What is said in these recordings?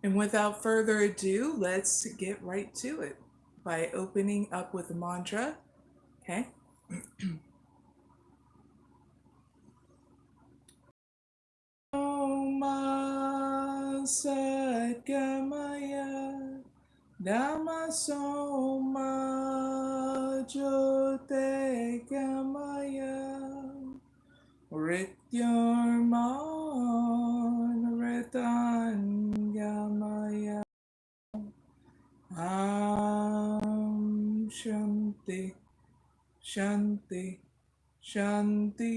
And without further ado, let's get right to it by opening up with a mantra. Okay. Om 𝐖ᵇʟᴄᴏᴍᴇ Namasoma Jyotirgamaya Rityarman Ritangamaya Shanti Shanti Shanti.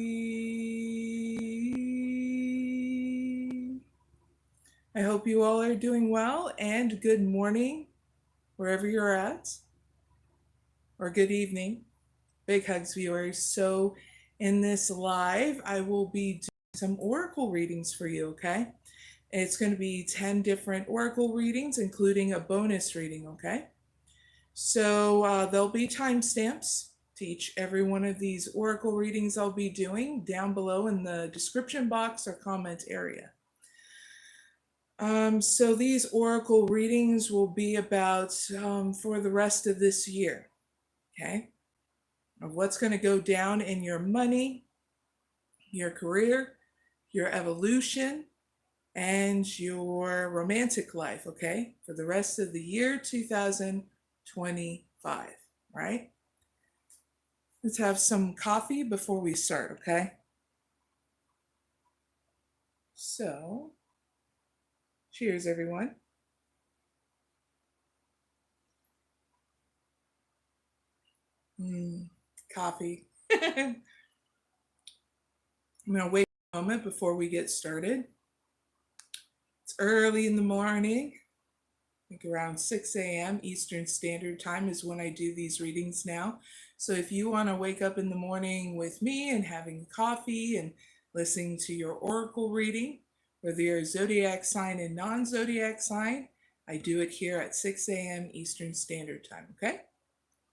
I hope you all are doing well, and good morning wherever you're at, or good evening. Big hugs, viewers. So in this live, I will be doing some oracle readings for you, okay? It's going to be 10 different oracle readings, including a bonus reading, okay? So there'll be timestamps to every one of these oracle readings I'll be doing down below in the description box or comment area. So these oracle readings will be about for the rest of this year, okay? Of what's going to go down in your money, your career, your evolution, and your romantic life, okay? For the rest of the year 2025, right? Let's have some coffee before we start, okay? So, cheers, everyone. Coffee. I'm going to wait a moment before we get started. It's early in the morning. I think around 6 a.m. Eastern Standard Time is when I do these readings now. So if you want to wake up in the morning with me and having coffee and listening to your oracle reading, whether you're a zodiac sign and non-zodiac sign, I do it here at 6 a.m. Eastern Standard Time, okay?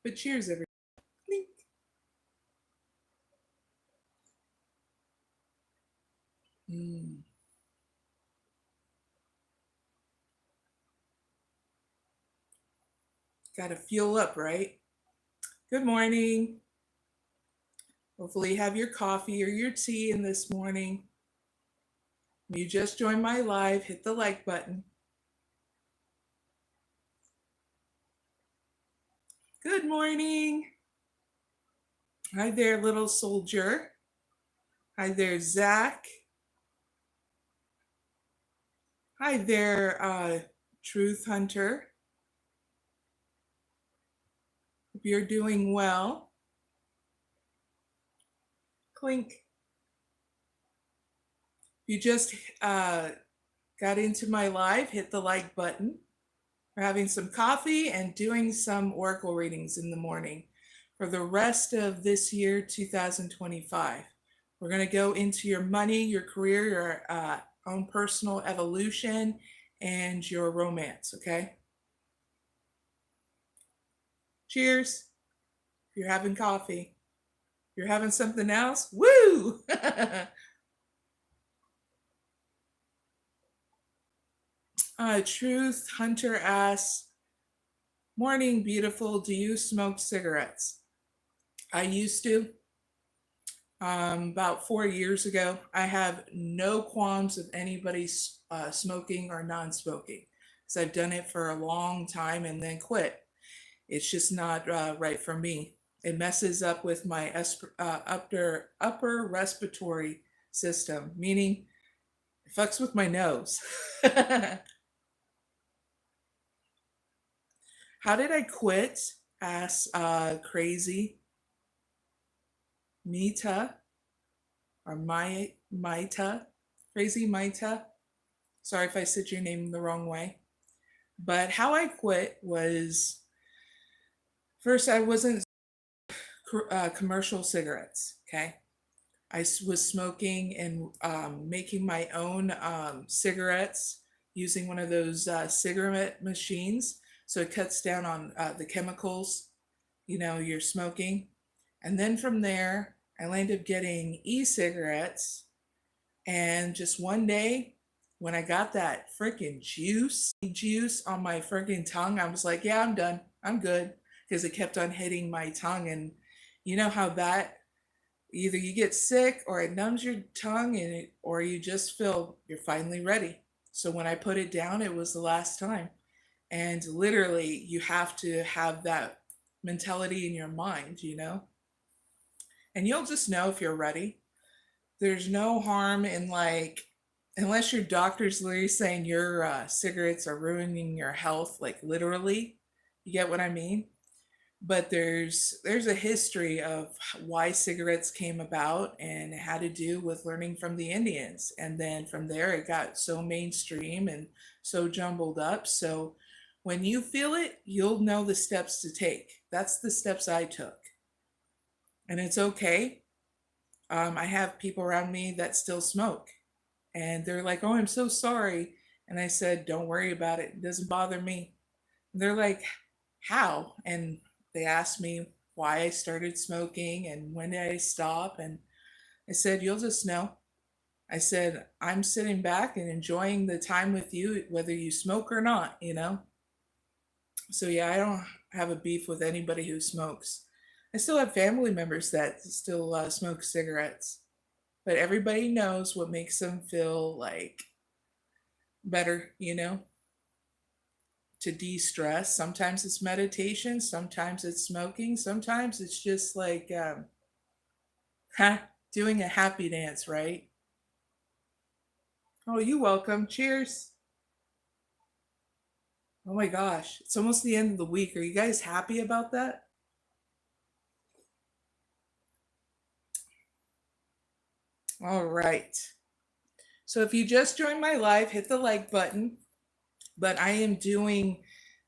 But cheers, everyone. Got to fuel up, right? Good morning. Hopefully you have your coffee or your tea in this morning. You just joined my live, hit the like button. Good morning. Hi there, little soldier. Hi there, Zach. Hi there, Truth Hunter. Hope you're doing well. Clink. If you just got into my live, hit the like button. We're having some coffee and doing some oracle readings in the morning for the rest of this year, 2025. We're going to go into your money, your career, your own personal evolution, and your romance, okay? Cheers. If you're having coffee. If you're having something else, woo! Truth Hunter asks, morning, beautiful. Do you smoke cigarettes? I used to. About 4 years ago. I have no qualms of anybody smoking or non-smoking, because I've done it for a long time and then quit. It's just not right for me. It messes up with my upper respiratory system, meaning it fucks with my nose. How did I quit? Asks Crazy Mita or Maita. Crazy Maita. Sorry if I said your name the wrong way. But how I quit was, first, I wasn't commercial cigarettes, okay? I was smoking and making my own cigarettes using one of those cigarette machines. So it cuts down on the chemicals, you're smoking. And then from there, I ended up getting e-cigarettes. And just one day, when I got that freaking juice on my freaking tongue, I was like, yeah, I'm done. I'm good. Because it kept on hitting my tongue. And you know how that either you get sick or it numbs your tongue or you just feel you're finally ready. So when I put it down, it was the last time. And literally, you have to have that mentality in your mind. And you'll just know if you're ready. There's no harm in unless your doctor's literally saying your cigarettes are ruining your health, like literally. You get what I mean? But there's a history of why cigarettes came about, and it had to do with learning from the Indians. And then from there, it got so mainstream and so jumbled up. So when you feel it, you'll know the steps to take. That's the steps I took. And it's okay. I have people around me that still smoke, and they're like, "Oh, I'm so sorry." And I said, "Don't worry about it. It doesn't bother me." And they're like, "How?" And they asked me why I started smoking and when did I stop. And I said, "You'll just know." I said, "I'm sitting back and enjoying the time with you, whether you smoke or not. So, yeah, I don't have a beef with anybody who smokes. I still have family members that still smoke cigarettes, but everybody knows what makes them feel like better, to de-stress. Sometimes it's meditation, sometimes it's smoking, sometimes it's just like doing a happy dance, right? Oh, you're welcome. Cheers. Oh my gosh, it's almost the end of the week. Are you guys happy about that? All right. So if you just joined my live, hit the like button. But I am doing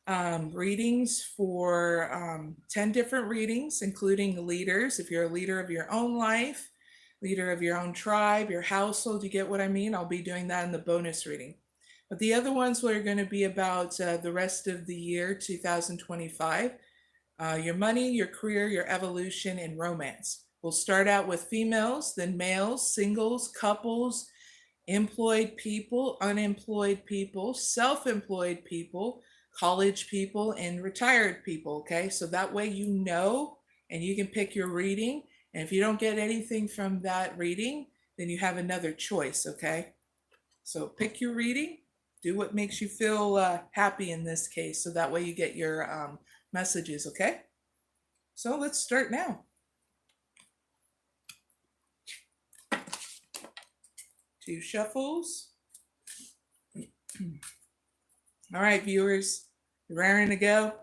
readings for 10 different readings, including leaders. If you're a leader of your own life, leader of your own tribe, your household, you get what I mean? I'll be doing that in the bonus reading. But the other ones are going to be about the rest of the year 2025, your money, your career, your evolution, and romance. We'll start out with females, then males, singles, couples, employed people, unemployed people, self employed people, college people, and retired people. Okay, so that way you know and you can pick your reading. And if you don't get anything from that reading, then you have another choice. Okay, so pick your reading, do what makes you feel happy in this case, so that way you get your messages. Okay, so let's start now. Two shuffles. All right, viewers, you raring to go?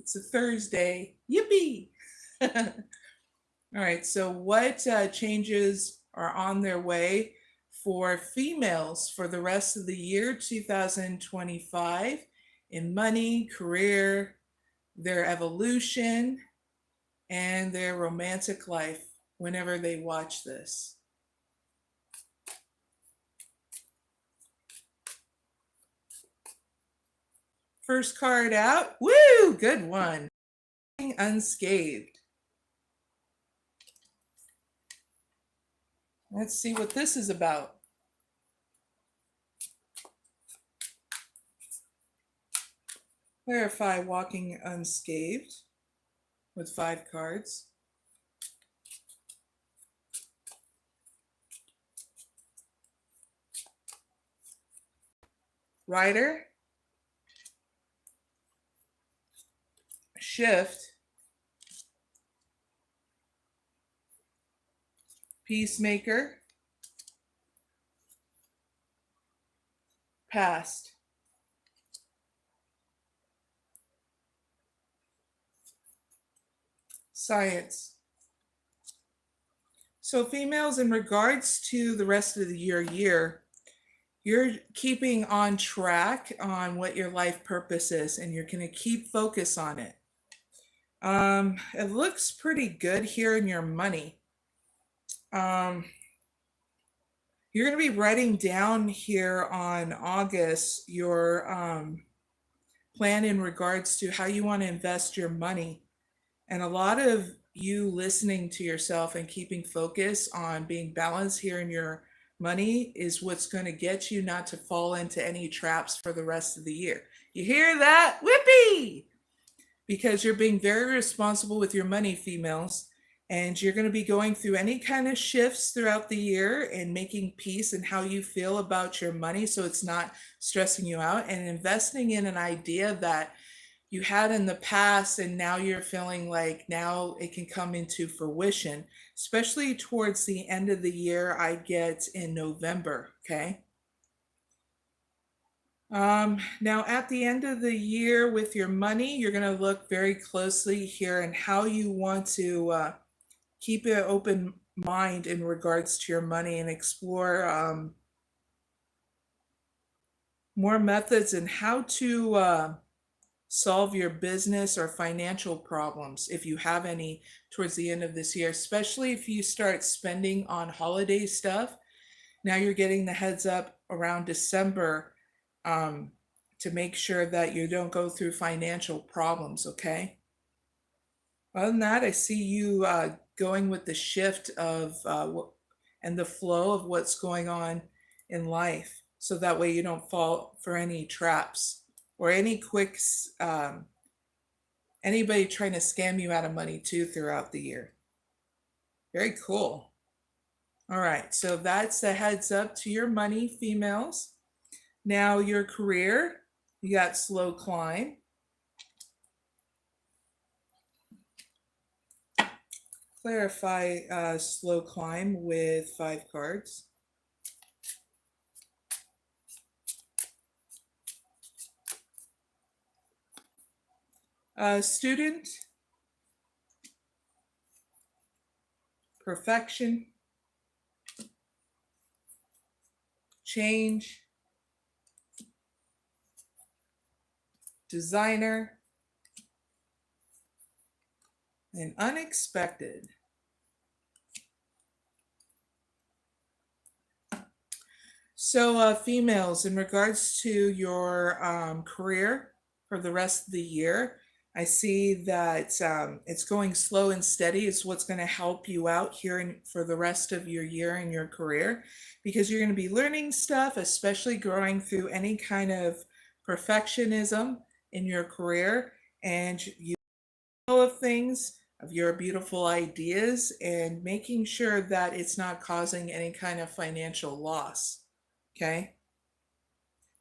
It's a Thursday. Yippee! All right, so what changes are on their way for females for the rest of the year 2025 in money, career, their evolution, and their romantic life whenever they watch this? First card out. Woo! Good one. Unscathed. Let's see what this is about. Clarify walking unscathed with 5 cards. Rider. Shift. Peacemaker. Past. Science. So females, in regards to the rest of the year, you're keeping on track on what your life purpose is, and you're going to keep focus on it. It looks pretty good here in your money. You're going to be writing down here on August your plan in regards to how you want to invest your money. And a lot of you listening to yourself and keeping focus on being balanced here in your Money is what's going to get you not to fall into any traps for the rest of the year. You hear that? Whippy! Because you're being very responsible with your money, females, and you're going to be going through any kind of shifts throughout the year and making peace in how you feel about your money so it's not stressing you out, and investing in an idea that you had in the past and now you're feeling like now it can come into fruition, especially towards the end of the year. I get in November, okay? Now at the end of the year with your money, you're going to look very closely here and how you want to keep an open mind in regards to your money and explore more methods and how to solve your business or financial problems if you have any towards the end of this year, especially if you start spending on holiday stuff. Now you're getting the heads up around December to make sure that you don't go through financial problems, okay? Other than that, I see you going with the shift of and the flow of what's going on in life, so that way you don't fall for any traps or any anybody trying to scam you out of money too throughout the year. Very cool. All right, so that's a heads up to your money, females. Now your career, you got slow climb. Clarify slow climb with 5 cards. Student, perfection, change, designer, and unexpected. So females, in regards to your career for the rest of the year, I see that it's going slow and steady is what's going to help you out here for the rest of your year in your career, because you're going to be learning stuff, especially growing through any kind of perfectionism in your career, and you know of things, of your beautiful ideas, and making sure that it's not causing any kind of financial loss, okay?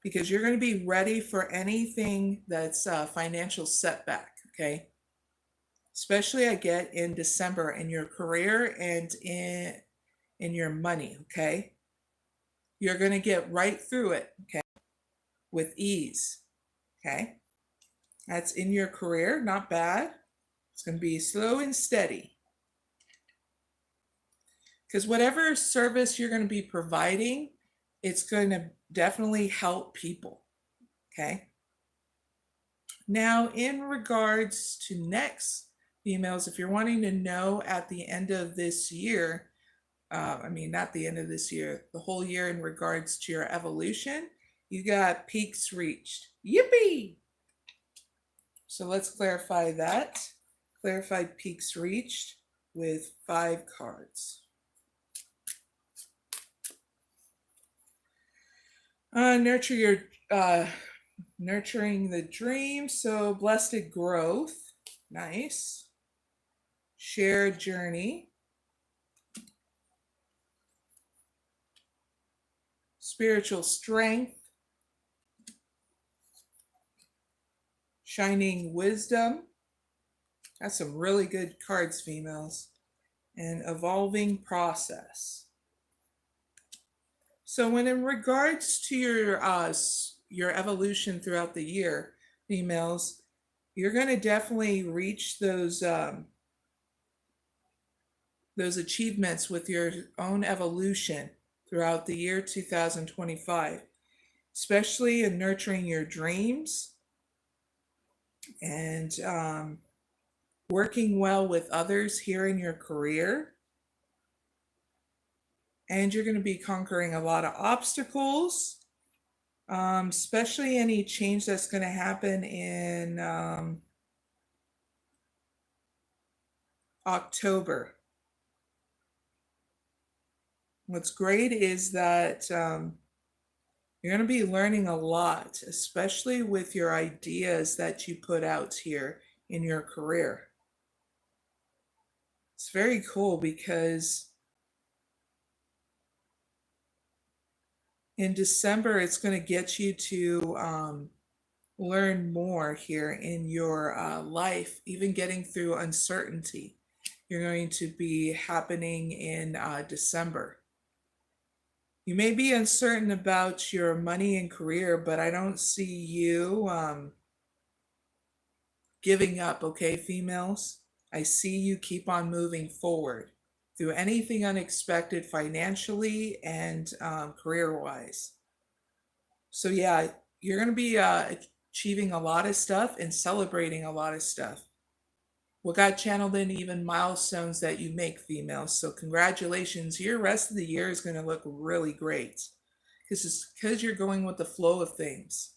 Because you're going to be ready for anything that's a financial setback, okay? Especially I get in December in your career and in your money, okay? You're going to get right through it, okay? With ease, okay? That's in your career, not bad. It's going to be slow and steady. Because whatever service you're going to be providing, it's going to definitely help people, okay? Now, in regards to next, females, if you're wanting to know at the end of this year, not the end of this year, the whole year in regards to your evolution, you got peaks reached. Yippee! So let's clarify that. Clarified peaks reached with 5 cards. Nurturing the dream, so blessed growth, nice. Shared journey, spiritual strength, shining wisdom. That's some really good cards, females. And evolving process. So when in regards to your evolution throughout the year, females, you're going to definitely reach those achievements with your own evolution throughout the year 2025, especially in nurturing your dreams and working well with others here in your career. And you're going to be conquering a lot of obstacles, especially any change that's going to happen in October. What's great is that you're going to be learning a lot, especially with your ideas that you put out here in your career. It's very cool because in December, it's going to get you to learn more here in your life, even getting through uncertainty. You're going to be happening in December. You may be uncertain about your money and career, but I don't see you giving up, okay, females? I see you keep on moving forward through anything unexpected financially and career wise. So, yeah, you're going to be achieving a lot of stuff and celebrating a lot of stuff. What got channeled in even milestones that you make, females. So, congratulations. Your rest of the year is going to look really great because you're going with the flow of things.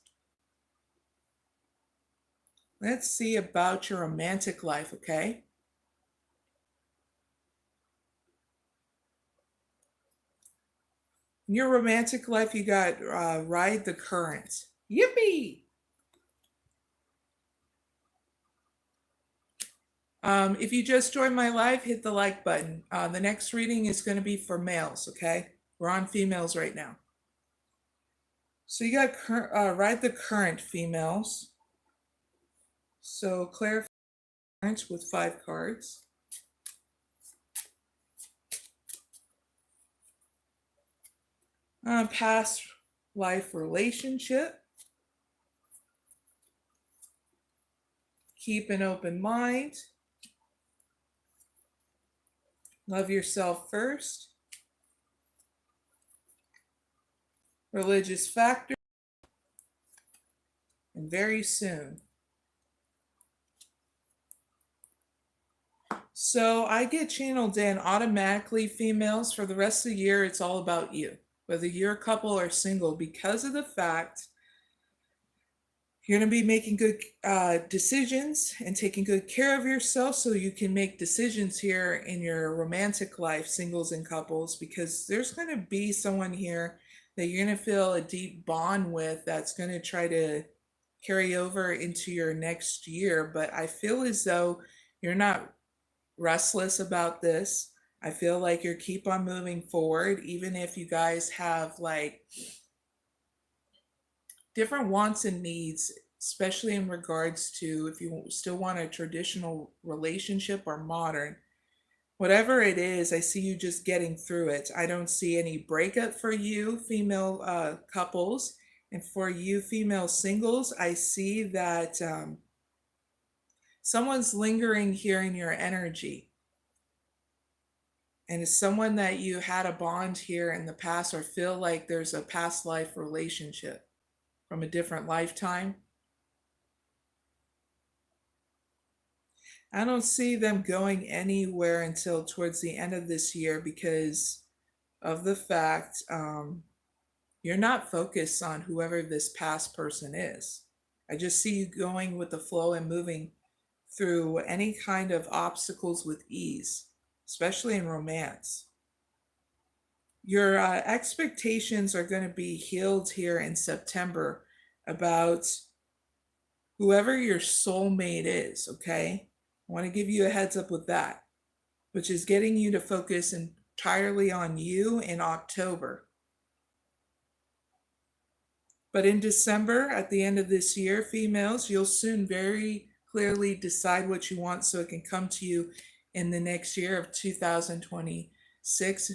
Let's see about your romantic life, okay? In your romantic life, you got ride the current. Yippee! If you just joined my live, hit the like button. The next reading is going to be for males, okay? We're on females right now. So you got ride the current, females. So clarify with 5 cards. Past life relationship. Keep an open mind. Love yourself first. Religious factor. And very soon. So I get channeled in automatically, females. For the rest of the year, it's all about you, whether you're a couple or single, because of the fact you're going to be making good decisions and taking good care of yourself so you can make decisions here in your romantic life, singles and couples, because there's going to be someone here that you're going to feel a deep bond with that's going to try to carry over into your next year. But I feel as though you're not restless about this. I feel like you keep on moving forward, even if you guys have like different wants and needs, especially in regards to if you still want a traditional relationship or modern. Whatever it is, I see you just getting through it. I don't see any breakup for you, female couples. And for you, female singles, I see that someone's lingering here in your energy. And it's someone that you had a bond here in the past or feel like there's a past life relationship from a different lifetime. I don't see them going anywhere until towards the end of this year because of the fact you're not focused on whoever this past person is. I just see you going with the flow and moving through any kind of obstacles with ease, especially in romance. Your expectations are going to be healed here in September about whoever your soulmate is, okay? I want to give you a heads up with that, which is getting you to focus entirely on you in October. But in December, at the end of this year, females, you'll soon very clearly decide what you want so it can come to you in the next year of 2026,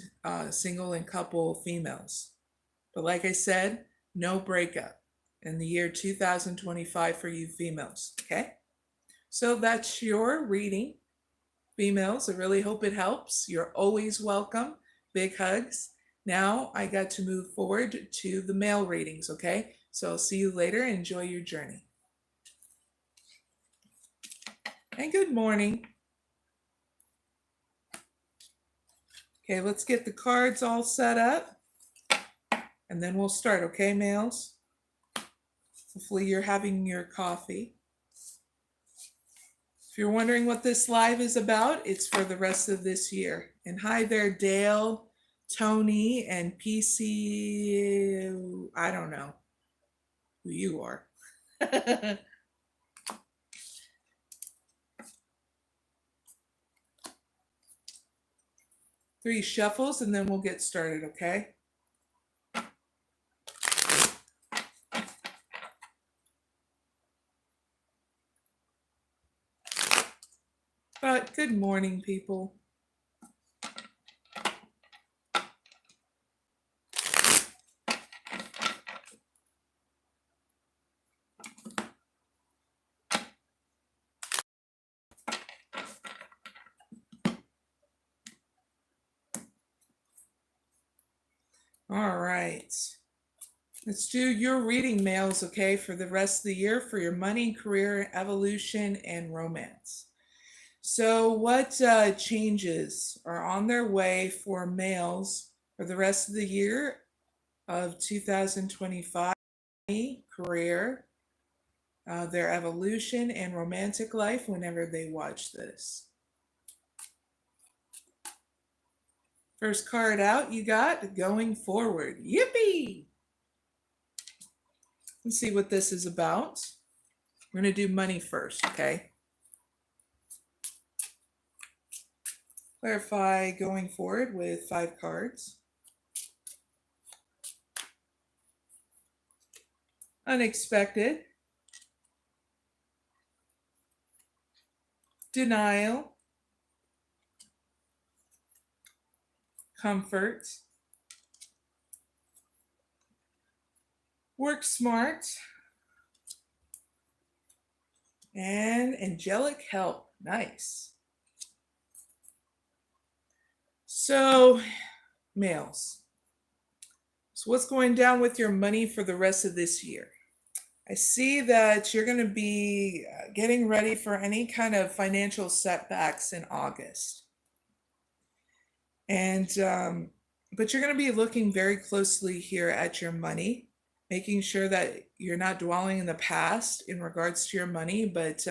single and couple females. But like I said, no breakup in the year 2025 for you females, okay? So that's your reading, females. I really hope it helps. You're always welcome. Big hugs. Now I got to move forward to the male readings, okay? So I'll see you later. Enjoy your journey. And good morning. Okay, let's get the cards all set up. And then we'll start, okay, males? Hopefully you're having your coffee. If you're wondering what this live is about, it's for the rest of this year. And hi there, Dale. Tony and PC. I don't know who you are. 3 shuffles and then we'll get started, okay? But good morning, people. All right. Let's do your reading, males, okay, for the rest of the year for your money, career, evolution, and romance. So, what changes are on their way for males for the rest of the year of 2025? Career, their evolution, and romantic life whenever they watch this. First card out, you got going forward. Yippee! Let's see what this is about. We're going to do money first, okay? Clarify going forward with 5 cards. Unexpected. Denial. Comfort. Work smart. And angelic help. Nice. So, males. So what's going down with your money for the rest of this year? I see that you're going to be getting ready for any kind of financial setbacks in August. And, but you're going to be looking very closely here at your money, making sure that you're not dwelling in the past in regards to your money, but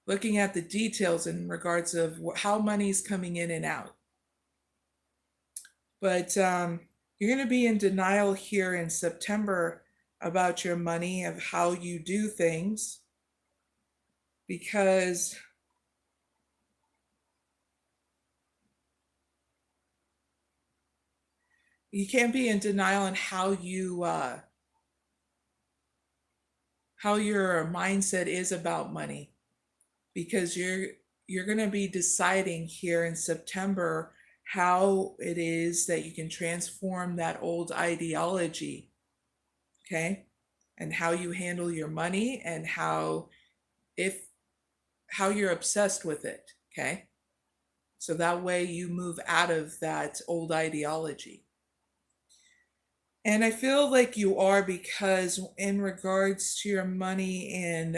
looking at the details in regards of how money's coming in and out. But you're going to be in denial here in September about your money, of how you do things, because you can't be in denial on how your mindset is about money, because you're going to be deciding here in September how it is that you can transform that old ideology, okay, and how you handle your money, and how you're obsessed with it, okay, so that way you move out of that old ideology. And I feel like you are, because in regards to your money in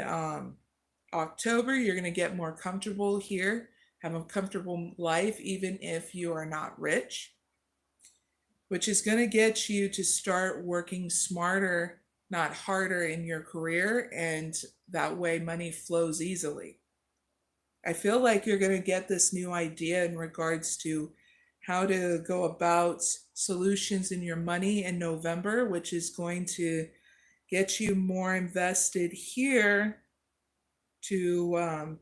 October, you're going to get more comfortable here, have a comfortable life, even if you are not rich, which is going to get you to start working smarter, not harder in your career, and that way money flows easily. I feel like you're going to get this new idea in regards to how to go about solutions in your money in November, which is going to get you more invested here to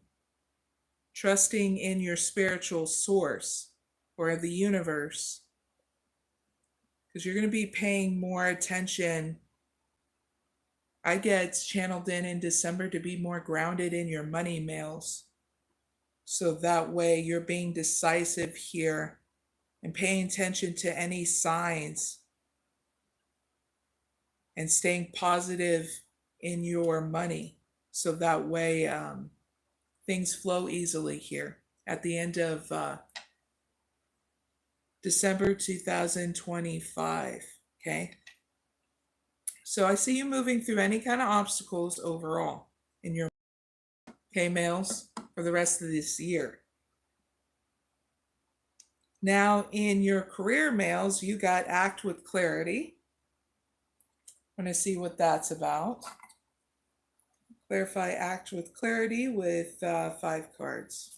trusting in your spiritual source or the universe, because you're going to be paying more attention. I get channeled in December to be more grounded in your money, males. So that way you're being decisive here and paying attention to any signs and staying positive in your money. So that way things flow easily here at the end of December 2025. Okay. So I see you moving through any kind of obstacles overall in your, okay, males, for the rest of this year. Now, in your career, males, you got act with clarity. I'm going to see what that's about. Clarify act with clarity with 5 cards.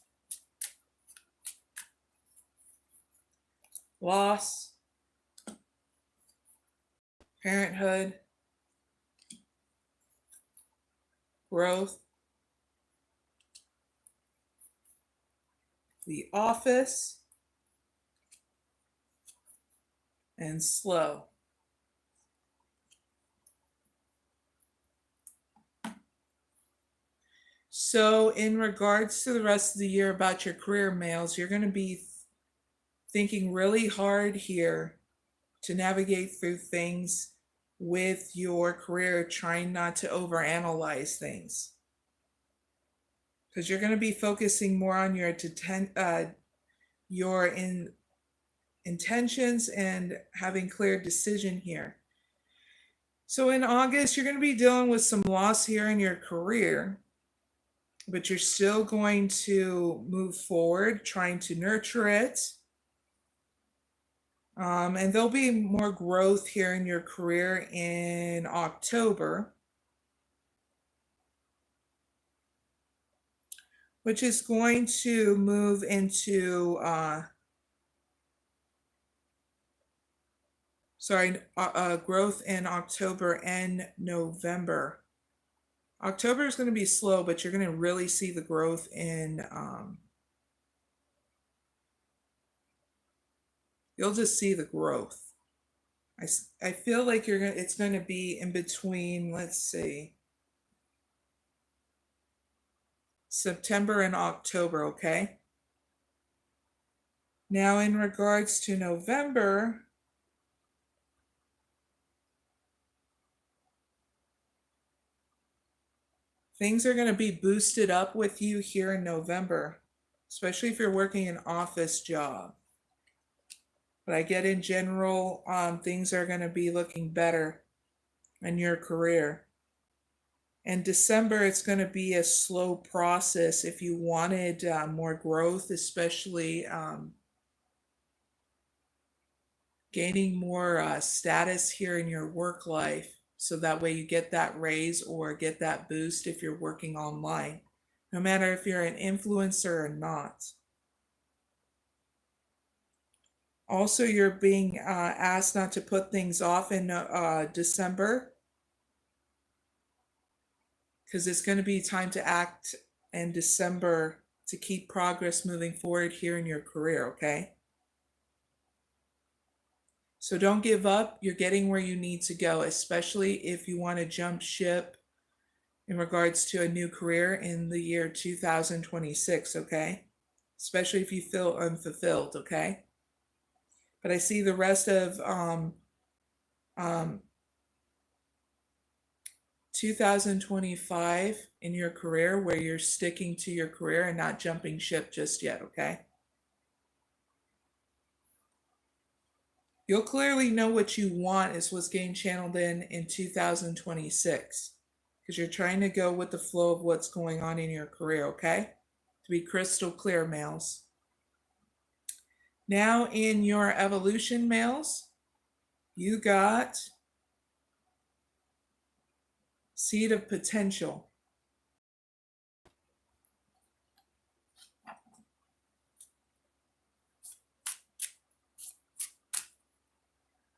loss, parenthood, growth, the office, and slow. So in regards to the rest of the year about your career, males, you're going to be thinking really hard here to navigate through things with your career, trying not to overanalyze things. Because you're going to be focusing more on your intentions and having clear decision here. So in August, you're going to be dealing with some loss here in your career, but you're still going to move forward, trying to nurture it. And there'll be more growth here in your career in October, which is going to move into, growth in October and November. October is going to be slow, but you're going to really see the growth in, you'll just see the growth. I feel like it's going to be in between, let's see, September and October, okay? Now in regards to November, things are going to be boosted up with you here in November, especially if you're working an office job. But I get in general, things are going to be looking better in your career. In December, it's going to be a slow process if you wanted more growth, especially gaining more status here in your work life. So that way you get that raise or get that boost if you're working online, no matter if you're an influencer or not. Also, you're being asked not to put things off in December, because it's going to be time to act in December to keep progress moving forward here in your career, okay? So don't give up. You're getting where you need to go, especially if you want to jump ship in regards to a new career in the year 2026, okay? Especially if you feel unfulfilled, okay? But I see the rest of 2025 in your career where you're sticking to your career and not jumping ship just yet, okay? You'll clearly know what you want is what's getting channeled in 2026, because you're trying to go with the flow of what's going on in your career, okay? To be crystal clear, males. Now in your evolution, males, you got seed of potential.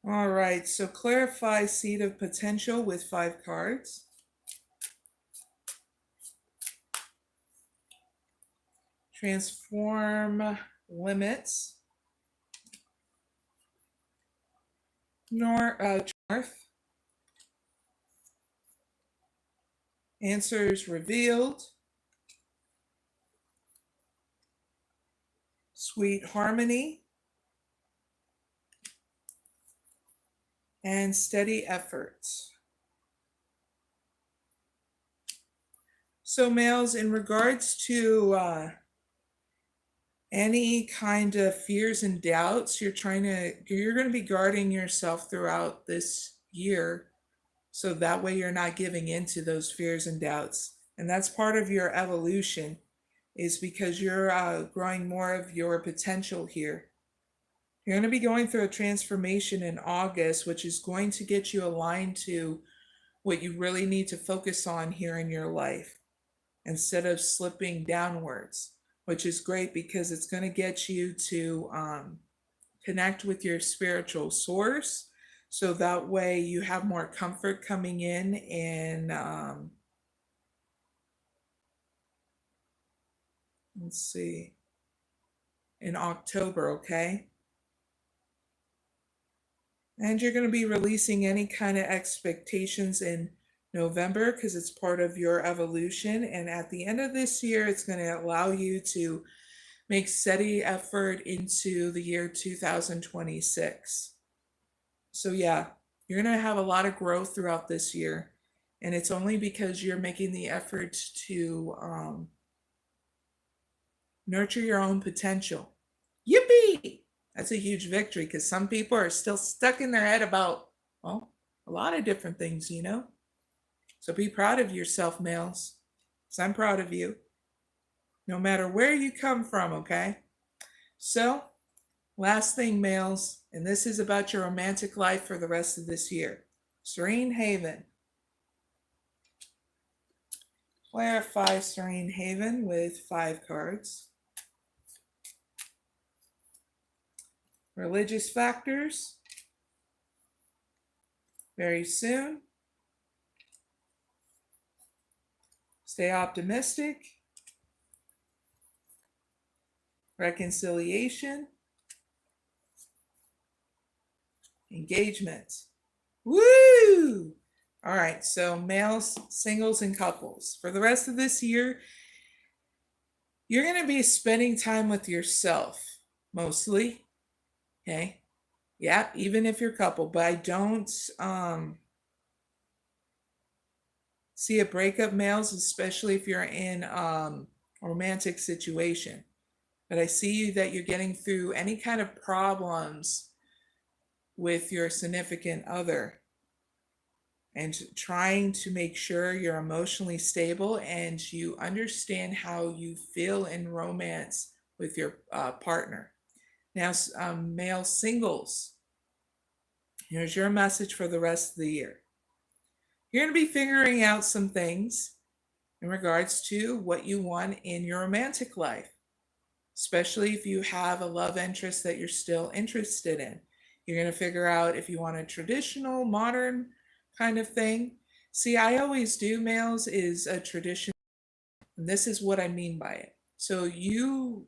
All right, so clarify seed of potential with 5 cards. Transform limits. North. Answers revealed. Sweet harmony. And steady efforts. So males, in regards to any kind of fears and doubts, you're going to be guarding yourself throughout this year, so that way you're not giving into those fears and doubts. And that's part of your evolution, is because you're growing more of your potential here. You're going to be going through a transformation in August, which is going to get you aligned to what you really need to focus on here in your life, instead of slipping downwards, which is great because it's going to get you to connect with your spiritual source, so that way you have more comfort coming in let's see, in October, okay? And you're going to be releasing any kind of expectations in November because it's part of your evolution. And at the end of this year, it's going to allow you to make steady effort into the year 2026. So, yeah, you're going to have a lot of growth throughout this year. And it's only because you're making the effort to nurture your own potential. Yippee! That's a huge victory because some people are still stuck in their head about, well, a lot of different things, you know? So be proud of yourself, males, because I'm proud of you, no matter where you come from, okay? So, last thing, males, and this is about your romantic life for the rest of this year. Serene Haven. Clarify Serene Haven with 5 cards. Religious factors. Very soon. Stay optimistic. Reconciliation. Engagement. Woo! All right, so males, singles, and couples. For the rest of this year, you're going to be spending time with yourself, mostly. Okay? Yeah, even if you're a couple, but I don't see a breakup, males, especially if you're in a romantic situation. But I see that you're getting through any kind of problems with your significant other and trying to make sure you're emotionally stable and you understand how you feel in romance with your partner. Now, male singles, here's your message for the rest of the year. You're going to be figuring out some things in regards to what you want in your romantic life, especially if you have a love interest that you're still interested in. You're going to figure out if you want a traditional, modern kind of thing. See, I always do, males, is a tradition. And this is what I mean by it. So you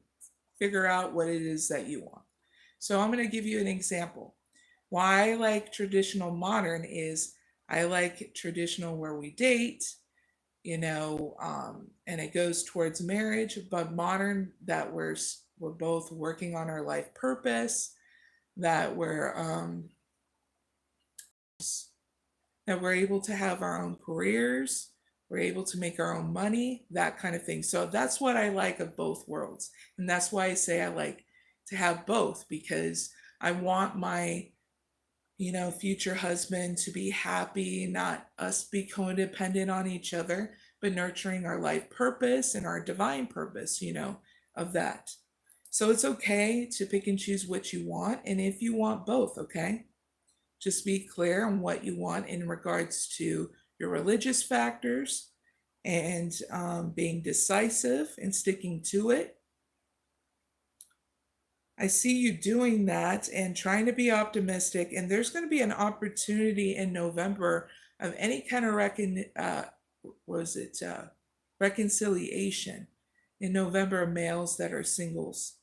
figure out what it is that you want. So I'm going to give you an example. Why I like traditional modern is I like traditional where we date, you know, and it goes towards marriage, but modern that we're both working on our life purpose, that we're able to have our own careers, we're able to make our own money, that kind of thing. So that's what I like of both worlds. And that's why I say I like to have both, because I want my, you know, future husband to be happy, not us be codependent on each other, but nurturing our life purpose and our divine purpose, you know, of that. So it's okay to pick and choose what you want. And if you want both, okay, just be clear on what you want in regards to your religious factors and being decisive and sticking to it. I see you doing that and trying to be optimistic, and there's going to be an opportunity in November of any kind of reconciliation in November, males that are singles.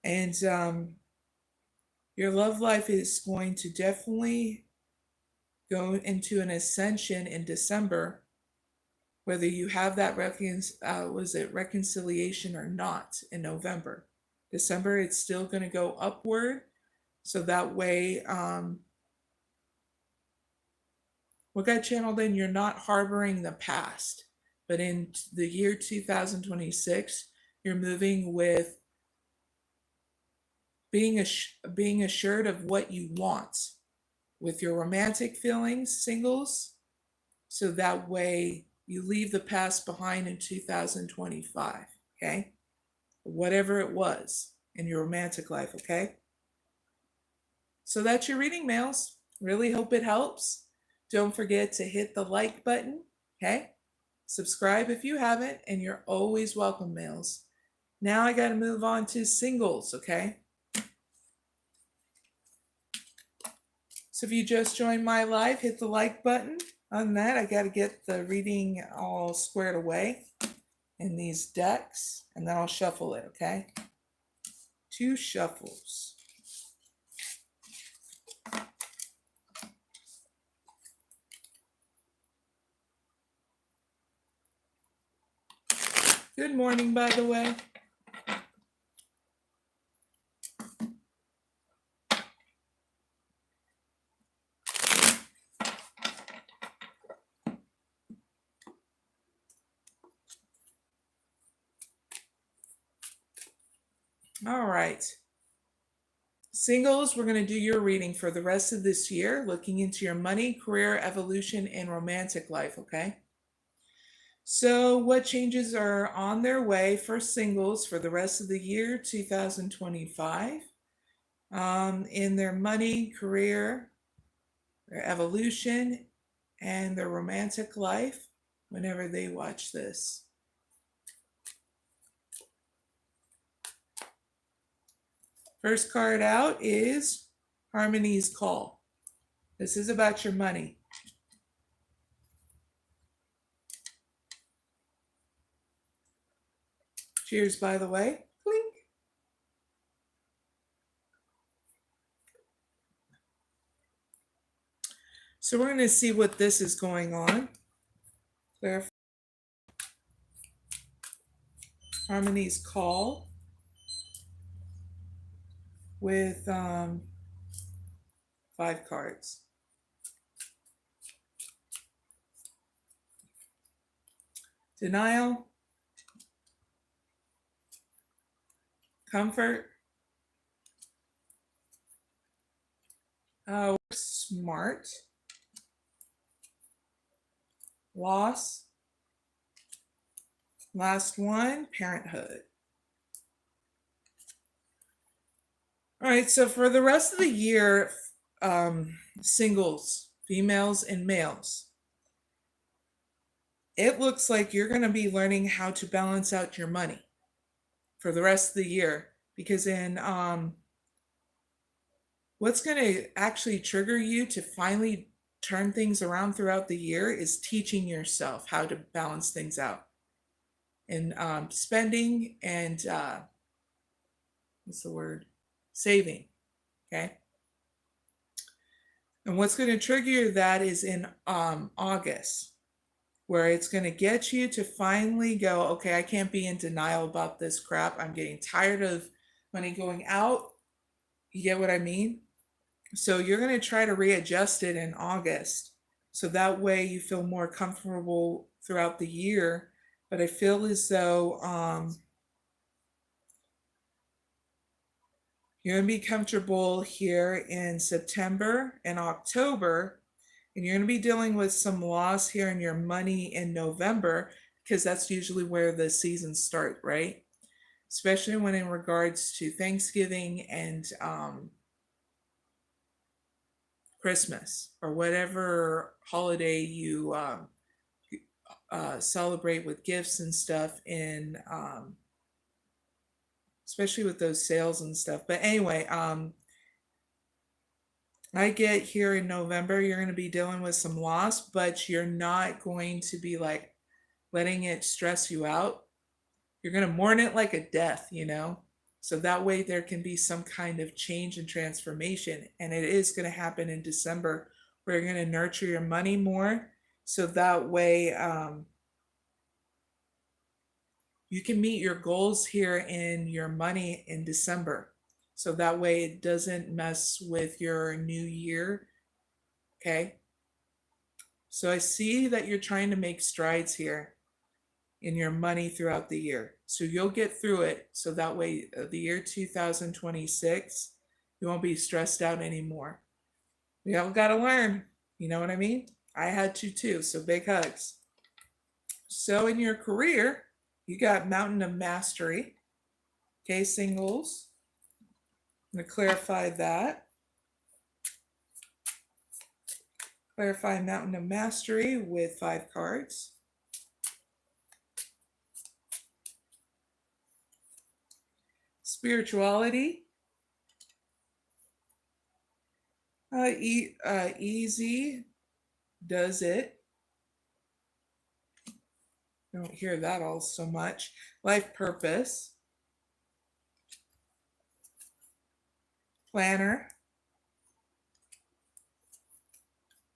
And your love life is going to definitely go into an ascension in December, whether you have that reconciliation or not in November. December, it's still going to go upward. So that way, what got channeled in, you're not harboring the past. But in the year 2026, you're moving with being assured of what you want with your romantic feelings, singles. So that way, you leave the past behind in 2025, okay? Whatever it was in your romantic life, okay? So that's your reading, males. Really hope it helps. Don't forget to hit the like button, okay? Subscribe if you haven't, and you're always welcome, males. Now I got to move on to singles, okay? So if you just joined my live, hit the like button. On that, I got to get the reading all squared away in these decks, and then I'll shuffle it, okay? 2 shuffles. Good morning, by the way. All right. Singles, we're going to do your reading for the rest of this year, looking into your money, career, evolution, and romantic life, okay? So, what changes are on their way for singles for the rest of the year 2025 in their money, career, their evolution, and their romantic life whenever they watch this? First card out is Harmony's Call. This is about your money. Cheers, by the way. Clink. So we're going to see what this is going on. Clarify. Harmony's Call with 5 cards. Denial, comfort, smart, loss, last one, parenthood. All right, so for the rest of the year, singles, females and males, it looks like you're going to be learning how to balance out your money for the rest of the year, because in what's going to actually trigger you to finally turn things around throughout the year is teaching yourself how to balance things out in spending and what's the word? Saving, okay? And what's going to trigger that is in August, where it's going to get you to finally go, okay, I can't be in denial about this crap. I'm getting tired of money going out. You get what I mean? So you're going to try to readjust it in August. So that way you feel more comfortable throughout the year. But I feel as though you're going to be comfortable here in September and October. And you're going to be dealing with some loss here in your money in November, because that's usually where the seasons start, right? Especially when in regards to Thanksgiving and Christmas, or whatever holiday you celebrate with gifts and stuff, in especially with those sales and stuff. But anyway, I get here in November, you're going to be dealing with some loss, but you're not going to be like letting it stress you out. You're going to mourn it like a death, you know? So that way there can be some kind of change and transformation. And it is going to happen in December, where you're going to nurture your money more. So that way you can meet your goals here in your money in December. So that way it doesn't mess with your new year. Okay. So I see that you're trying to make strides here in your money throughout the year. So you'll get through it. So that way the year 2026, you won't be stressed out anymore. We all got to learn. You know what I mean? I had to too. So big hugs. So in your career, you got Mountain of Mastery. Okay, singles. I'm going to clarify that. Clarify Mountain of Mastery with 5 cards. Spirituality. Easy does it. Don't hear that all so much. Life purpose. Planner.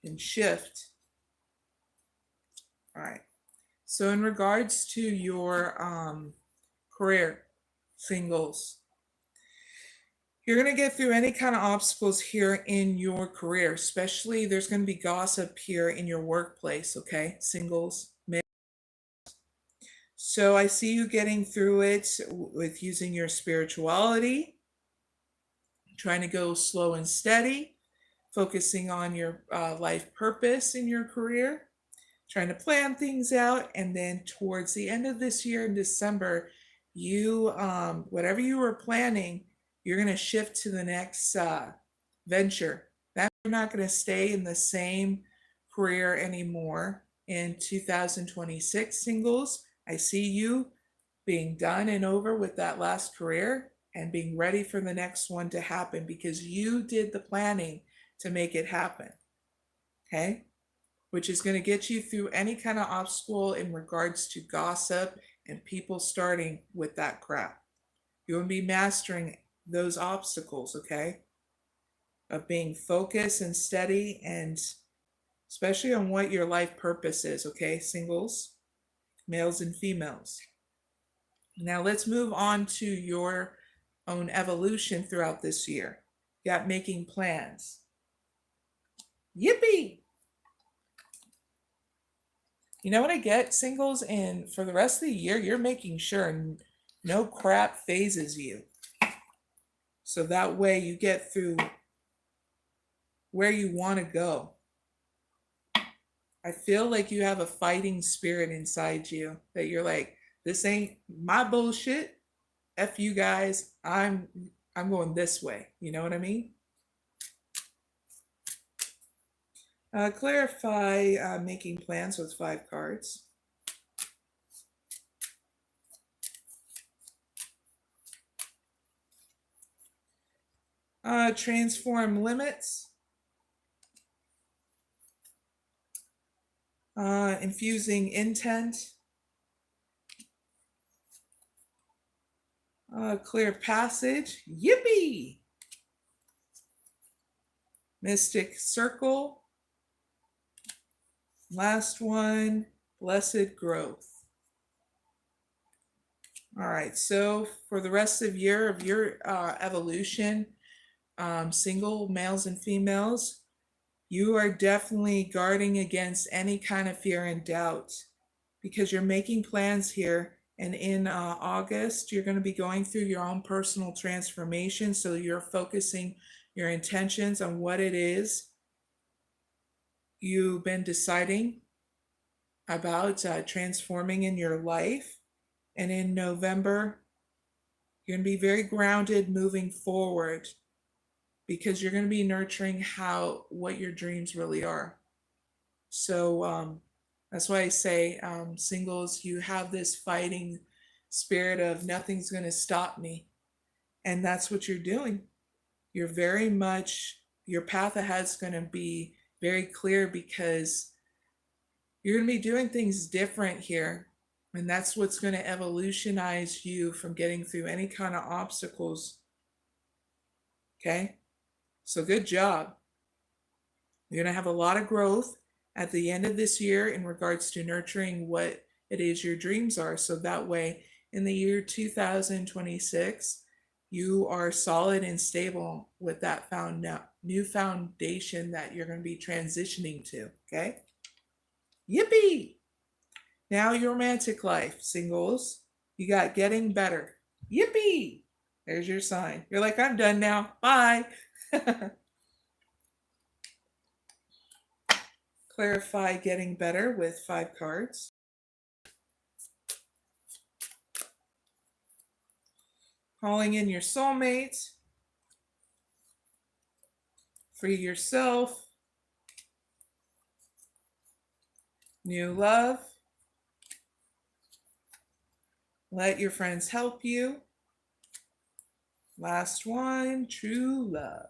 And shift. All right. So in regards to your career, singles, you're going to get through any kind of obstacles here in your career, especially there's going to be gossip here in your workplace, okay? Singles. So I see you getting through it with using your spirituality, trying to go slow and steady, focusing on your life purpose in your career, trying to plan things out. And then towards the end of this year in December, you, whatever you were planning, you're going to shift to the next venture. That you're not going to stay in the same career anymore in 2026, singles. I see you being done and over with that last career and being ready for the next one to happen because you did the planning to make it happen. Okay? Which is going to get you through any kind of obstacle in regards to gossip and people starting with that crap. You're going to be mastering those obstacles, okay? Of being focused and steady, and especially on what your life purpose is, okay? Singles, males and females. Now let's move on to your own evolution throughout this year. You got making plans. Yippee! You know what I get, singles? And for the rest of the year, you're making sure no crap phases you. So that way you get through where you want to go. I feel like you have a fighting spirit inside you that you're like, this ain't my bullshit. F you guys. I'm going this way. You know what I mean? Clarify making plans with 5 cards. Transform limits. Infusing intent. Clear passage. Yippee! Mystic circle. Last one, blessed growth. All right, so for the rest of your evolution, single males and females, you are definitely guarding against any kind of fear and doubt because you're making plans here. And in August, you're going to be going through your own personal transformation. So you're focusing your intentions on what it is you've been deciding about transforming in your life. And in November, you're going to be very grounded moving forward because you're going to be nurturing what your dreams really are. So that's why I say, singles, you have this fighting spirit of nothing's going to stop me. And that's what you're doing. You're very much, your path ahead is going to be very clear because you're going to be doing things different here. And that's what's going to evolutionize you from getting through any kind of obstacles. Okay? So good job. You're going to have a lot of growth at the end of this year in regards to nurturing what it is your dreams are. So that way, in the year 2026, you are solid and stable with that new foundation that you're going to be transitioning to. Okay? Yippee! Now your romantic life, singles. You got getting better. Yippee! There's your sign. You're like, I'm done now. Bye. Clarify getting better with 5 cards. Calling in your soulmate. Free yourself. New love. Let your friends help you. Last one, true love.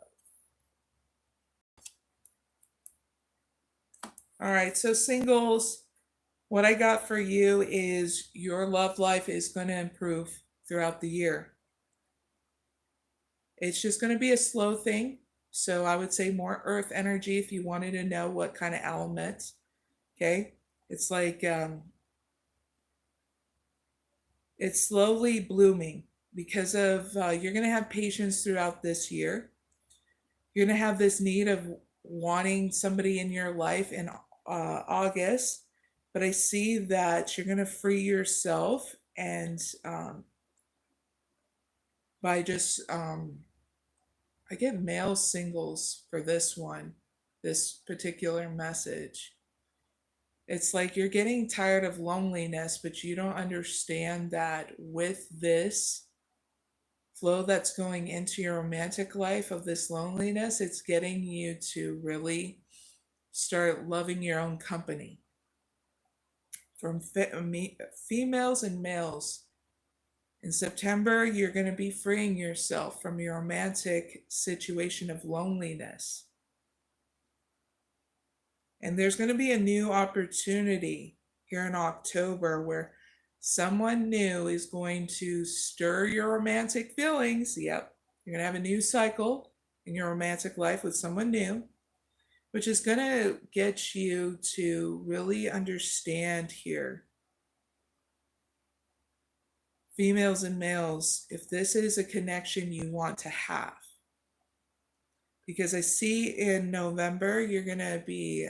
All right, so singles, what I got for you is your love life is going to improve throughout the year. It's just going to be a slow thing. So I would say more earth energy if you wanted to know what kind of element. Okay. It's like it's slowly blooming because of you're going to have patience throughout this year. You're going to have this need of wanting somebody in your life in August, but I see that you're going to free yourself and by just I get male singles for this one, this particular message. It's like you're getting tired of loneliness, but you don't understand that with this flow that's going into your romantic life of this loneliness, it's getting you to really start loving your own company. From females and males, in September, you're going to be freeing yourself from your romantic situation of loneliness. And there's going to be a new opportunity here in October where someone new is going to stir your romantic feelings. Yep, you're going to have a new cycle in your romantic life with someone new, which is going to get you to really understand here, females and males, if this is a connection you want to have. Because I see in November, you're going to be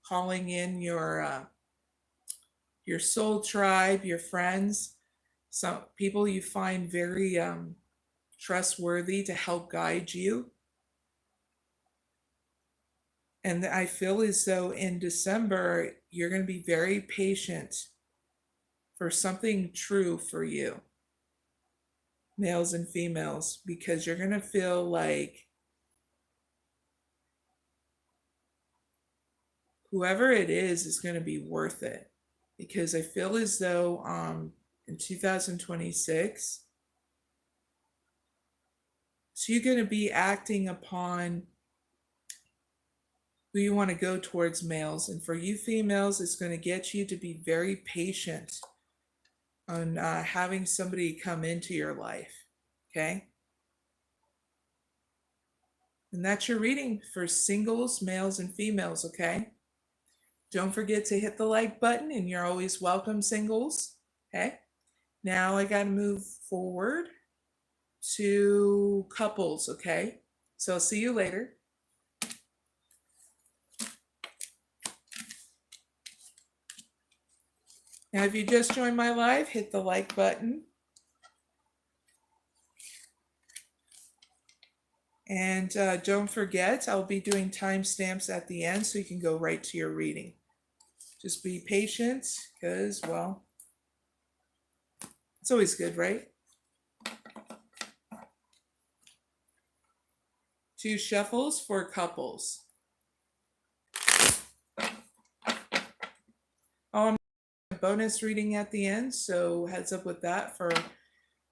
calling in your soul tribe, your friends, some people you find very trustworthy to help guide you. And I feel as though in December, you're going to be very patient for something true for you, males and females, because you're going to feel like whoever it is going to be worth it. Because I feel as though in 2026, so you're going to be acting upon who you want to go towards, males. And for you females, it's going to get you to be very patient on having somebody come into your life. Okay. And that's your reading for singles, males, and females. Okay. Don't forget to hit the like button, and you're always welcome, singles. Okay. Now I got to move forward to couples. Okay. So I'll see you later. Now, if you just joined my live, hit the like button. And don't forget, I'll be doing timestamps at the end so you can go right to your reading. Just be patient because, well, it's always good, right? 2 shuffles for couples. Oh, I'm a bonus reading at the end, so heads up with that for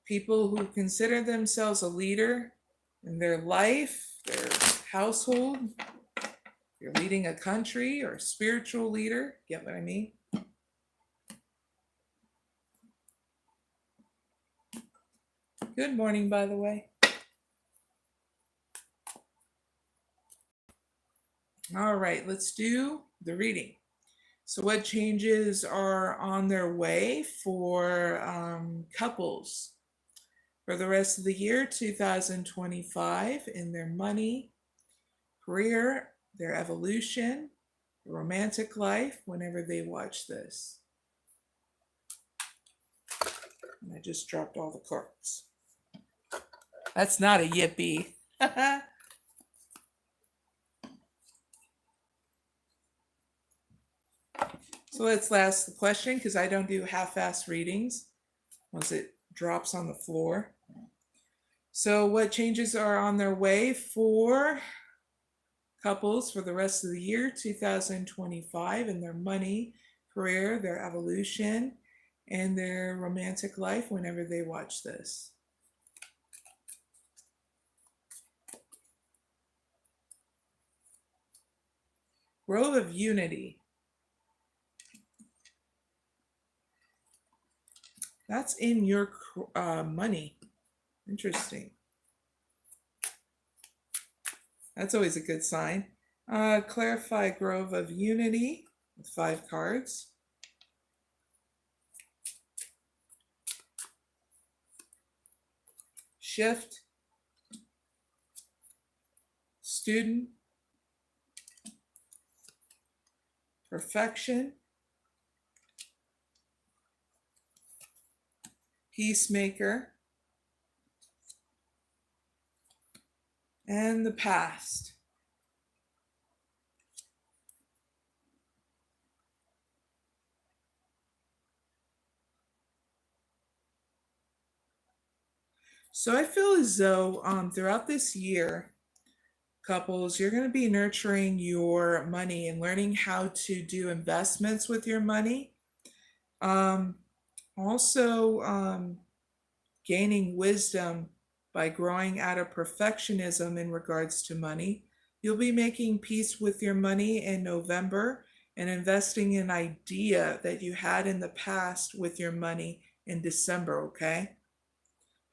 people who consider themselves a leader in their life, their household. You're leading a country or a spiritual leader. Get what I mean? Good morning, by the way. All right, let's do the reading. So what changes are on their way for couples for the rest of the year 2025 in their money, career, their evolution, their romantic life whenever they watch this? And I just dropped all the cards. That's not a yippee. So let's ask the question, because I don't do half-assed readings once it drops on the floor. So what changes are on their way for couples for the rest of the year 2025 in their money, career, their evolution, and their romantic life whenever they watch this? Grove of Unity. That's in your money. Interesting. That's always a good sign. Clarify Grove of Unity with 5 cards. Shift. Student. Perfection. Peacemaker. And the past. So I feel as though throughout this year, couples, you're going to be nurturing your money and learning how to do investments with your money. Also, gaining wisdom by growing out of perfectionism in regards to money. You'll be making peace with your money in November and investing in an idea that you had in the past with your money in December, okay?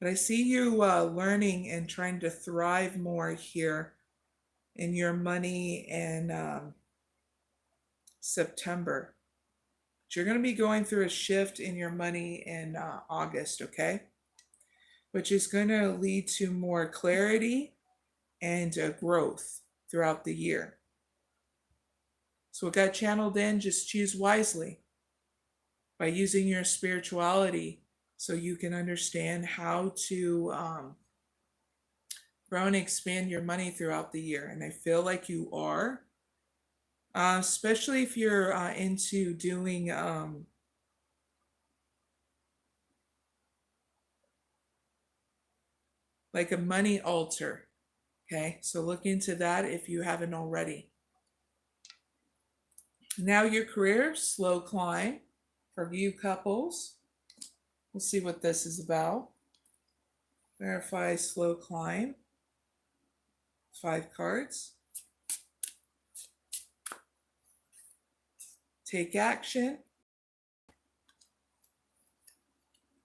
But I see you learning and trying to thrive more here in your money in September. But you're going to be going through a shift in your money in August, okay? Which is going to lead to more clarity and growth throughout the year. So what got channeled in, just choose wisely by using your spirituality so you can understand how to grow and expand your money throughout the year. And I feel like you are, especially if you're into doing like a money altar. Okay, so look into that if you haven't already. Now your career, slow climb for you couples. We'll see what this is about. Verify slow climb. 5 cards. Take action.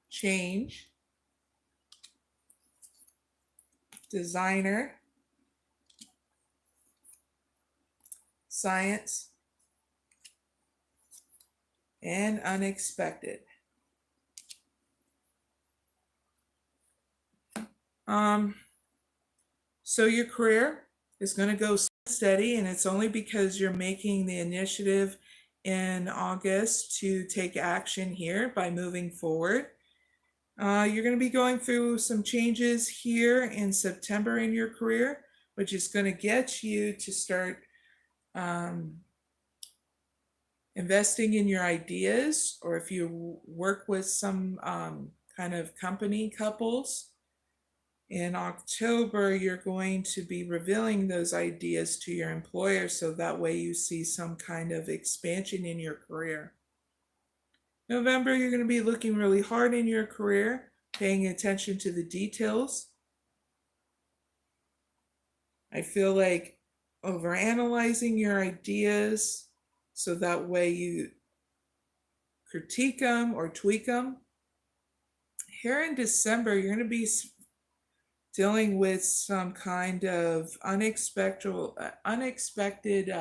Change. Designer. Science. And unexpected. So your career is going to go steady, and it's only because you're making the initiative in August to take action here by moving forward. You're going to be going through some changes here in September in your career, which is going to get you to start investing in your ideas, or if you work with some kind of company couples. In October, you're going to be revealing those ideas to your employer so that way you see some kind of expansion in your career. November, you're going to be looking really hard in your career, paying attention to the details. I feel like overanalyzing your ideas so that way you critique them or tweak them. Here in December, you're going to be dealing with some kind of unexpected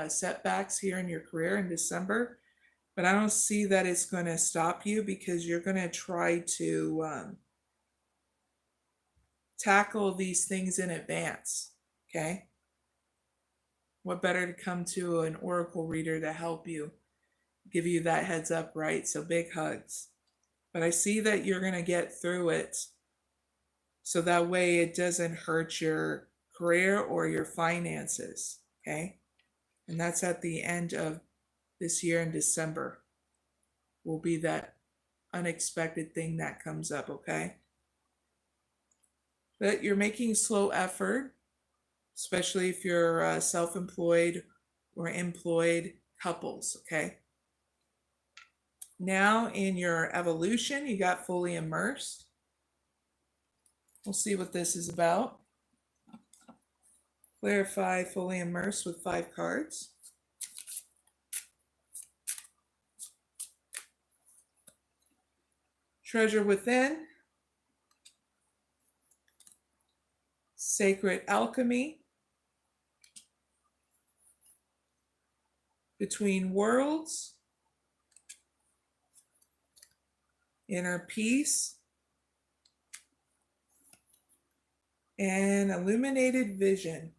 setbacks here in your career in December, but I don't see that it's going to stop you because you're going to try to tackle these things in advance, okay? What better to come to an oracle reader to help you, give you that heads up, right? So big hugs. But I see that you're going to get through it so that way it doesn't hurt your career or your finances, okay? And that's at the end of this year in December will be that unexpected thing that comes up, okay? But you're making slow effort, especially if you're self-employed or employed couples, okay? Now in your evolution, you got fully immersed. We'll see what this is about. Clarify fully immersed with 5 cards. treasure within, sacred alchemy, between worlds, inner peace, and illuminated vision.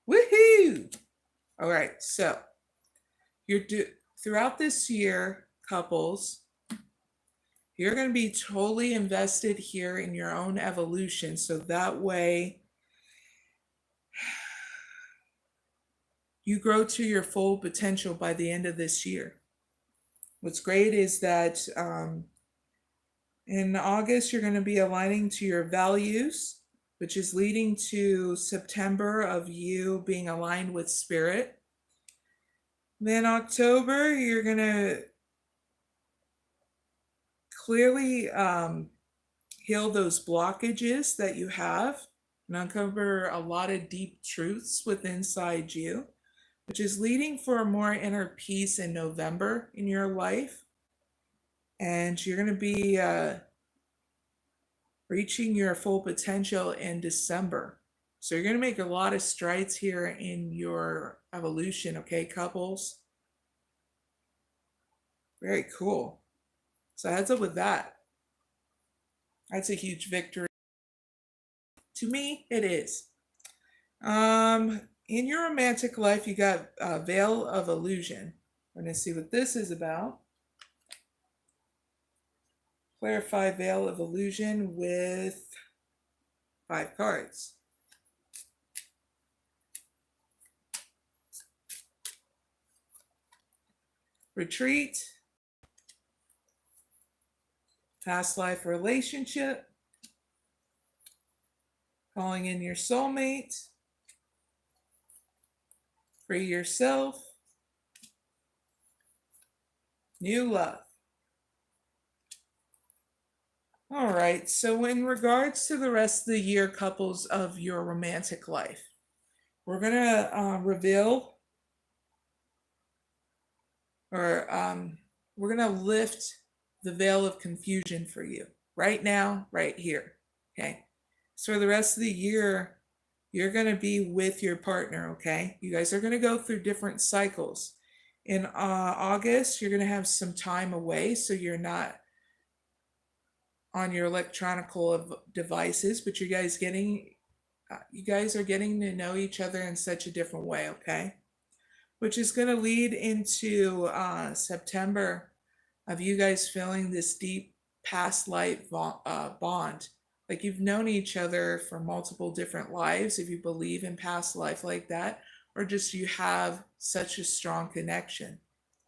Woohoo! All right, so throughout this year, couples, you're going to be totally invested here in your own evolution. So that way you grow to your full potential by the end of this year. What's great is that in August, you're going to be aligning to your values, which is leading to September of you being aligned with spirit. Then October, you're going to clearly heal those blockages that you have and uncover a lot of deep truths within inside you, which is leading for a more inner peace in November in your life. And you're going to be reaching your full potential in December. So you're going to make a lot of strides here in your evolution, okay, couples? Very cool. So heads up with that. That's a huge victory. To me, it is. In your romantic life, you got a veil of illusion. We're going to see what this is about. Clarify veil of illusion with 5 cards. Retreat, past life relationship, calling in your soulmate, free yourself, new love. All right, so in regards to the rest of the year, couples, of your romantic life, we're going to reveal, or we're going to lift the veil of confusion for you right now, right here, okay? So for the rest of the year, you're going to be with your partner, okay? You guys are going to go through different cycles. In August, you're going to have some time away, so you're not on your electronical devices, but you guys are getting to know each other in such a different way, okay? Which is going to lead into September of you guys feeling this deep past life bond. Like you've known each other for multiple different lives, if you believe in past life like that, or just you have such a strong connection.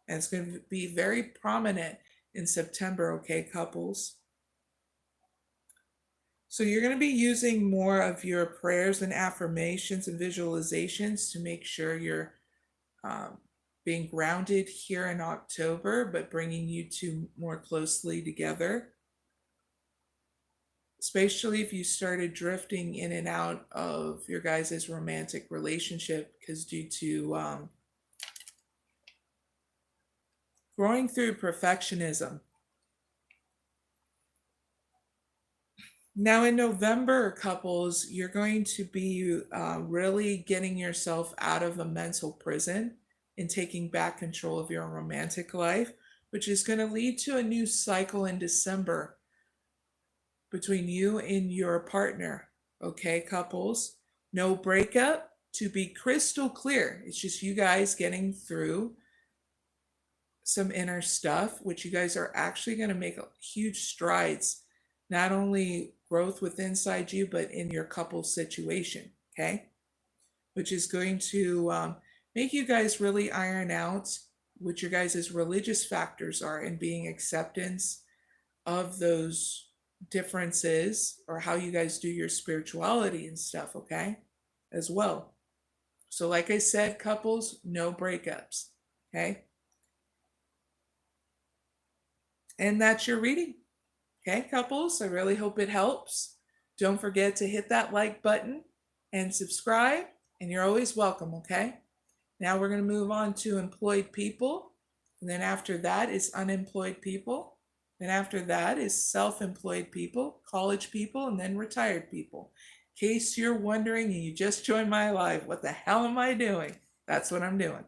And it's going to be very prominent in September, okay, couples? So you're going to be using more of your prayers and affirmations and visualizations to make sure you're being grounded here in October, but bringing you two more closely together. Especially if you started drifting in and out of your guys' romantic relationship, because due to growing through perfectionism. Now in November, couples, you're going to be really getting yourself out of a mental prison and taking back control of your romantic life, which is going to lead to a new cycle in December between you and your partner. Okay, couples? No breakup, to be crystal clear. It's just you guys getting through some inner stuff, which you guys are actually going to make huge strides, not only growth within inside you, but in your couple situation, okay? Which is going to make you guys really iron out what your guys' religious factors are in being acceptance of those differences, or how you guys do your spirituality and stuff, okay? As well. So like I said, couples, no breakups, okay? And that's your reading. Okay, couples, I really hope it helps. Don't forget to hit that like button and subscribe, and you're always welcome, okay? Now we're going to move on to employed people, and then after that is unemployed people. Then after that is self-employed people, college people, and then retired people. In case you're wondering and you just joined my live, what the hell am I doing? That's what I'm doing.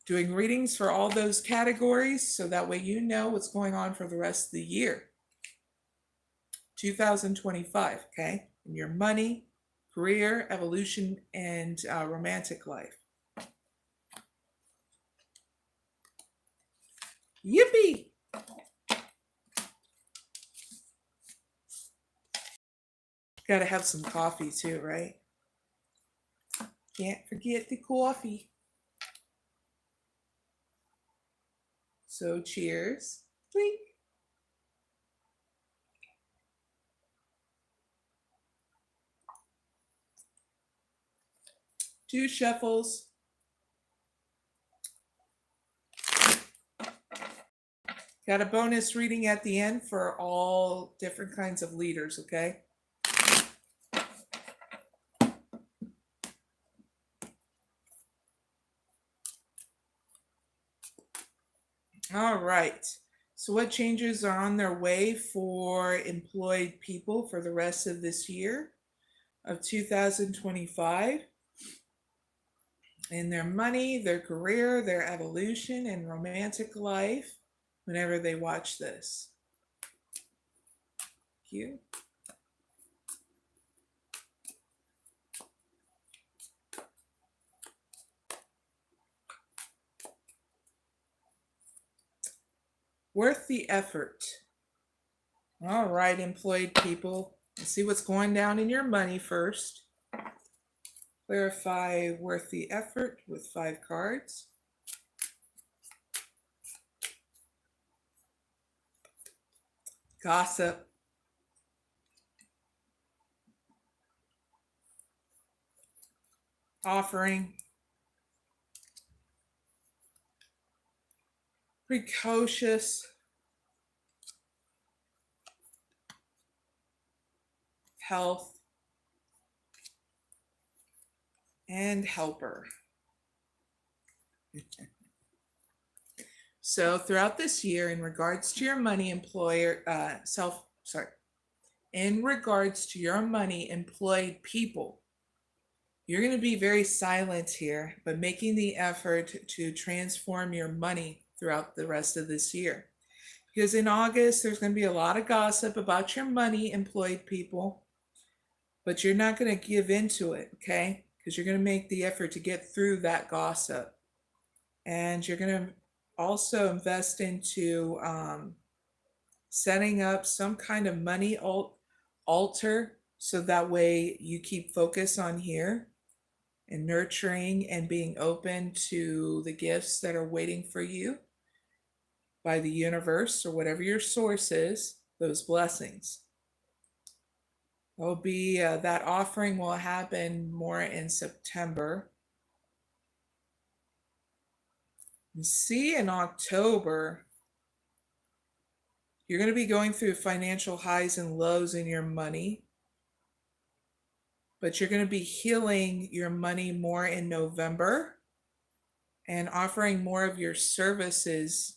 Doing readings for all those categories so that way you know what's going on for the rest of the year. 2025, okay? In your money, career, evolution, and romantic life. Yippee! Got to have some coffee too, right? Can't forget the coffee. So cheers. Clink. Two shuffles. Got a bonus reading at the end for all different kinds of leaders, okay? All right. So what changes are on their way for employed people for the rest of this year of 2025? In their money, their career, their evolution, and romantic life whenever they watch this. Thank you. Worth the effort. All right, employed people. Let's see what's going down in your money first. Clarify worth the effort with 5 cards. Gossip. Offering. Precocious. Health. And helper. So throughout this year, in regards to your money in regards to your money employed people, you're going to be very silent here, but making the effort to transform your money throughout the rest of this year. Because in August, there's going to be a lot of gossip about your money employed people, but you're not going to give into it, okay? Because you're going to make the effort to get through that gossip. And you're going to also invest into setting up some kind of money altar so that way you keep focus on here and nurturing and being open to the gifts that are waiting for you by the universe or whatever your source is, those blessings. Will be that offering will happen more in September. You see, in October, you're going to be going through financial highs and lows in your money, but you're going to be healing your money more in November and offering more of your services.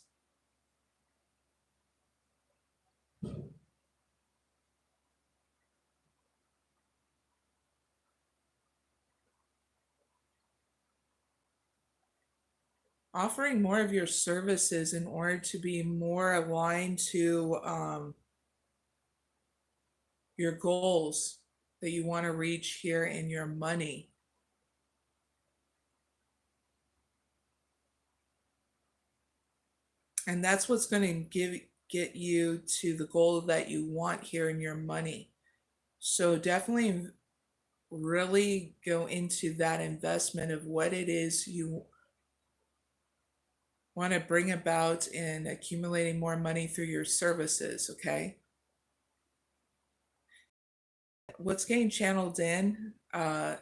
Offering more of your services in order to be more aligned to your goals that you want to reach here in your money. And that's what's going to get you to the goal that you want here in your money. So definitely really go into that investment of what it is you want to bring about in accumulating more money through your services, okay? What's getting channeled in,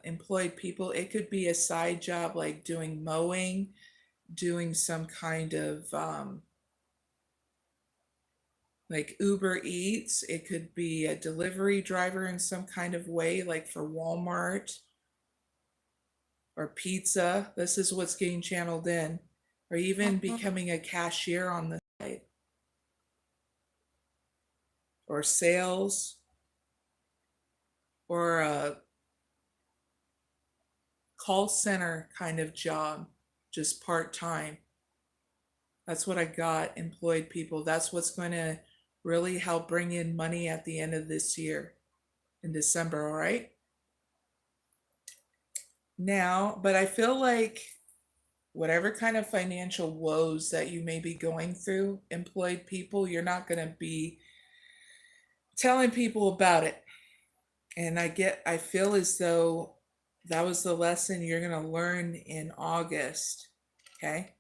employed people, it could be a side job like doing mowing, doing some kind of like Uber Eats. It could be a delivery driver in some kind of way, like for Walmart or pizza. This is what's getting channeled in, or even becoming a cashier on the site. or sales or a call center kind of job, just part-time. That's what I got, employed people. That's what's going to really help bring in money at the end of this year in December, all right? Now, but I feel like whatever kind of financial woes that you may be going through, employed people, you're not going to be telling people about it. And I feel as though that was the lesson you're going to learn in August, okay?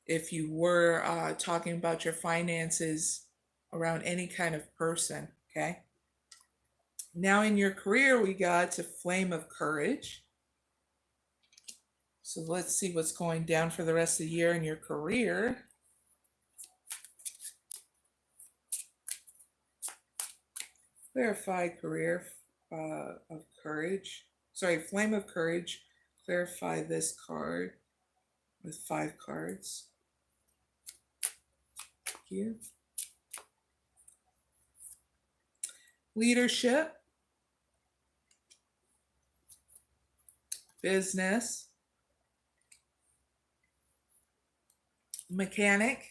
If you were talking about your finances around any kind of person, okay? Now in your career, we got a flame of courage. So let's see what's going down for the rest of the year in your career. Clarify career of courage. Sorry, flame of courage. Clarify this card with 5 cards. Thank you. Leadership. Business. Mechanic.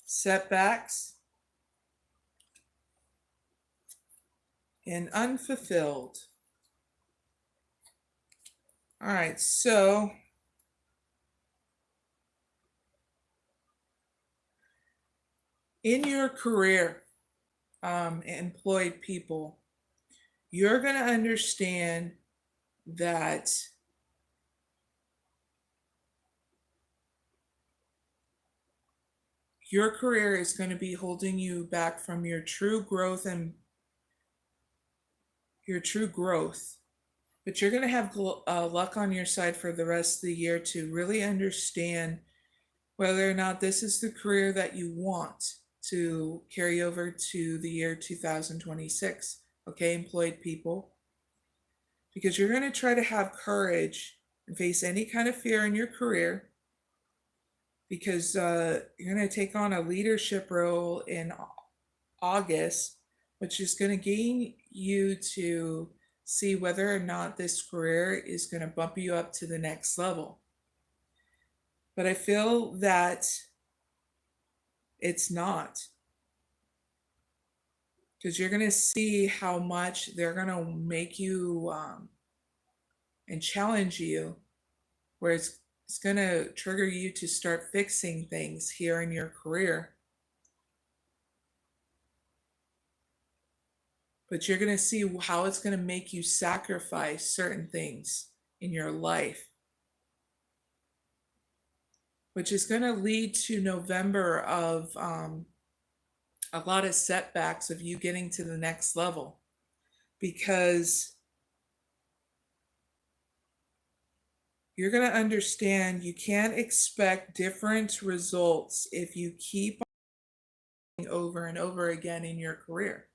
Setbacks. And unfulfilled. All right, so in your career, employed people, you're going to understand that your career is going to be holding you back from your true growth and your true growth. But you're going to have luck on your side for the rest of the year to really understand whether or not this is the career that you want to carry over to the year 2026. Okay, employed people? Because you're going to try to have courage and face any kind of fear in your career, because you're going to take on a leadership role in August, which is going to gain you to see whether or not this career is going to bump you up to the next level. But I feel that it's not, because you're going to see how much they're going to make you and challenge you, where it's going to trigger you to start fixing things here in your career. But you're going to see how it's going to make you sacrifice certain things in your life, which is going to lead to November of a lot of setbacks of you getting to the next level, because you're going to understand you can't expect different results if you keep over and over again in your career,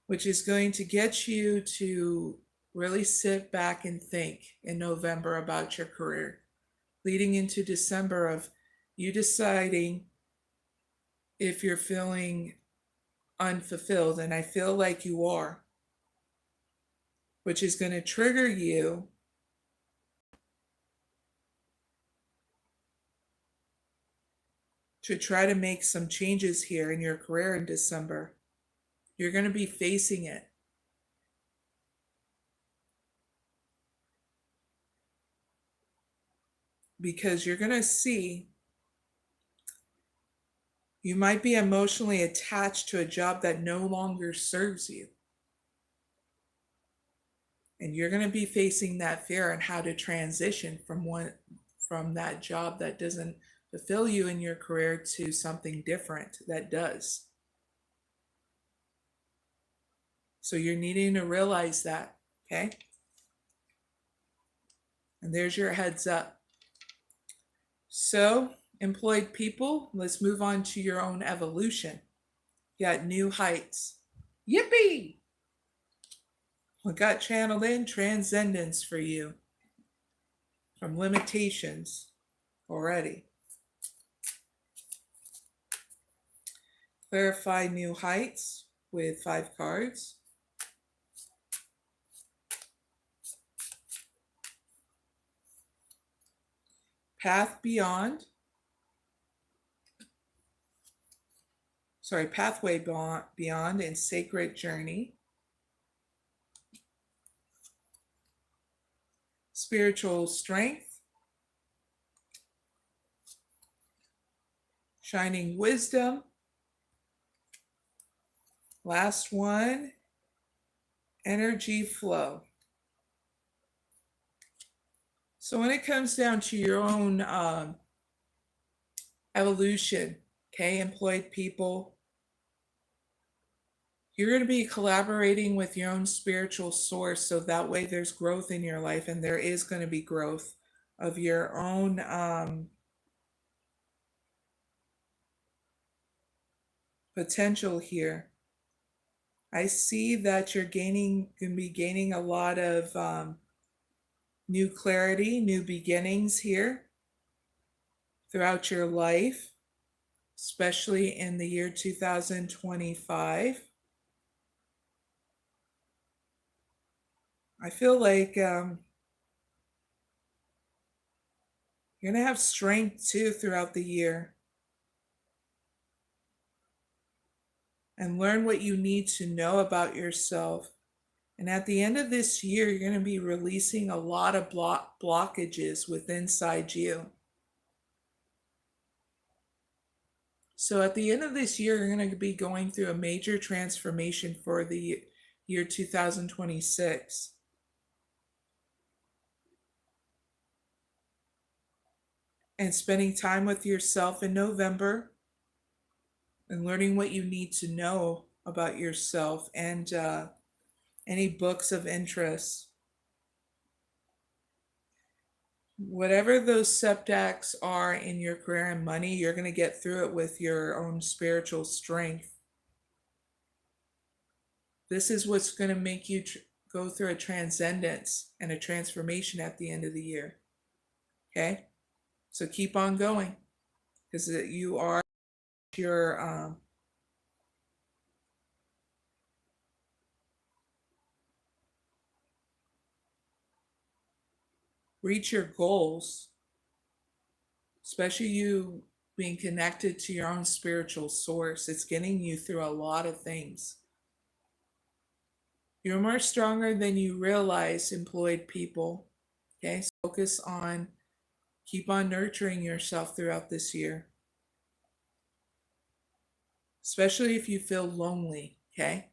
which is going to get you to really sit back and think in November about your career, leading into December of you deciding if you're feeling unfulfilled, and I feel like you are, which is going to trigger you to try to make some changes here in your career in December. You're going to be facing it. Because you're going to see you might be emotionally attached to a job that no longer serves you. And you're going to be facing that fear and how to transition from that job that doesn't fulfill you in your career to something different that does. So you're needing to realize that, okay? And there's your heads up. So, employed people, let's move on to your own evolution. You got new heights. Yippee! We got channeled in transcendence for you from limitations already. Clarify new heights with 5 cards. Path beyond. Pathway beyond and sacred journey. Spiritual strength. Shining wisdom. Last one, energy flow. So when it comes down to your own evolution, okay, employed people, you're going to be collaborating with your own spiritual source, so that way there's growth in your life, and there is going to be growth of your own potential here. I see that you're going to be gaining a lot of new clarity, new beginnings here throughout your life, especially in the year 2025. I feel like you're going to have strength too throughout the year, and learn what you need to know about yourself. And at the end of this year, you're going to be releasing a lot of blockages within inside you. So at the end of this year, you're going to be going through a major transformation for the year 2026. And spending time with yourself in November and learning what you need to know about yourself, and any books of interest. Whatever those setbacks are in your career and money, you're going to get through it with your own spiritual strength. This is what's going to make you go through a transcendence and a transformation at the end of the year. Okay? So keep on going, because you are your reach your goals, especially you being connected to your own spiritual source. It's getting you through a lot of things. You're more stronger than you realize, employed people. Okay, so focus on, keep on nurturing yourself throughout this year, especially if you feel lonely. Okay,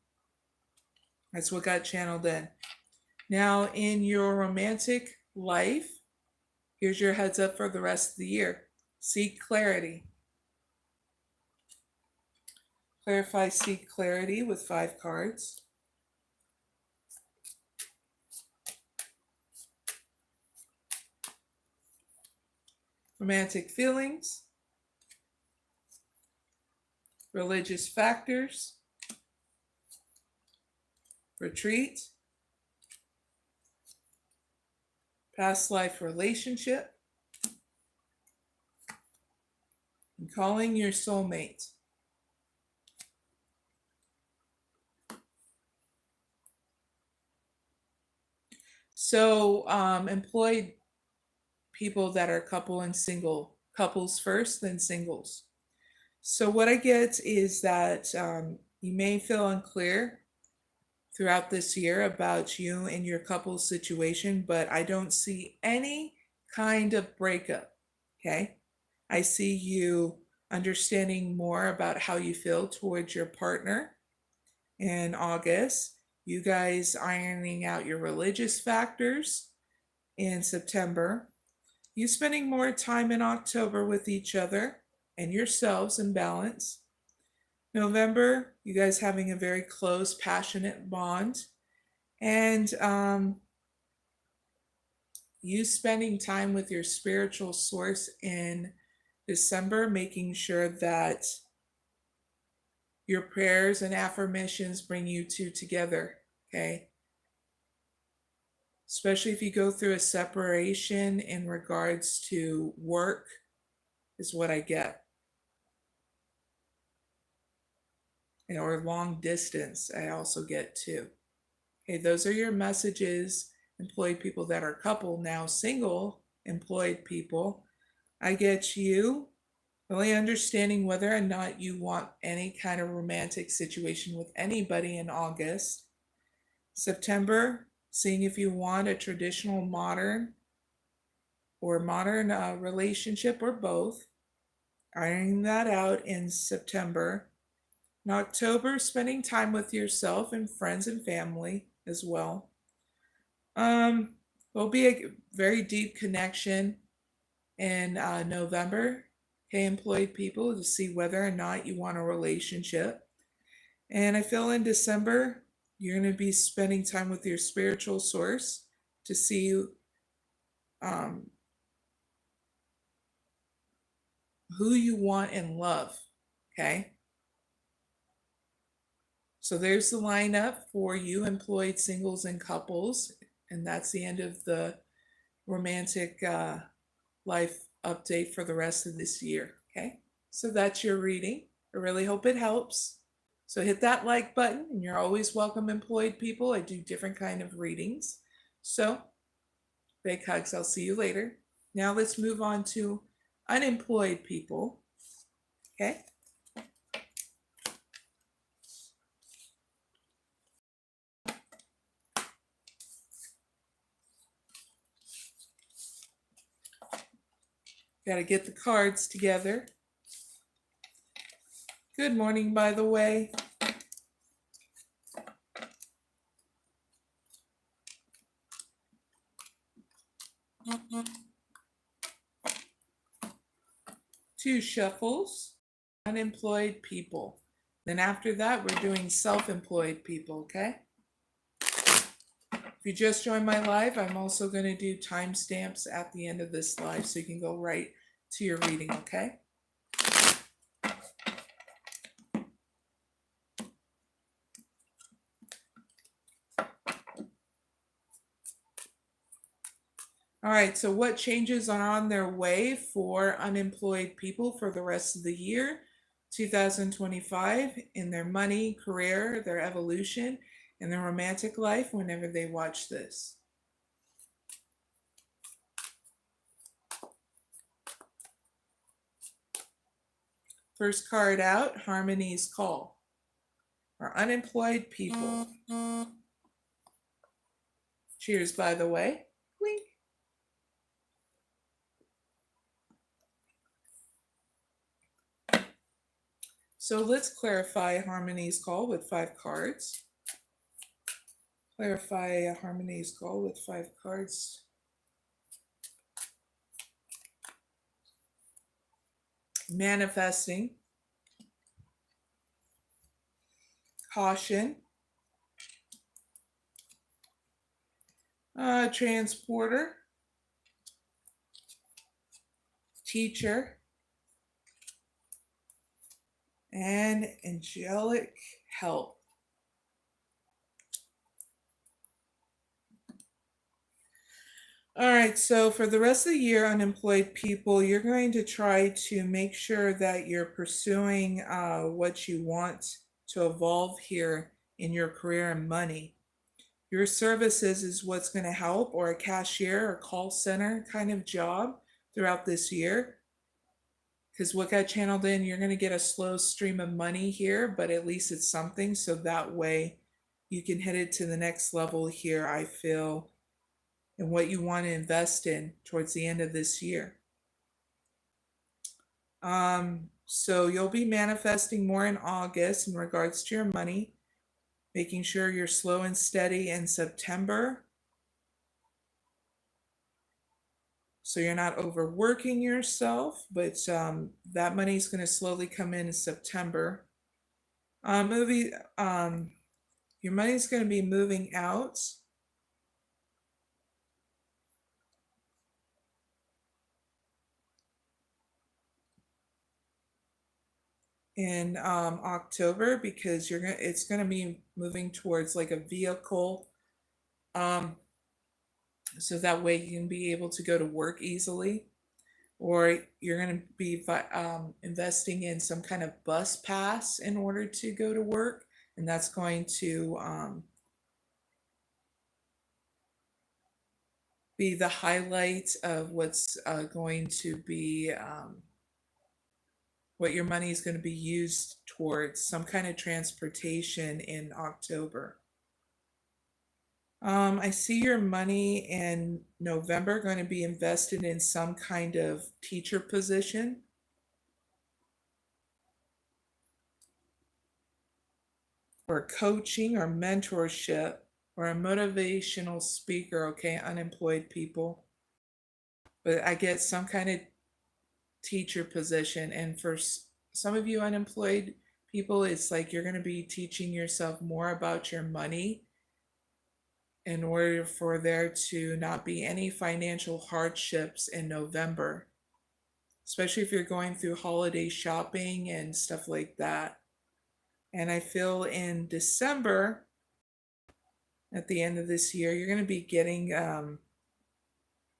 that's what got channeled in. Now, in your romantic life, here's your heads up for the rest of the year. Seek clarity. Clarify, seek clarity with 5 cards. Romantic feelings. Religious factors. Retreat. Past life relationship. And calling your soulmate. So employed people that are couple and single, couples first, then singles. So what I get is that you may feel unclear throughout this year about you and your couple situation, but I don't see any kind of breakup. Okay, I see you understanding more about how you feel towards your partner in August. You guys ironing out your religious factors in September. You spending more time in October with each other and yourselves in balance. November, you guys having a very close, passionate bond. And you spending time with your spiritual source in December, making sure that your prayers and affirmations bring you two together, okay? Especially if you go through a separation in regards to work, is what I get. or long distance, I also get too. Okay, those are your messages, employed people that are couple. Now, single employed people, I get you really understanding whether or not you want any kind of romantic situation with anybody in August. September, seeing if you want a traditional modern relationship or both. Ironing that out in September. In October, spending time with yourself and friends and family as well. There'll be a very deep connection in November. Okay, employed people, to see whether or not you want a relationship. And I feel in December, you're going to be spending time with your spiritual source to see who you want in love. Okay. So there's the lineup for you, employed singles and couples. And that's the end of the romantic life update for the rest of this year. Okay. So that's your reading. I really hope it helps. So hit that like button, and you're always welcome, employed people. I do different kind of readings. So big hugs. I'll see you later. Now let's move on to unemployed people. Okay. Got to get the cards together. Good morning, by the way. Two shuffles, unemployed people. Then after that, we're doing self-employed people, okay? If you just joined my live, I'm also going to do timestamps at the end of this live so you can go right to your reading, okay? All right, so what changes are on their way for unemployed people for the rest of the year 2025 in their money, career, their evolution, and their romantic life whenever they watch this? First card out, Harmony's Call. For unemployed people. Cheers, by the way. Wink. So let's clarify Harmony's Call with 5 cards. Clarify Harmony's Call with 5 cards. Manifesting. Caution. Transporter. Teacher. And angelic help. All right, so for the rest of the year, unemployed people, you're going to try to make sure that you're pursuing what you want to evolve here in your career and money. Your services is what's going to help, or a cashier or call center kind of job throughout this year. Because what got channeled in, you're going to get a slow stream of money here, but at least it's something. So that way you can hit it to the next level here, I feel, and what you want to invest in towards the end of this year. So you'll be manifesting more in August in regards to your money, making sure you're slow and steady in September, so you're not overworking yourself, but that money is going to slowly come in September. Your money is going to be moving out in October, because it's going to be moving towards like a vehicle, so that way you can be able to go to work easily. or you're going to be investing in some kind of bus pass in order to go to work, and that's going to be the highlight of what's going to be what your money is going to be used towards, some kind of transportation in October. I see your money in November going to be invested in some kind of teacher position. Or coaching or mentorship or a motivational speaker, okay, unemployed people. But I get some kind of teacher position. And for some of you unemployed people, it's like you're going to be teaching yourself more about your money in order for there to not be any financial hardships in November, especially if you're going through holiday shopping and stuff like that. And I feel in December, at the end of this year, you're going to be getting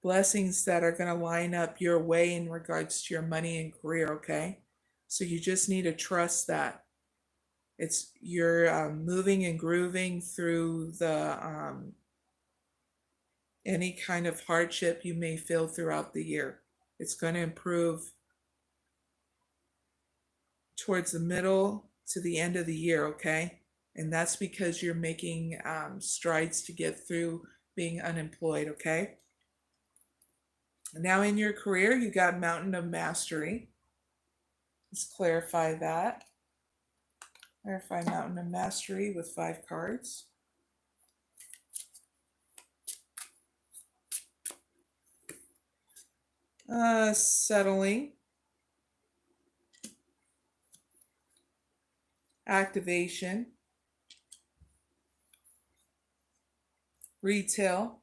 blessings that are going to line up your way in regards to your money and career, okay? So you just need to trust that. You're moving and grooving through the any kind of hardship you may feel throughout the year. It's going to improve towards the middle to the end of the year, okay? And that's because you're making strides to get through being unemployed, okay? Now in your career, you got Mountain of Mastery. Let's clarify that. Clarify Mountain of Mastery with 5 cards. Settling. Activation. Retail.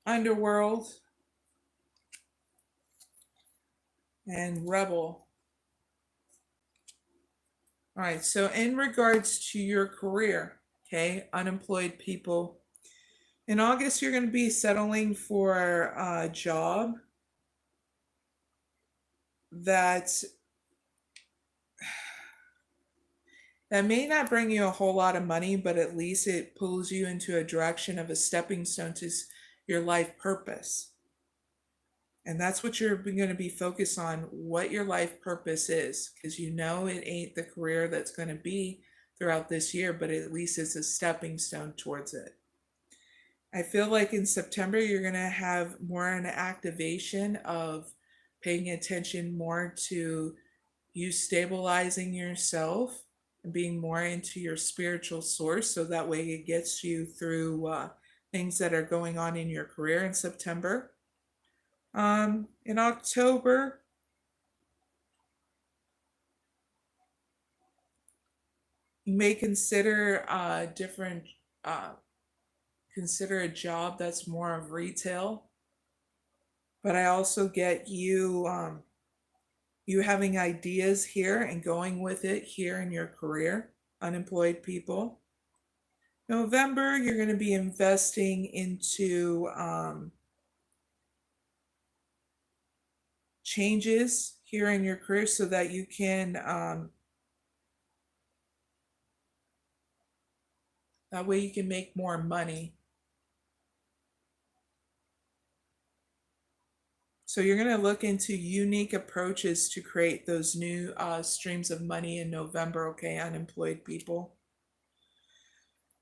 Underworld. And Rebel. All right, so in regards to your career, okay, unemployed people, in August, you're going to be settling for a job that may not bring you a whole lot of money, but at least it pulls you into a direction of a stepping stone to your life purpose. And that's what you're going to be focused on, what your life purpose is, because you know it ain't the career that's going to be throughout this year, but at least it's a stepping stone towards it. I feel like in September, you're going to have more an activation of paying attention more to you stabilizing yourself and being more into your spiritual source. So that way it gets you through things that are going on in your career in September. In October, you may consider consider a job that's more of retail, but I also get you you having ideas here and going with it here in your career, unemployed people. November, you're going to be investing into changes here in your career so that you can that way you can make more money. So you're going to look into unique approaches to create those new streams of money in November, okay, unemployed people.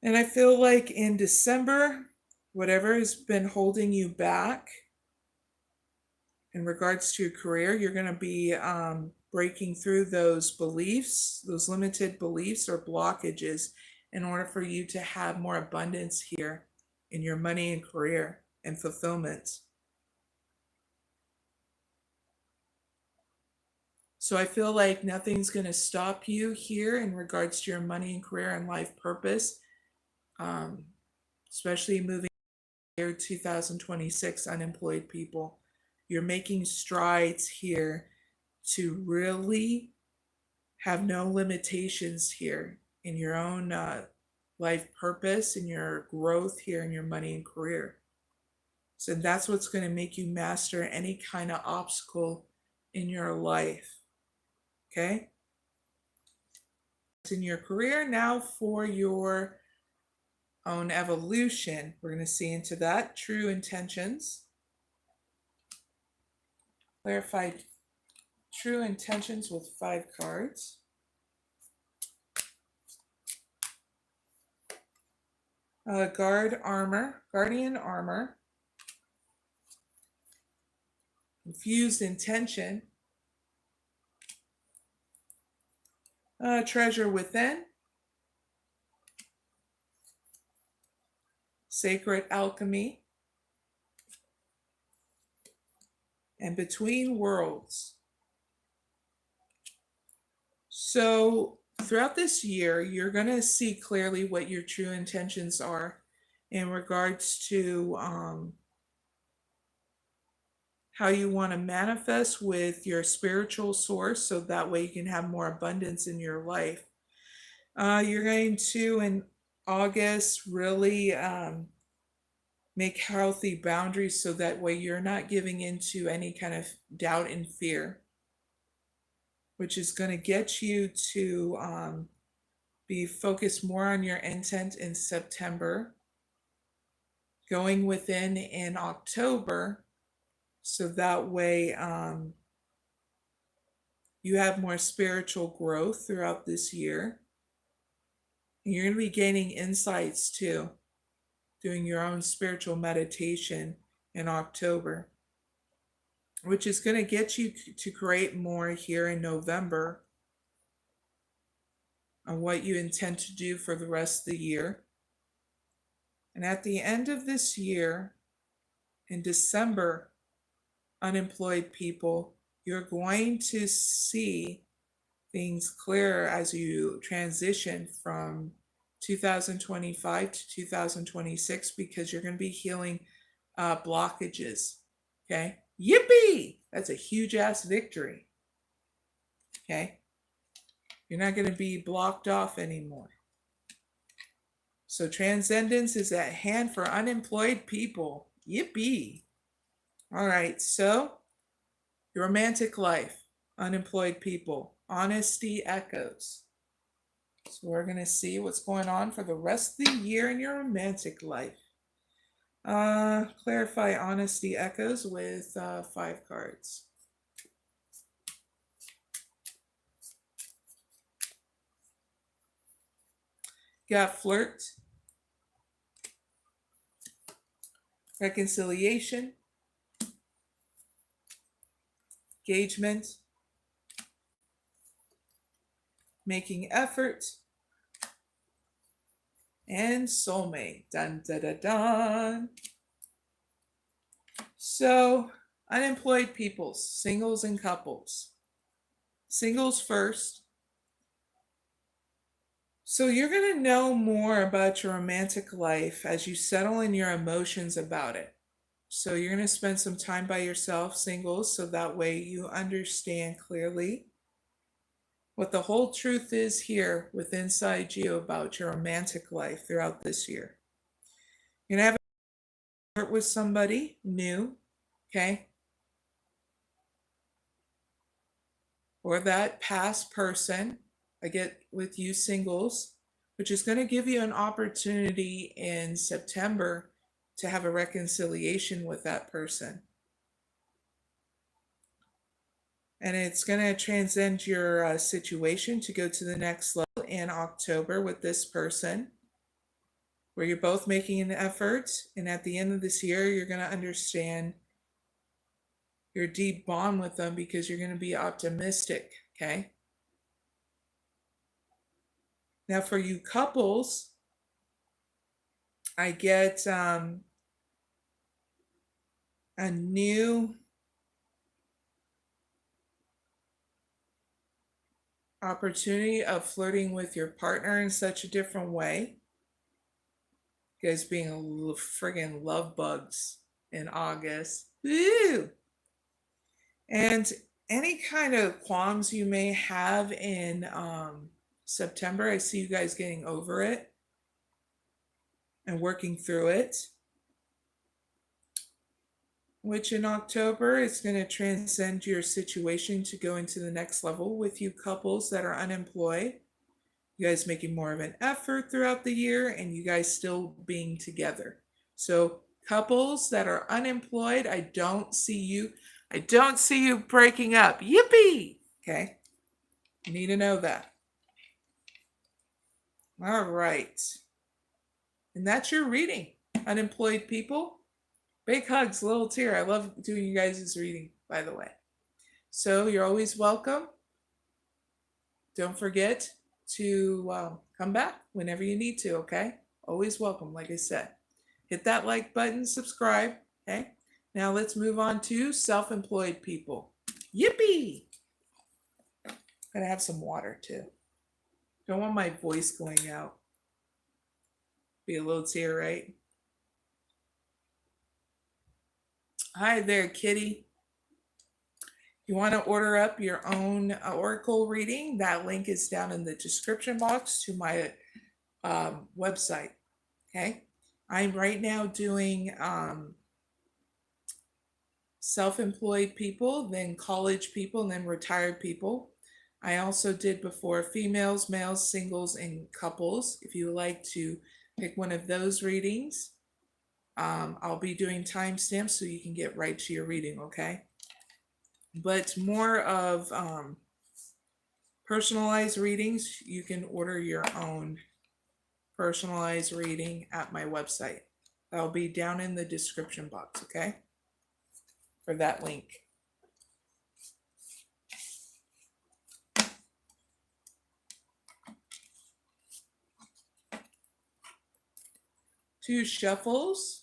And I feel like in December, whatever has been holding you back in regards to your career, you're going to be breaking through those beliefs, those limited beliefs or blockages in order for you to have more abundance here in your money and career and fulfillment. So I feel like nothing's going to stop you here in regards to your money and career and life purpose, especially moving year 2026 unemployed people. You're making strides here to really have no limitations here in your own life purpose and your growth here in your money and career. So that's what's going to make you master any kind of obstacle in your life. Okay? In your career, now for your own evolution. We're going to see into that. True intentions. Clarify true intentions with 5 cards. Guardian armor. Confused intention. Treasure within. Sacred alchemy. And between worlds. So throughout this year, you're going to see clearly what your true intentions are in regards to how you want to manifest with your spiritual source, so that way you can have more abundance in your life. You're going to, in August, really make healthy boundaries, so that way you're not giving into any kind of doubt and fear, which is going to get you to be focused more on your intent in September, going within in October, so that way you have more spiritual growth throughout this year. And you're going to be gaining insights too, doing your own spiritual meditation in October, which is going to get you to create more here in November on what you intend to do for the rest of the year. And at the end of this year, in December, unemployed people, you're going to see things clearer as you transition from 2025 to 2026, because you're going to be healing blockages. Okay? Yippee! That's a huge ass victory. Okay? You're not going to be blocked off anymore. So transcendence is at hand for unemployed people. Yippee! All right, so your romantic life, unemployed people, honesty echoes. So we're going to see what's going on for the rest of the year in your romantic life. Clarify honesty echoes with 5 cards. Got flirt, reconciliation, engagement, making effort, and soulmate. Dun, dun, dun, dun. So, unemployed people, singles and couples. Singles first. So you're going to know more about your romantic life as you settle in your emotions about it. So you're going to spend some time by yourself, singles, so that way you understand clearly what the whole truth is here with inside you about your romantic life throughout this year. You're going to have a flirt with somebody new, okay? Or that past person, I get with you singles, which is going to give you an opportunity in September to have a reconciliation with that person. And it's going to transcend your situation to go to the next level in October with this person, where you're both making an effort. And at the end of this year, you're going to understand your deep bond with them, because you're going to be optimistic, okay? Now for you couples, I get a new opportunity of flirting with your partner in such a different way. You guys being a little friggin' love bugs in August. Woo! And any kind of qualms you may have in September, I see you guys getting over it and working through it. which in October is going to transcend your situation to go into the next level with you couples that are unemployed. You guys making more of an effort throughout the year and you guys still being together. So couples that are unemployed, I don't see you breaking up. Yippee! Okay. You need to know that. All right. And that's your reading. Unemployed people. Big hugs, little tear. I love doing you guys' reading, by the way. So you're always welcome. Don't forget to come back whenever you need to, okay? Always welcome, like I said. Hit that like button, subscribe, okay? Now let's move on to self-employed people. Yippee! Gotta have some water too. Don't want my voice going out. Be a little tear, right? Hi there, kitty. You want to order up your own oracle reading? That link is down in the description box to my website. Okay. I'm right now doing self-employed people, then college people, and then retired people. I also did before females, males, singles, and couples. If you would like to pick one of those readings, I'll be doing timestamps so you can get right to your reading, okay? But more of personalized readings, you can order your own personalized reading at my website. That'll be down in the description box, okay? For that link. Two shuffles.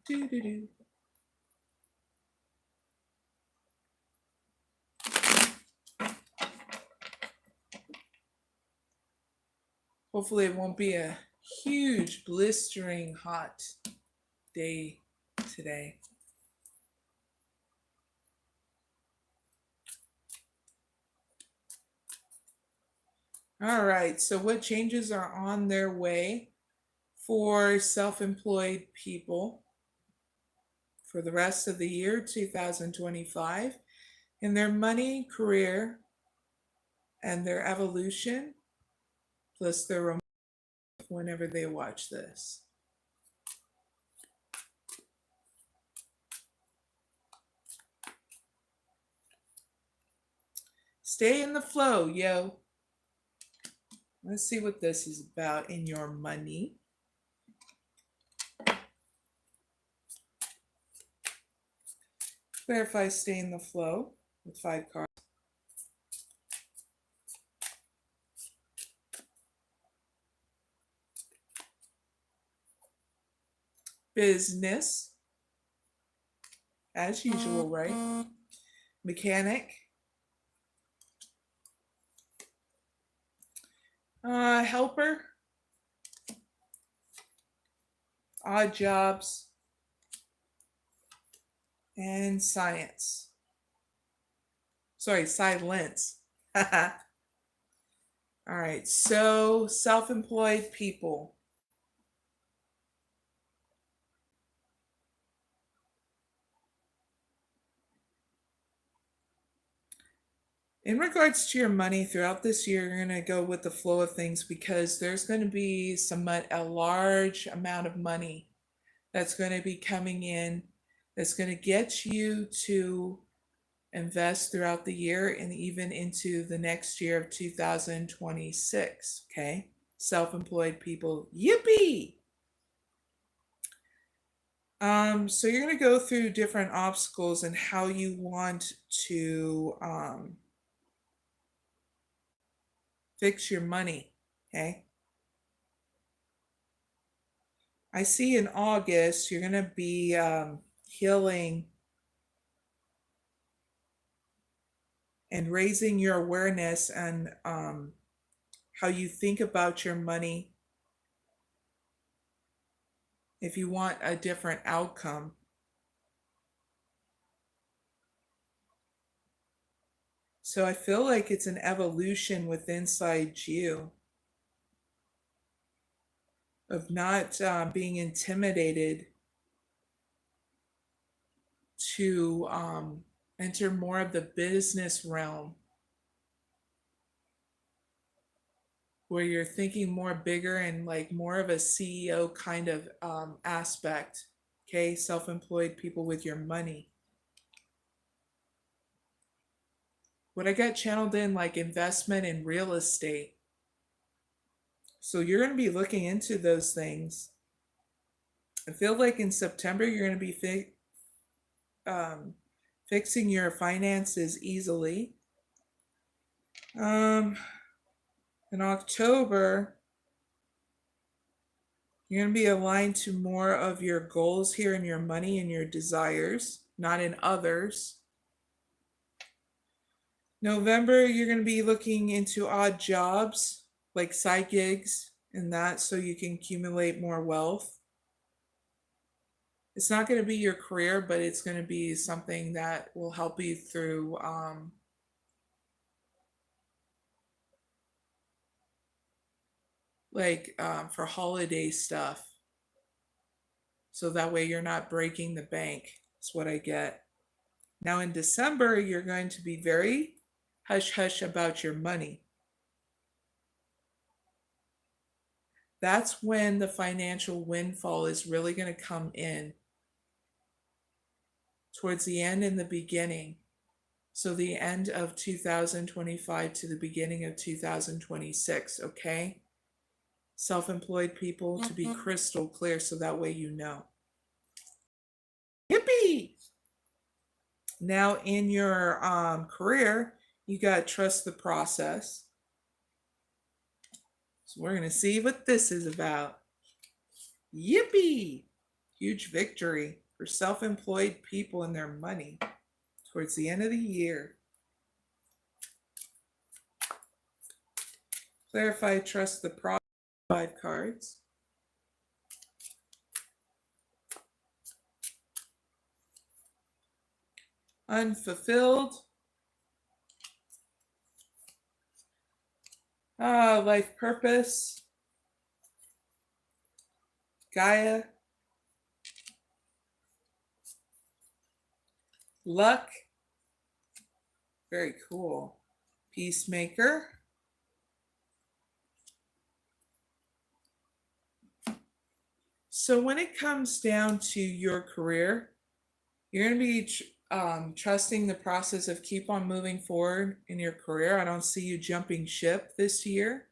Do-do-do. Hopefully it won't be a huge blistering hot day today. All right, so what changes are on their way for self-employed people for the rest of the year 2025 in their money, career, and their evolution, plus their romance whenever they watch this. Stay in the flow, yo. Let's see what this is about in your money. Clarify, stay in the flow with 5 cards. Business, as usual, right? Mechanic. Helper. Odd jobs. And science. Sorry, silence. All right, so self-employed people. In regards to your money throughout this year, you're going to go with the flow of things because there's going to be a large amount of money that's going to be coming in that's going to get you to invest throughout the year and even into the next year of 2026. Okay, self-employed people, yippee! So you're going to go through different obstacles and how you want to fix your money. Okay, I see in August you're going to be healing and raising your awareness and how you think about your money if you want a different outcome. So I feel like it's an evolution within inside you of not being intimidated to enter more of the business realm where you're thinking more bigger and like more of a CEO kind of aspect. Okay, self-employed people with your money. What I got channeled in like investment in real estate. So you're going to be looking into those things. I feel like in September you're going to be fixing your finances easily. In October, you're going to be aligned to more of your goals here in your money and your desires, not in others. November, you're going to be looking into odd jobs, like side gigs and that, so you can accumulate more wealth. It's not going to be your career, but it's going to be something that will help you through for holiday stuff. So that way you're not breaking the bank. That's what I get. Now in December, you're going to be very hush hush about your money. That's when the financial windfall is really going to come in towards the end and the beginning. So the end of 2025 to the beginning of 2026, okay? Self-employed people, to be crystal clear so that way you know. Yippee! Now in your career, you got to trust the process. So we're going to see what this is about. Yippee! Huge victory for self-employed people and their money towards the end of the year. Clarify, trust the process. 5 cards. Unfulfilled. Life purpose. Gaia. Luck. Very cool. Peacemaker. So when it comes down to your career, you're going to be trusting the process of keep on moving forward in your career. I don't see you jumping ship this year,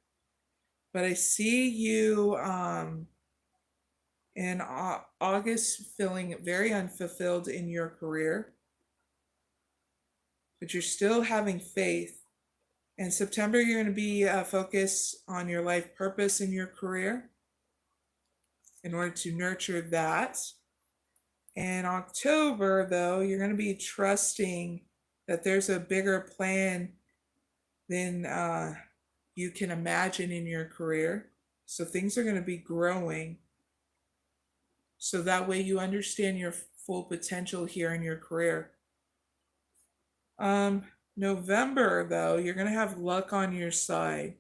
but I see you in August feeling very unfulfilled in your career, but you're still having faith. In September, you're going to be focused on your life purpose in your career in order to nurture that. In October, though, you're going to be trusting that there's a bigger plan than you can imagine in your career. So things are going to be growing. So that way you understand your full potential here in your career. November, though, you're going to have luck on your side.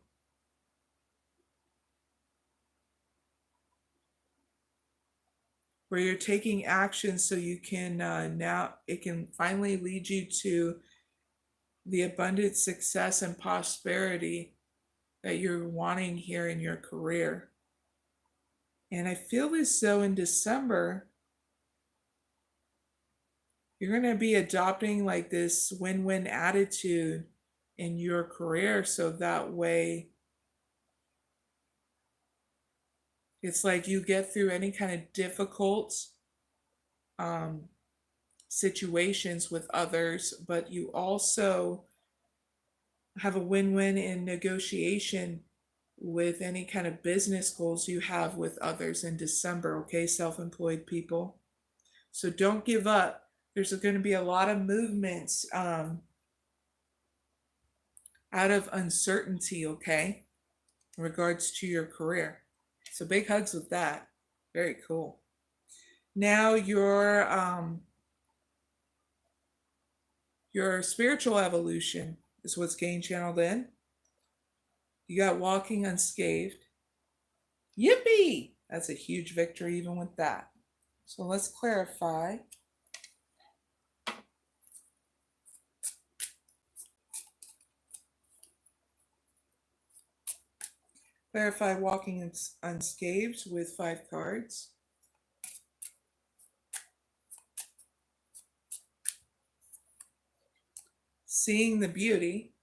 Where you're taking action so you can now it can finally lead you to the abundant success and prosperity that you're wanting here in your career. And I feel as though in December, you're going to be adopting like this win-win attitude in your career. So that way, it's like you get through any kind of difficult situations with others, but you also have a win-win in negotiation with any kind of business goals you have with others in December, okay, self-employed people. So don't give up. There's going to be a lot of movements out of uncertainty, okay, in regards to your career. So big hugs with that. Very cool. Now your spiritual evolution is what's getting channeled in. You got walking unscathed. Yippee! That's a huge victory even with that. So let's clarify. Clarify walking unscathed with 5 cards. Seeing the beauty.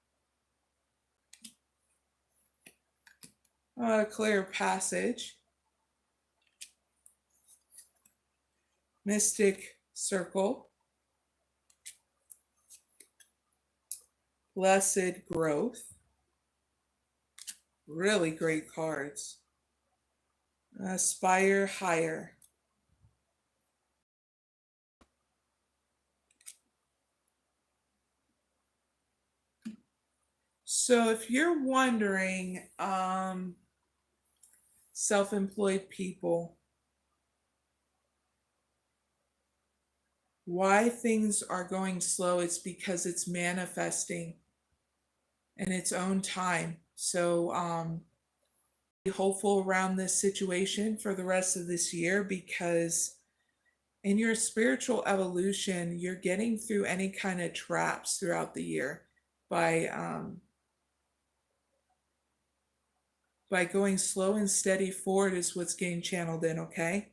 Clear passage. Mystic circle. Blessed growth. Really great cards. Aspire higher. So if you're wondering, self-employed people, why things are going slow, it's because it's manifesting in its own time. So be hopeful around this situation for the rest of this year, because in your spiritual evolution, you're getting through any kind of traps throughout the year by going slow and steady forward is what's getting channeled in, okay?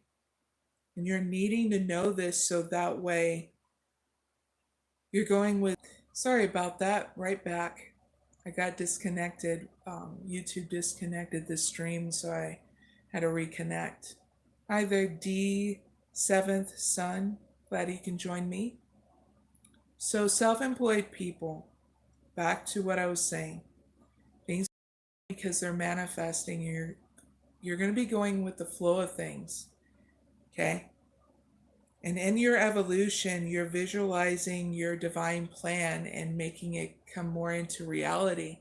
And you're needing to know this so that way you're going with, sorry about that, right back. I got disconnected. YouTube disconnected the stream, so I had to reconnect. Hi there, D7th Son. Glad you can join me. So self-employed people, back to what I was saying. Things, because they're manifesting, you're going to be going with the flow of things. Okay? And in your evolution, you're visualizing your divine plan and making it come more into reality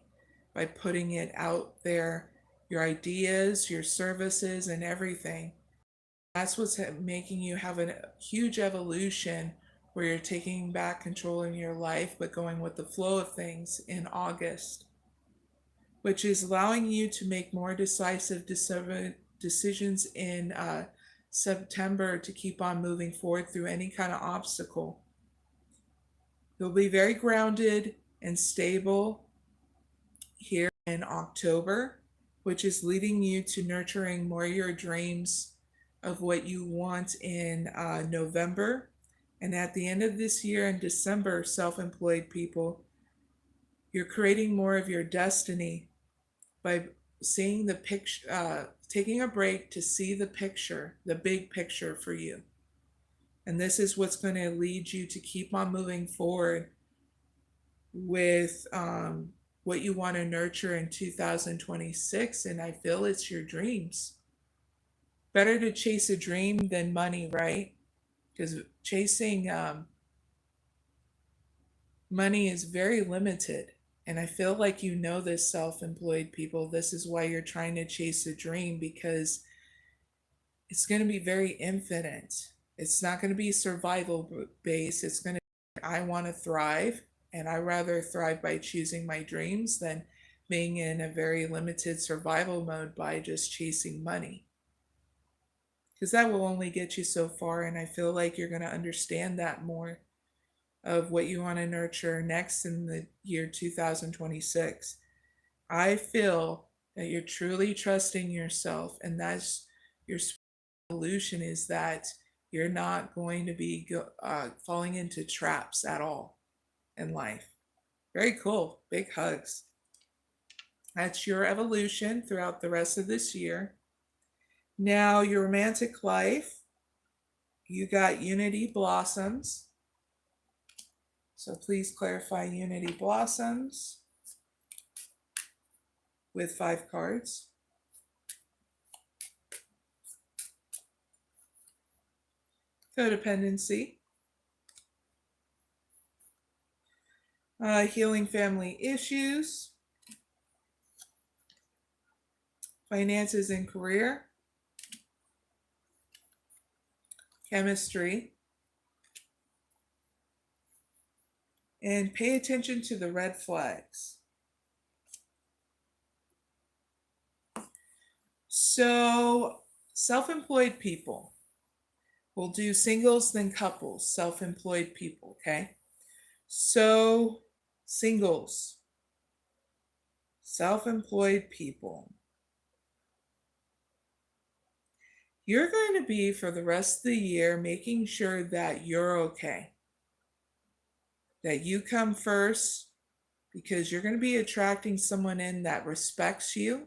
by putting it out there, your ideas, your services, and everything. That's what's making you have a huge evolution where you're taking back control in your life, but going with the flow of things in August, which is allowing you to make more decisive decisions in September to keep on moving forward through any kind of obstacle. You'll be very grounded and stable here in October, which is leading you to nurturing more of your dreams of what you want in November. And at the end of this year in December, self-employed people, you're creating more of your destiny by seeing the picture, taking a break to see the picture, the big picture for you. And this is what's going to lead you to keep on moving forward with what you want to nurture in 2026. And I feel it's your dreams. Better to chase a dream than money, right? Because chasing money is very limited. And I feel like you know this, self-employed people. This is why you're trying to chase a dream, because it's going to be very infinite. It's not going to be survival based. It's going to be, I want to thrive, and I rather thrive by choosing my dreams than being in a very limited survival mode by just chasing money. Because that will only get you so far, and I feel like you're going to understand that more of what you want to nurture next in the year 2026. I feel that you're truly trusting yourself, and that's your solution, is that you're not going to be falling into traps at all in life. Very cool. Big hugs. That's your evolution throughout the rest of this year. Now, your romantic life, you got Unity Blossoms. So please clarify Unity Blossoms with 5 cards. Codependency. Healing family issues. Finances and career. Chemistry. and pay attention to the red flags. So, self-employed people. We'll do singles, then couples, self-employed people, okay? So, singles, self-employed people. You're going to be, for the rest of the year, making sure that you're okay. That you come first, because you're going to be attracting someone in that respects you,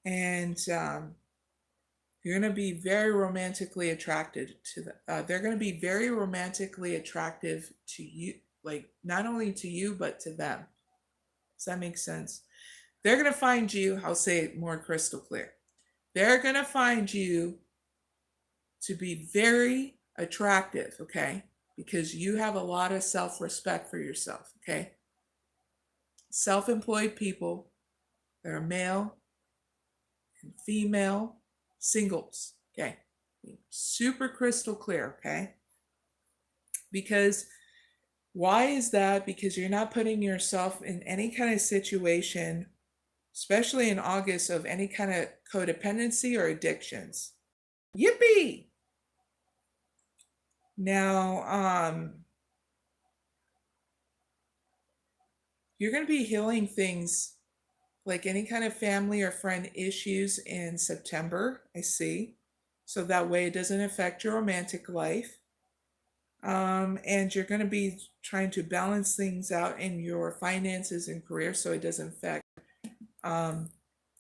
and you're going to be very romantically attracted to them. They're going to be very romantically attractive to you, like not only to you, but to them. Does that make sense? They're going to find you, I'll say it more crystal clear. They're going to find you to be very attractive, okay? Because you have a lot of self-respect for yourself, okay? Self-employed people that are male and female, singles, okay? Super crystal clear, okay? Because why is that? Because you're not putting yourself in any kind of situation, especially in August, of any kind of codependency or addictions. Yippee! Now, you're going to be healing things like any kind of family or friend issues in September, I see. So that way it doesn't affect your romantic life. And you're going to be trying to balance things out in your finances and career so it doesn't affect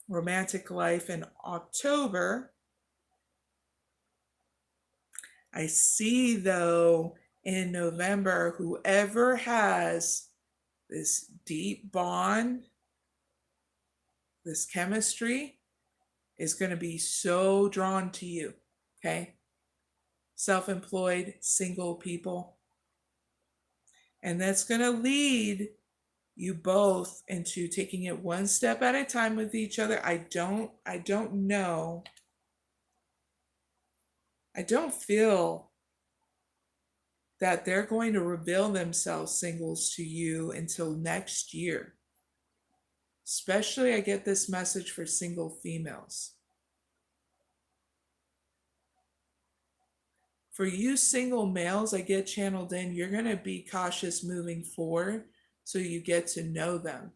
romantic life in October. I see, though, in November, whoever has this deep bond, this chemistry, is going to be so drawn to you, okay? Self-employed, single people. And that's going to lead you both into taking it one step at a time with each other. I don't know. I don't feel that they're going to reveal themselves singles to you until next year. Especially, I get this message for single females. For you single males, I get channeled in, you're going to be cautious moving forward so you get to know them.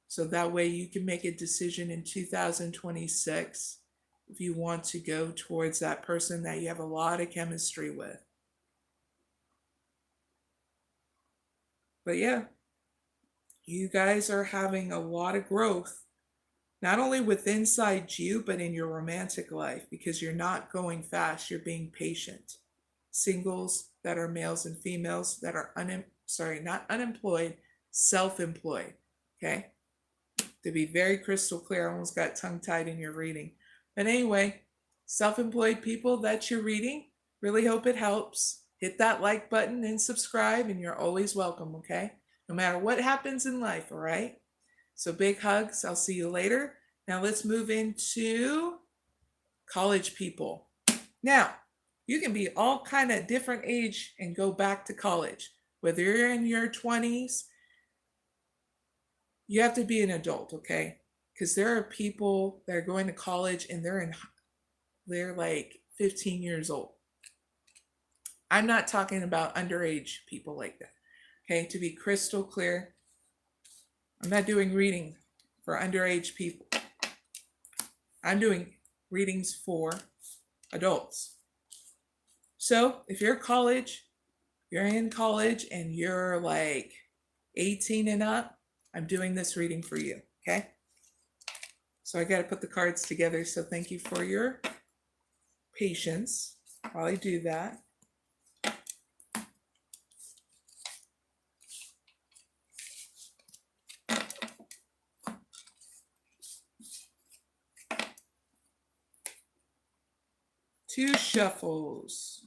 So that way you can make a decision in 2026 if you want to go towards that person that you have a lot of chemistry with. But yeah, you guys are having a lot of growth, not only with inside you, but in your romantic life, because you're not going fast, you're being patient. Singles that are males and females that are not unemployed, self-employed, okay? To be very crystal clear, I almost got tongue-tied in your reading. But anyway, self-employed people, that's your reading. Really hope it helps. Hit that like button and subscribe, and you're always welcome, okay? No matter what happens in life, all right? So big hugs. I'll see you later. Now let's move into college people. Now, you can be all kind of different age and go back to college. Whether you're in your 20s, you have to be an adult, okay? Because there are people that are going to college and they're like 15 years old. I'm not talking about underage people like that. Okay, to be crystal clear, I'm not doing reading for underage people. I'm doing readings for adults. So if you're in college and you're like 18 and up, I'm doing this reading for you, okay? So I got to put the cards together, so thank you for your patience while I do that. Two shuffles.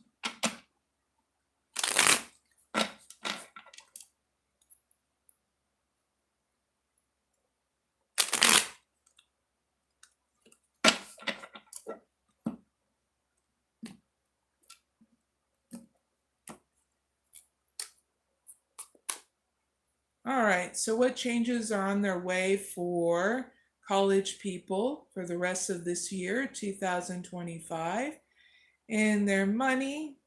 right, so what changes are on their way for college people for the rest of this year, 2025, in their money,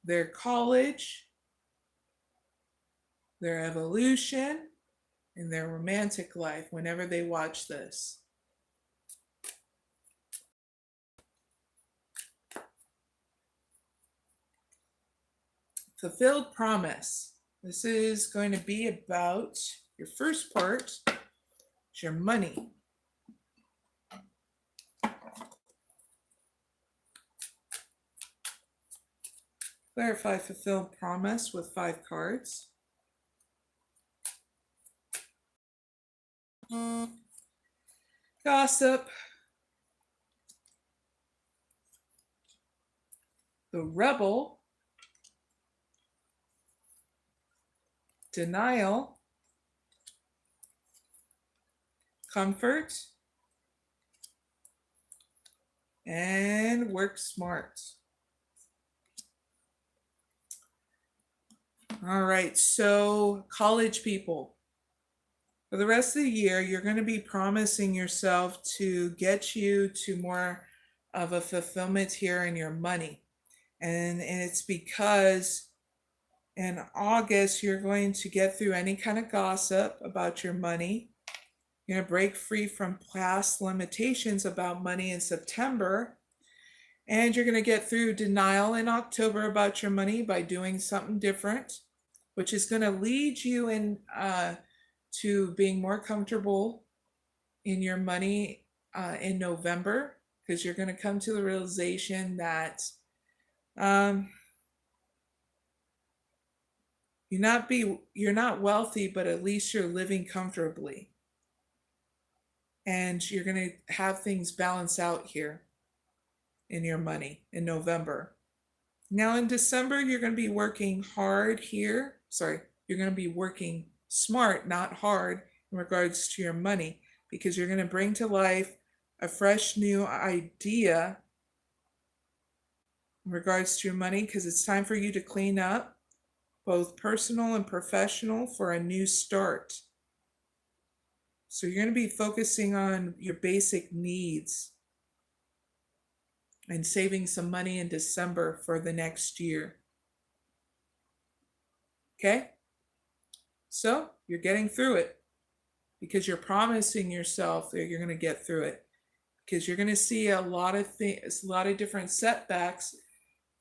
their college, their evolution, and their romantic life whenever they watch this. Fulfilled promise. This is going to be about your first part, is your money. Clarify fulfilled promise with 5 cards. Gossip. The rebel. Denial. Comfort. And work smart. All right, so college people, for the rest of the year, you're going to be promising yourself to get you to more of a fulfillment here in your money. And it's because in August, you're going to get through any kind of gossip about your money. You're going to break free from past limitations about money in September. And you're going to get through denial in October about your money by doing something different, which is going to lead you in to being more comfortable in your money in November, because you're going to come to the realization that you're not wealthy, but at least you're living comfortably, and you're going to have things balance out here in your money in November. Now in December, you're going to be working hard here. Sorry, you're going to be working smart, not hard, in regards to your money, because you're going to bring to life a fresh new idea in regards to your money, because it's time for you to clean up, both personal and professional, for a new start. So you're going to be focusing on your basic needs and saving some money in December for the next year. Okay? So you're getting through it because you're promising yourself that you're going to get through it, because you're going to see a lot of things, a lot of different setbacks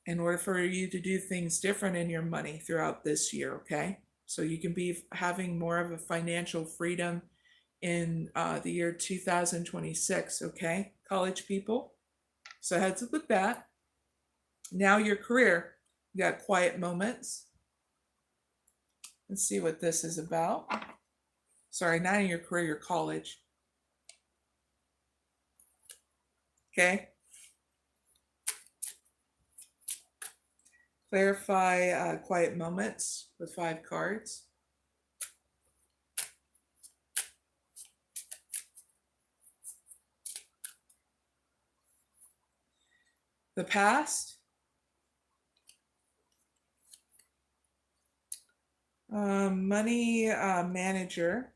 in order for you to do things different in your money throughout this year. Okay? So you can be having more of a financial freedom in the year 2026. Okay? College people. So heads up with that. Now your career. You got quiet moments. Let's see what this is about. Sorry, not in your career, your college. Okay. Clarify quiet moments with 5 cards. The past. Money manager.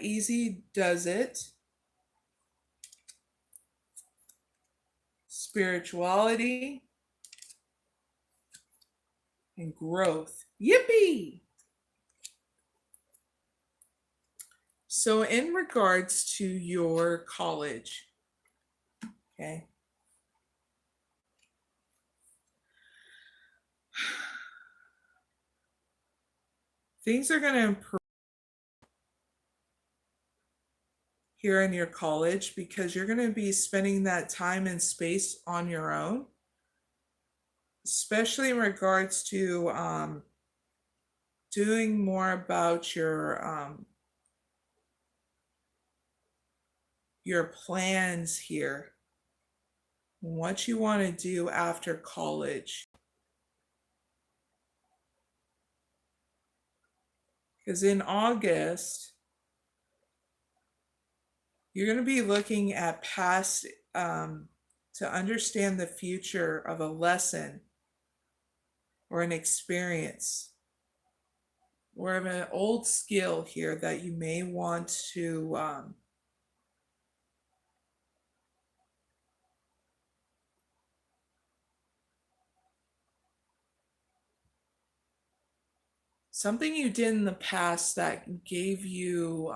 Easy does it. Spirituality. And growth. Yippee! So in regards to your college, okay, things are going to improve here in your college, because you're going to be spending that time and space on your own, especially in regards to doing more about your plans here, what you want to do after college. Because in August, you're going to be looking at past to understand the future of a lesson or an experience or of an old skill here that you may want to something you did in the past that gave you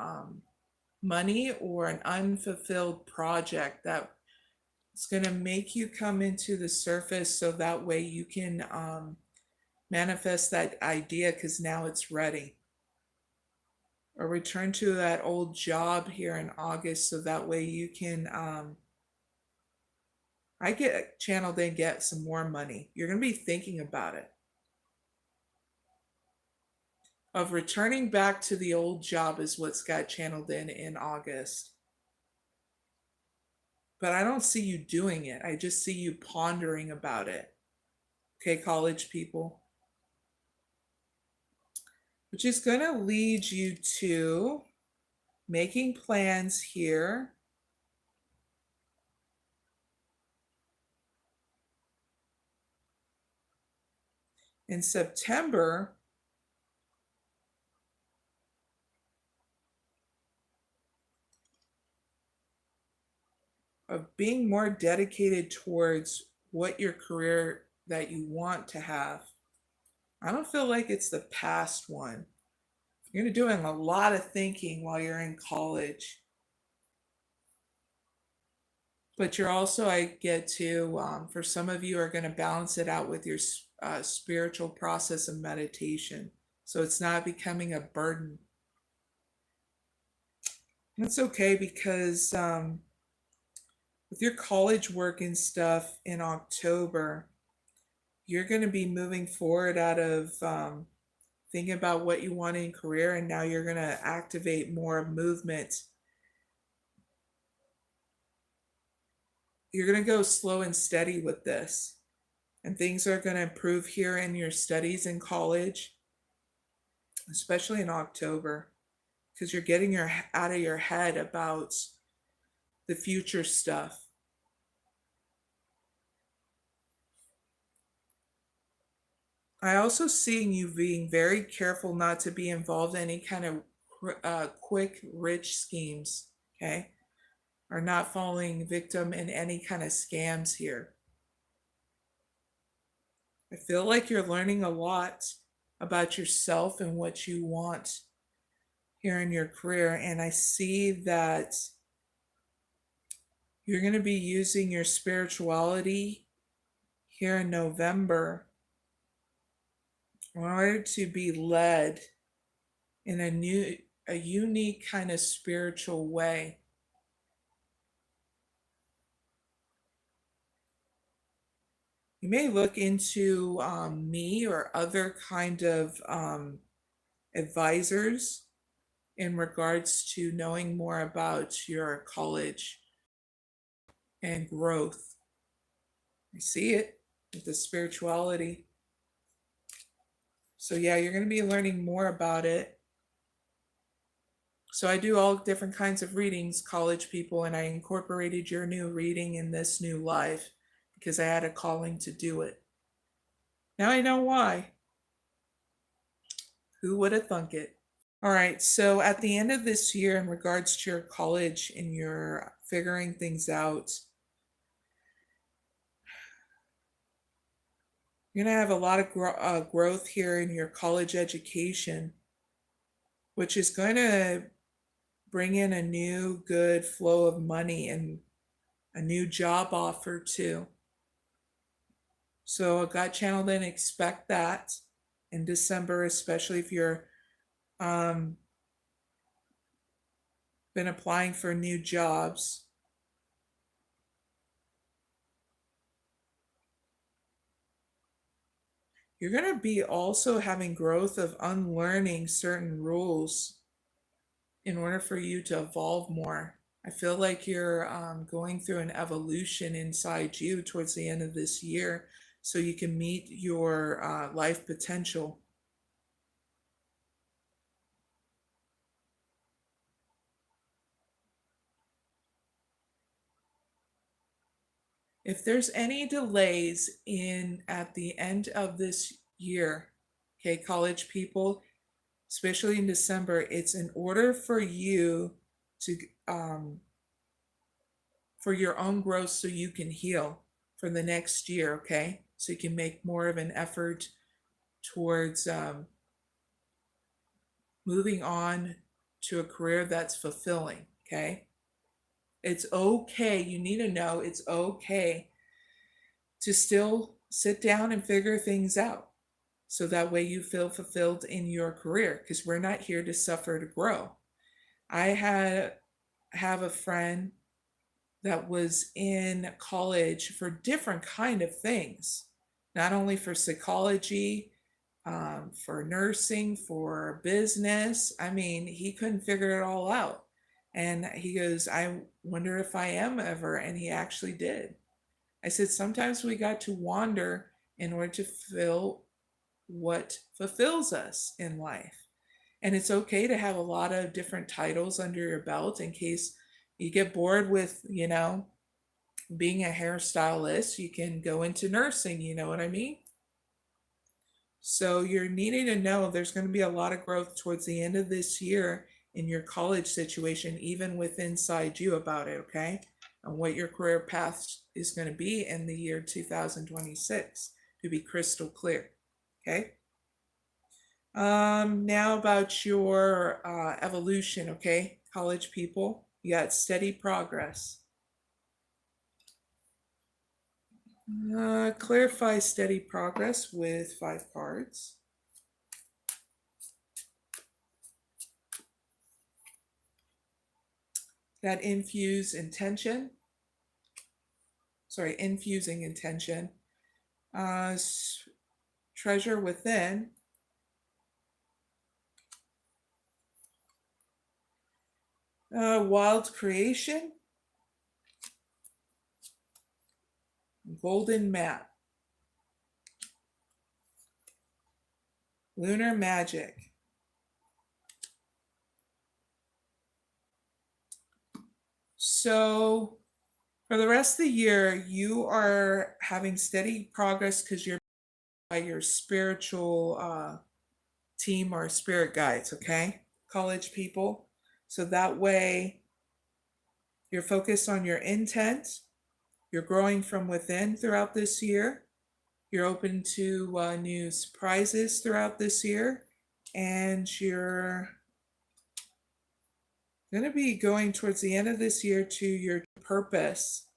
money, or an unfulfilled project that is going to make you come into the surface so that way you can manifest that idea because now it's ready. Or return to that old job here in August so that way you can I get channeled in, get some more money. You're going to be thinking about it. Of returning back to the old job is what's got channeled in August. But I don't see you doing it. I just see you pondering about it. Okay, college people. Which is going to lead you to making plans here. In September, of being more dedicated towards what your career that you want to have. I don't feel like it's the past one. You're going to be doing a lot of thinking while you're in college. But you're also, I get to, for some of you, are going to balance it out with your spiritual process of meditation. So it's not becoming a burden. That's okay because with your college work and stuff in October, you're going to be moving forward out of thinking about what you want in career, and now you're going to activate more movement. You're going to go slow and steady with this, and things are going to improve here in your studies in college, especially in October, because you're getting out of your head about the future stuff. I also seeing you being very careful not to be involved in any kind of quick rich schemes, okay? Or not falling victim in any kind of scams here. I feel like you're learning a lot about yourself and what you want here in your career. And I see that you're going to be using your spirituality here in November in order to be led in a unique kind of spiritual way. You may look into me or other kind of advisors in regards to knowing more about your college and growth. I see it with the spirituality. So yeah, you're going to be learning more about it. So I do all different kinds of readings, college people, and I incorporated your new reading in this new life because I had a calling to do it. Now I know why. Who would have thunk it? All right, so at the end of this year, in regards to your college and your figuring things out, you're going to have a lot of growth here in your college education, which is going to bring in a new good flow of money and a new job offer too. So I got channeled in, expect that in December, especially if you're been applying for new jobs. You're going to be also having growth of unlearning certain rules in order for you to evolve more. I feel like you're going through an evolution inside you towards the end of this year so you can meet your life potential. if there's any delays in at the end of this year, okay, college people, especially in December, it's in order for you to for your own growth so you can heal for the next year, okay? So you can make more of an effort towards moving on to a career that's fulfilling, okay? It's okay. You need to know it's okay to still sit down and figure things out. So that way you feel fulfilled in your career, because we're not here to suffer to grow. I have a friend that was in college for different kind of things, not only for psychology, for nursing, for business. I mean, he couldn't figure it all out. And he goes, I wonder if I am ever. And he actually did. I said, sometimes we got to wander in order to fill what fulfills us in life. And it's okay to have a lot of different titles under your belt in case you get bored with, being a hairstylist. You can go into nursing, you know what I mean? So you're needing to know there's going to be a lot of growth towards the end of this year in your college situation, even with inside you about it, okay? And what your career path is going to be in the year 2026 to be crystal clear, okay? Now about your evolution, okay? College people, you got steady progress. Clarify steady progress with 5 cards. Got infusing intention. Treasure within. Wild creation. Golden map. Lunar magic. So for the rest of the year, you are having steady progress because you're by your spiritual team or spirit guides, okay? College people. So that way you're focused on your intent. You're growing from within throughout this year. You're open to new surprises throughout this year. And you're going to be going towards the end of this year to your purpose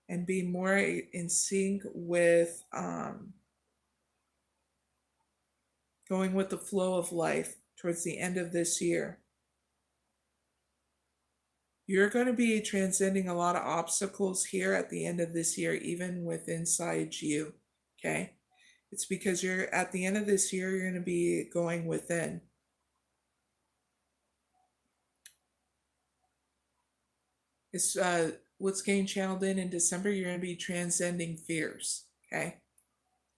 and be more in sync with going with the flow of life towards the end of this year. You're going to be transcending a lot of obstacles here at the end of this year, even with inside you, okay? It's because you're at the end of this year, you're going to be going within. It's what's getting channeled in December. You're going to be transcending fears, okay?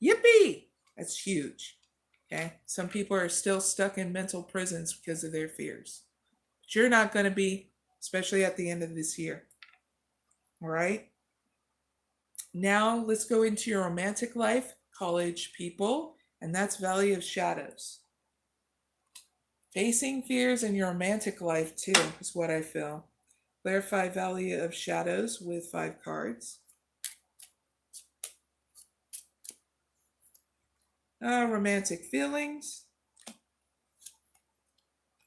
Yippee! That's huge, okay? Some people are still stuck in mental prisons because of their fears. But you're not going to be, especially at the end of this year, all right? Now let's go into your romantic life, college people, and that's Valley of Shadows. Facing fears in your romantic life too is what I feel. Clarify Valley of Shadows with 5 cards. Romantic feelings.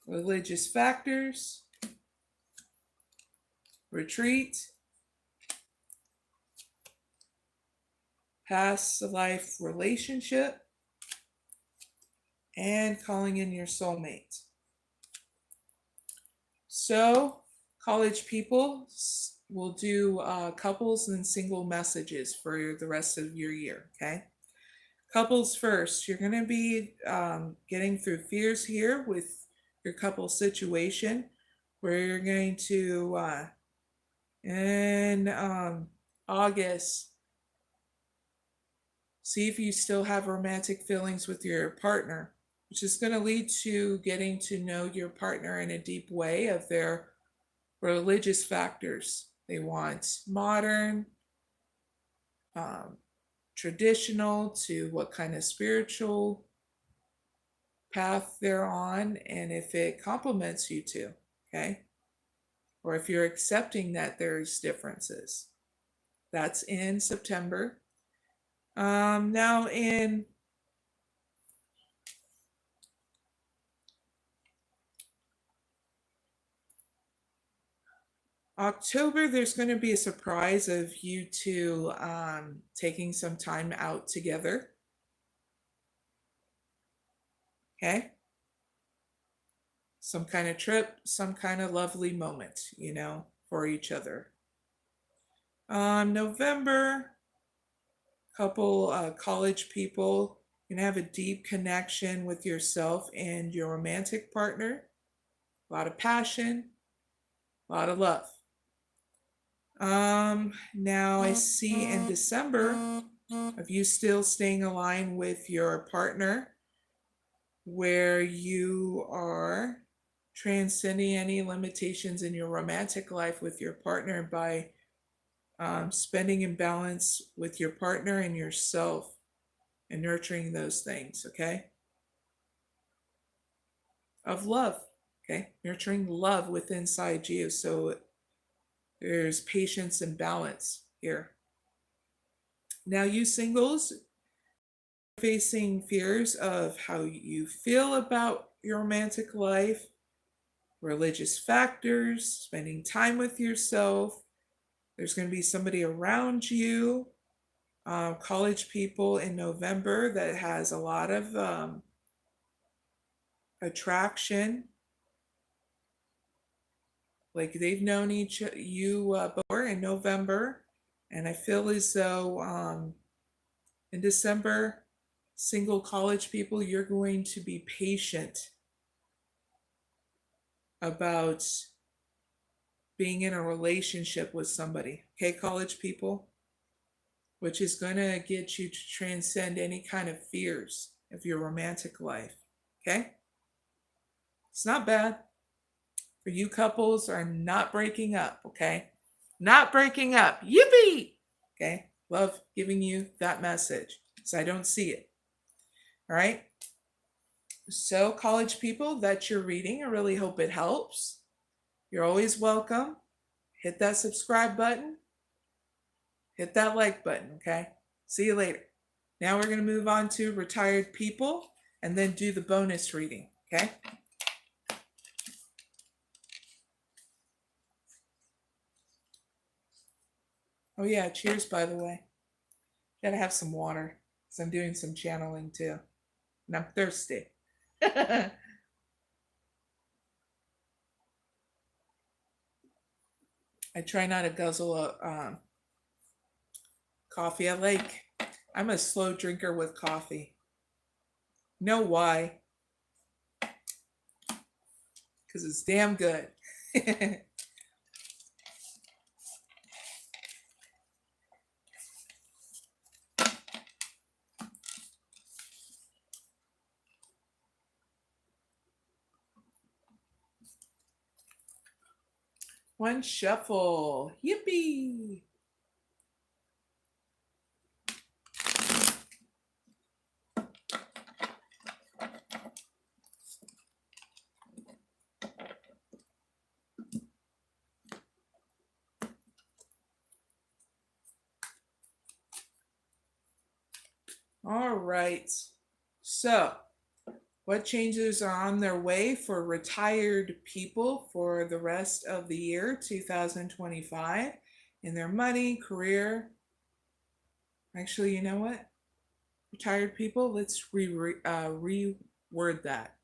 Religious factors. Retreat. Past life relationship. And calling in your soulmate. So, college people, will do couples and single messages for the rest of your year, okay? Couples first. You're going to be getting through fears here with your couple situation, where you're going to, in August, see if you still have romantic feelings with your partner, which is going to lead to getting to know your partner in a deep way of their religious factors. They want modern, traditional to what kind of spiritual path they're on, and if it complements you too, okay? Or if you're accepting that there's differences. That's in September. Now in October, there's going to be a surprise of you two taking some time out together. Okay? Some kind of trip, some kind of lovely moment, for each other. November, couple college people, you're going to have a deep connection with yourself and your romantic partner. A lot of passion, a lot of love. Now I see in December of you still staying aligned with your partner, where you are transcending any limitations in your romantic life with your partner by spending in balance with your partner and yourself and nurturing those things, okay? Of love, okay? Nurturing love within inside you. So there's patience and balance here. Now, you singles facing fears of how you feel about your romantic life, religious factors, spending time with yourself. There's going to be somebody around you, college people in November that has a lot of attraction. Like they've known you before in November, and I feel as though in December, single college people, you're going to be patient about being in a relationship with somebody. Okay, college people, which is going to get you to transcend any kind of fears of your romantic life. Okay, it's not bad. For you couples are not breaking up. Okay, not breaking up. Yippee! Okay, love giving you that message, so I don't see it. All right. So, college people that you're reading, I really hope it helps. You're always welcome. Hit that subscribe button. Hit that like button, okay? See you later. Now we're going to move on to retired people and then do the bonus reading, okay? Oh yeah, cheers, by the way. Gotta have some water because I'm doing some channeling too. And I'm thirsty. I try not to guzzle coffee. I'm a slow drinker with coffee. Know why? Because it's damn good. One shuffle. Yippee! All right. So, what changes are on their way for retired people for the rest of the year 2025 in their money, career? Actually, you know what? Retired people, let's reword that.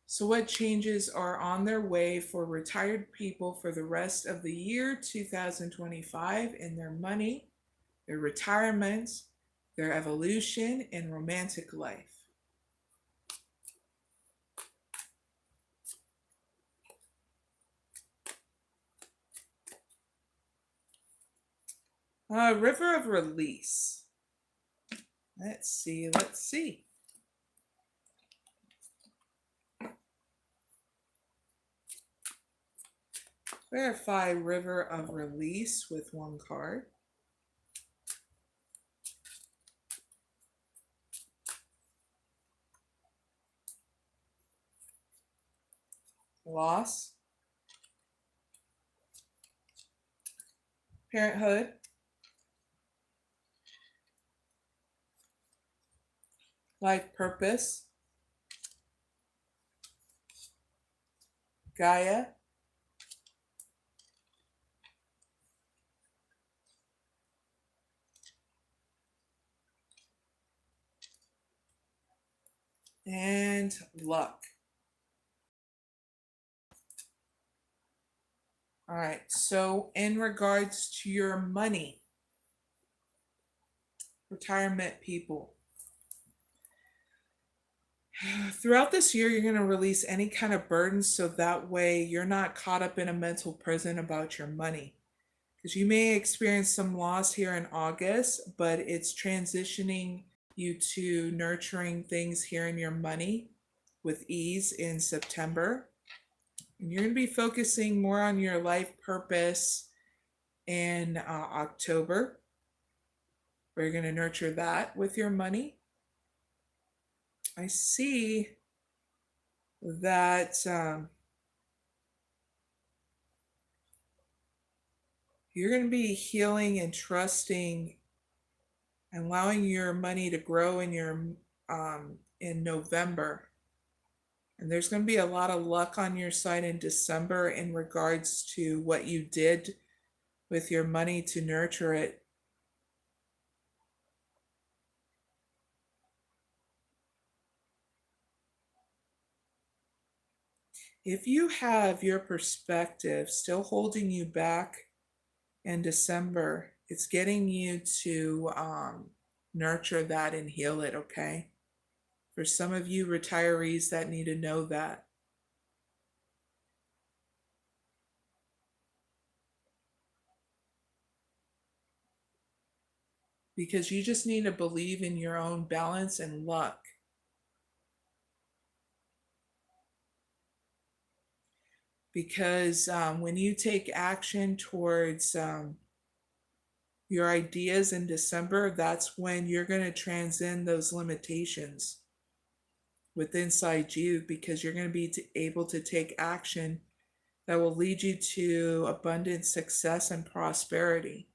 So, what changes are on their way for retired people for the rest of the year 2025 in their money, their retirements, their evolution, and romantic life? River of Release. Let's see. Verify River of Release with one card. loss, parenthood, life purpose, Gaia, and luck. All right, so in regards to your money, retirement people, throughout this year, you're going to release any kind of burdens so that way you're not caught up in a mental prison about your money. Because you may experience some loss here in August, but it's transitioning you to nurturing things here in your money with ease in September. And you're going to be focusing more on your life purpose in October, where you're going to nurture that with your money. I see that you're going to be healing and trusting and allowing your money to grow in November. And there's going to be a lot of luck on your side in December in regards to what you did with your money to nurture it. If you have your perspective still holding you back in December, it's getting you to nurture that and heal it, okay? For some of you retirees that need to know that. Because you just need to believe in your own balance and luck. Because when you take action towards your ideas in December, that's when you're going to transcend those limitations within inside you, because you're going to be able to take action that will lead you to abundant success and prosperity.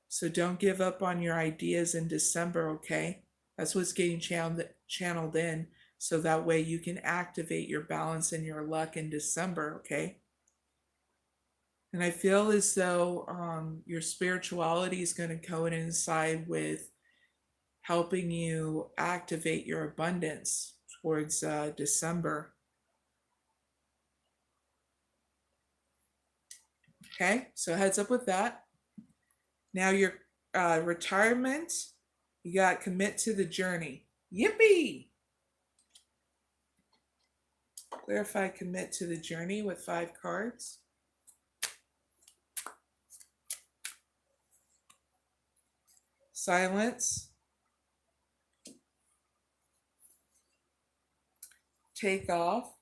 So don't give up on your ideas in December, okay? That's what's getting channeled in, so that way you can activate your balance and your luck in December, okay? And I feel as though your spirituality is going to coincide with helping you activate your abundance towards December. Okay, so heads up with that. Now your retirement, you got commit to the journey. Yippee! Clarify commit to the journey with 5 cards. Silence. Take off.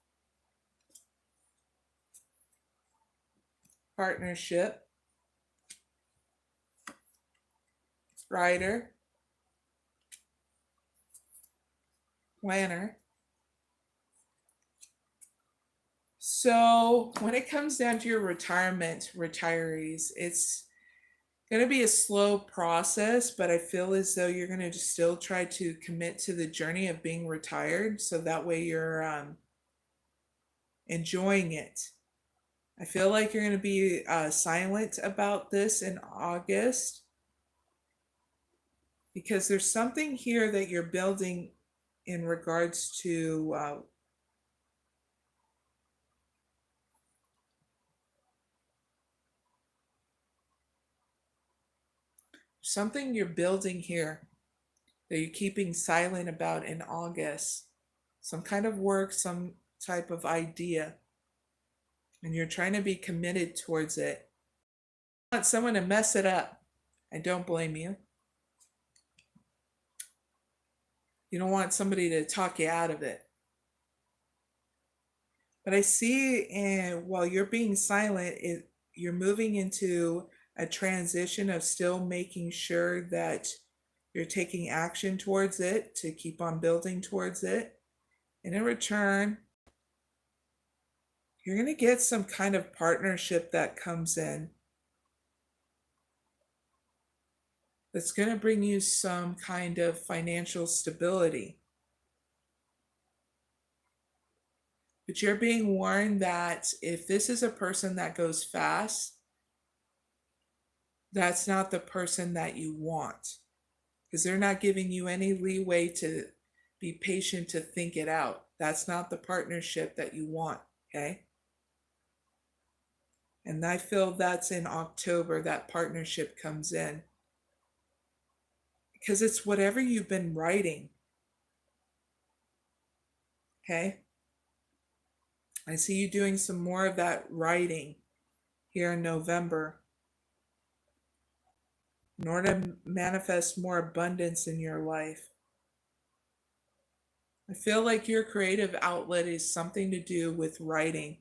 Partnership. Rider. Planner. So when it comes down to your retirement, retirees, it's going to be a slow process, but I feel as though you're going to still try to commit to the journey of being retired, so that way you're enjoying it. I feel like you're going to be silent about this in August, because there's something here that you're building in regards to something you're building here that you're keeping silent about in August. Some kind of work, some type of idea, and you're trying to be committed towards it. You want someone to mess it up. I don't blame you. You don't want somebody to talk you out of it. But I see, while you're being silent, you're moving into a transition of still making sure that you're taking action towards it to keep on building towards it. And in return, You're going to get some kind of partnership that comes in that's going to bring you some kind of financial stability. But you're being warned that if this is a person that goes fast, that's not the person that you want, because they're not giving you any leeway to be patient to think it out. That's not the partnership that you want, okay? And I feel that's in October that partnership comes in, because it's whatever you've been writing, okay? I see you doing some more of that writing here in November in order to manifest more abundance in your life. I feel like your creative outlet is something to do with writing.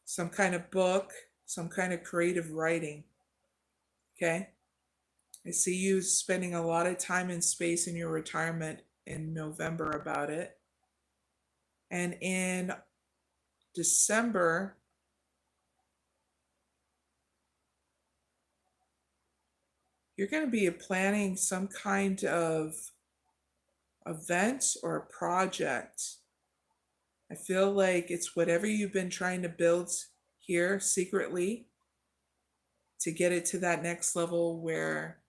Some kind of book, some kind of creative writing. Okay? I see you spending a lot of time and space in your retirement in November about it. And in December, you're going to be planning some kind of event or a project. I feel like it's whatever you've been trying to build here secretly to get it to that next level where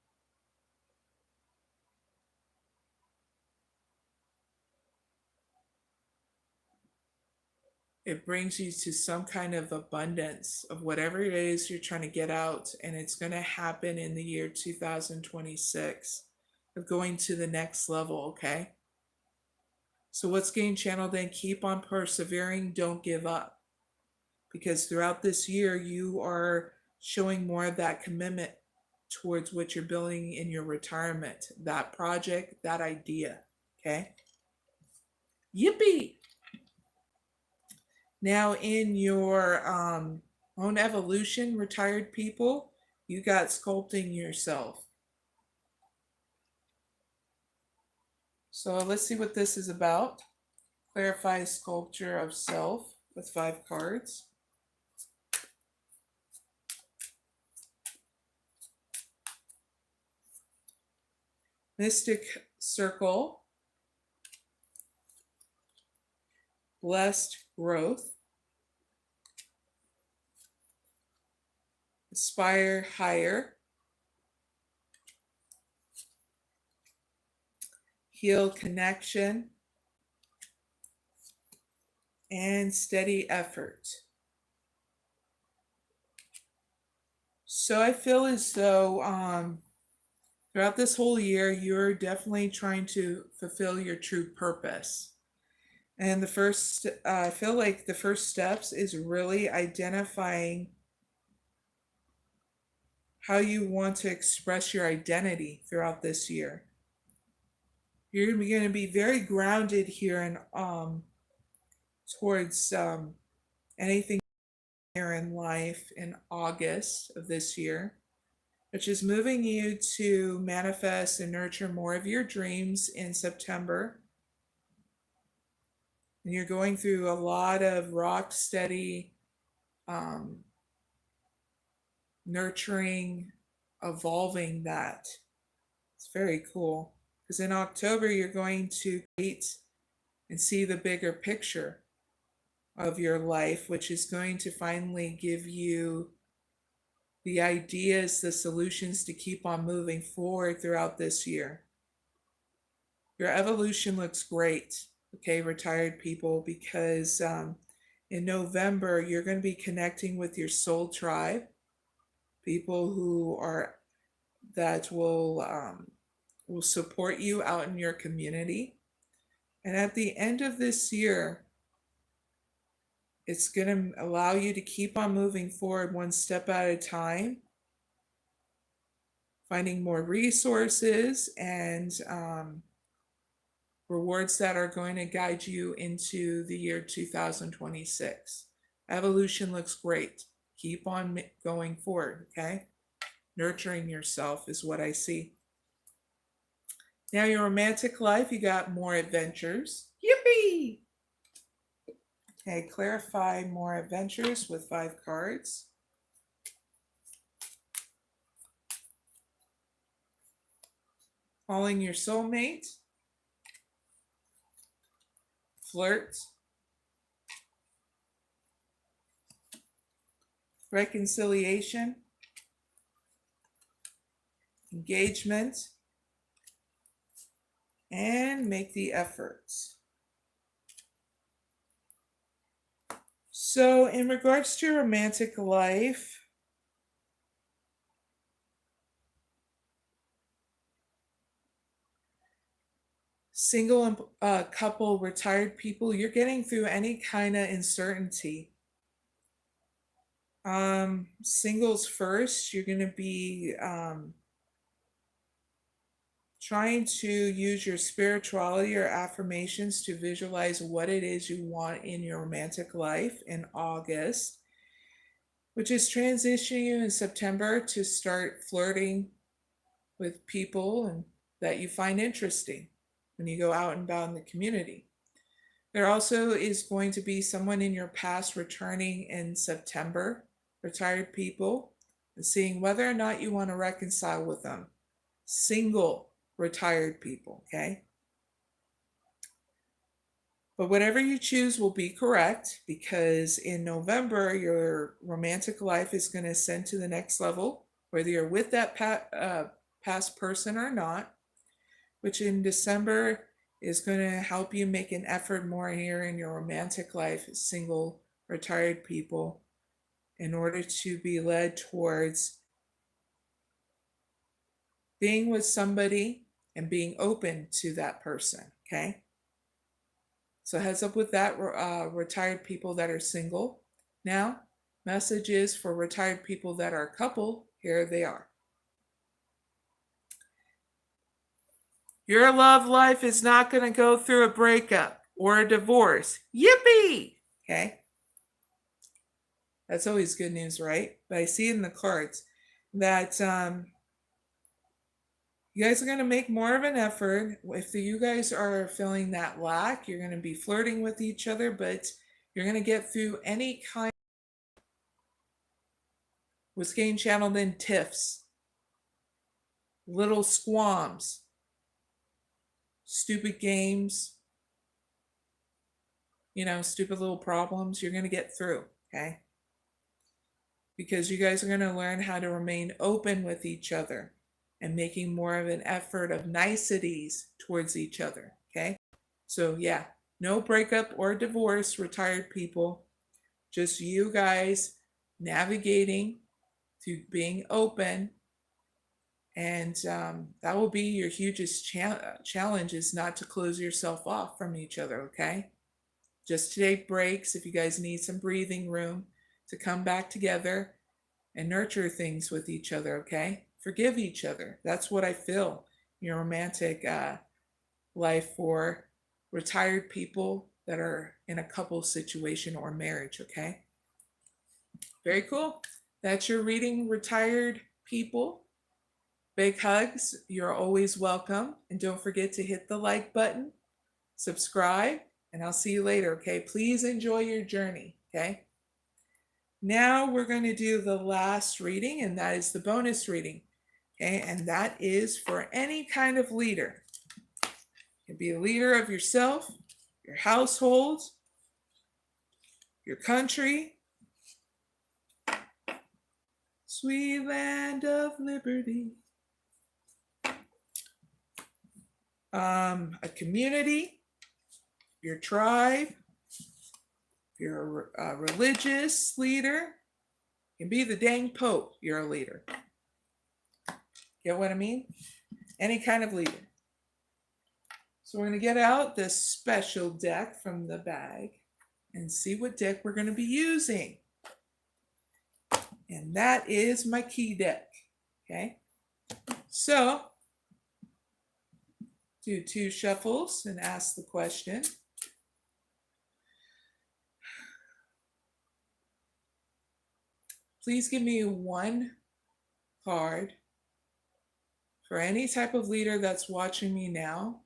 it brings you to some kind of abundance of whatever it is you're trying to get out. And it's going to happen in the year 2026 of going to the next level, okay? So what's getting channeled then? Keep on persevering. Don't give up. Because throughout this year, you are showing more of that commitment towards what you're building in your retirement, that project, that idea, okay? Yippee! Now in your own evolution, retired people, you got sculpting yourself. So let's see what this is about. Clarify sculpture of self with 5 cards. Mystic circle. Blessed growth. Aspire higher. Heal connection. And steady effort. So I feel as though throughout this whole year, you're definitely trying to fulfill your true purpose. And the first, I feel like the first steps is really identifying how you want to express your identity throughout this year. You're going to be very grounded here in towards anything here in life in August of this year, which is moving you to manifest and nurture more of your dreams in September. And you're going through a lot of rock steady nurturing, evolving that. It's very cool. Because in October, you're going to create and see the bigger picture of your life, which is going to finally give you the ideas, the solutions to keep on moving forward throughout this year. Your evolution looks great, okay, retired people, because in November, you're going to be connecting with your soul tribe, people who are that will support you out in your community. And at the end of this year, it's going to allow you to keep on moving forward one step at a time, finding more resources and rewards that are going to guide you into the year 2026. Evolution looks great. Keep on going forward, okay? Nurturing yourself is what I see. Now, your romantic life, you got more adventures. Yippee! Okay, clarify more adventures with 5 cards. Calling your soulmate. Flirt. Reconciliation. Engagement. And make the effort. So in regards to your romantic life, single couple, retired people, you're getting through any kind of uncertainty. Singles first, you're going to be trying to use your spirituality or affirmations to visualize what it is you want in your romantic life in August, which is transitioning you in September to start flirting with people and that you find interesting when you go out and about in the community. There also is going to be someone in your past returning in September, retired people, and seeing whether or not you want to reconcile with them. Single retired people, okay? But whatever you choose will be correct, because in November, your romantic life is going to ascend to the next level, whether you're with that past person or not, which in December is going to help you make an effort more here in your romantic life, single retired people, in order to be led towards being with somebody and being open to that person, okay? So heads up with that, retired people that are single. Now, messages for retired people that are a couple, here they are. Your love life is not going to go through a breakup or a divorce. Yippee! Okay? That's always good news, right? But I see in the cards that you guys are going to make more of an effort. If you guys are feeling that lack, you're going to be flirting with each other, but you're going to get through any kind was getting channeled in tiffs, little squams, stupid games, stupid little problems. You're going to get through, okay? Because you guys are going to learn how to remain open with each other and making more of an effort of niceties towards each other, okay? So yeah, no breakup or divorce, retired people. Just you guys navigating to being open. And that will be your hugest challenge, is not to close yourself off from each other, okay? Just to take breaks if you guys need some breathing room to come back together and nurture things with each other, okay? Forgive each other. That's what I feel in your romantic life for retired people that are in a couple situation or marriage, okay? Very cool. That's your reading, retired people. Big hugs. You're always welcome. And don't forget to hit the like button, subscribe, and I'll see you later, okay? Please enjoy your journey, okay? Now we're going to do the last reading, and that is the bonus reading, okay? And that is for any kind of leader. You can be a leader of yourself, your household, your country. Sweet land of liberty. A community, your tribe, you're a religious leader. You can be the dang Pope, you're a leader. Get what I mean? Any kind of leader. So we're going to get out this special deck from the bag and see what deck we're going to be using. And that is my key deck. Okay? So, do 2 shuffles and ask the question. Please give me 1 card for any type of leader that's watching me now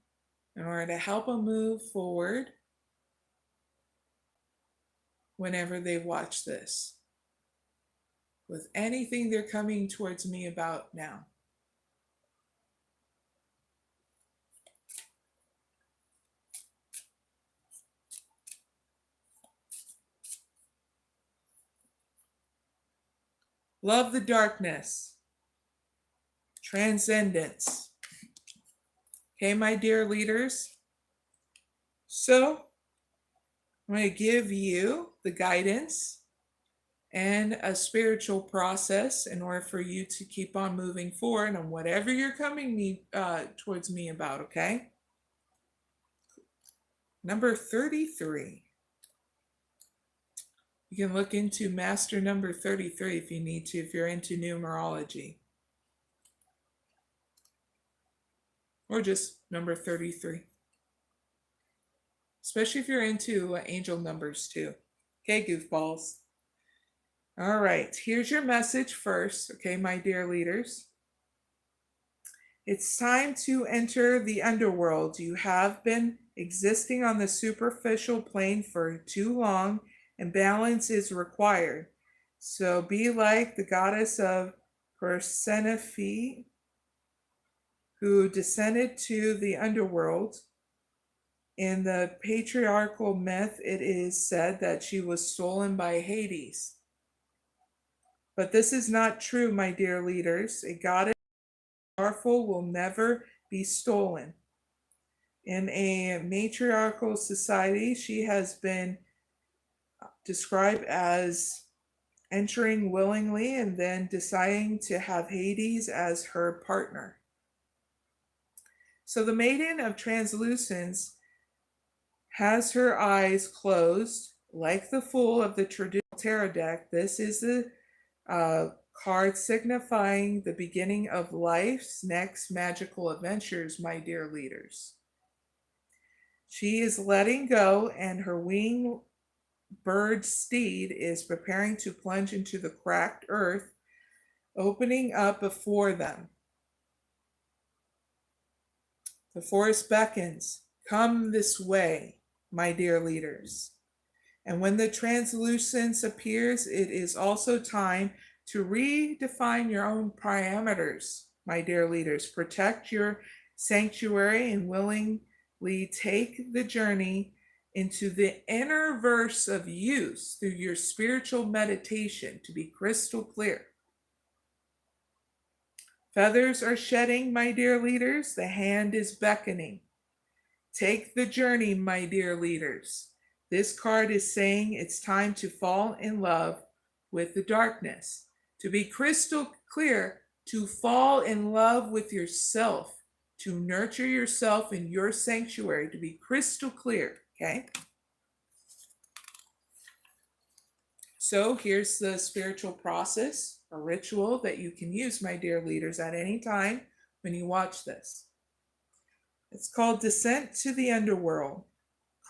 in order to help them move forward whenever they watch this with anything they're coming towards me about now. Love the darkness. Transcendence. Okay, my dear leaders. So I'm going to give you the guidance and a spiritual process in order for you to keep on moving forward on whatever you're coming towards me about, okay? Number 33. You can look into Master number 33 if you need to, if you're into numerology. Or just number 33. Especially if you're into angel numbers too. Okay, goofballs. All right, here's your message first, okay, my dear leaders. It's time to enter the underworld. You have been existing on the superficial plane for too long, and balance is required. So be like the goddess of Persephone, who descended to the underworld. In the patriarchal myth, it is said that she was stolen by Hades. But this is not true, my dear leaders. A goddess powerful will never be stolen. In a matriarchal society, she has been described as entering willingly and then deciding to have Hades as her partner. So the Maiden of Translucence has her eyes closed, like the Fool of the traditional tarot deck. This is the card signifying the beginning of life's next magical adventures, my dear leaders. She is letting go, and her winged bird steed is preparing to plunge into the cracked earth, opening up before them. The forest beckons. Come this way, my dear leaders. And when the translucence appears, it is also time to redefine your own parameters, my dear leaders. Protect your sanctuary and willingly take the journey into the inner verse of use through your spiritual meditation to be crystal clear. Feathers are shedding, my dear leaders. The hand is beckoning. Take the journey, my dear leaders. This card is saying it's time to fall in love with the darkness. To be crystal clear, to fall in love with yourself, to nurture yourself in your sanctuary, to be crystal clear, okay? So here's the spiritual process or ritual that you can use, my dear leaders, at any time when you watch this. It's called Descent to the Underworld.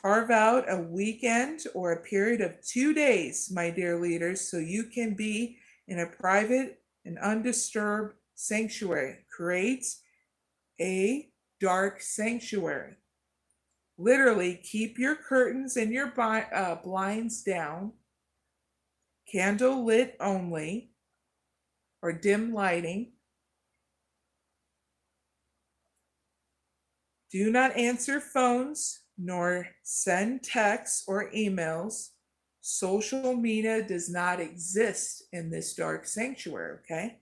Carve out a weekend or a period of 2 days, my dear leaders, so you can be in a private and undisturbed sanctuary. Create a dark sanctuary. Literally, keep your curtains and your blinds down, candle lit only, or dim lighting. Do not answer phones nor send texts or emails. Social media does not exist in this dark sanctuary, okay?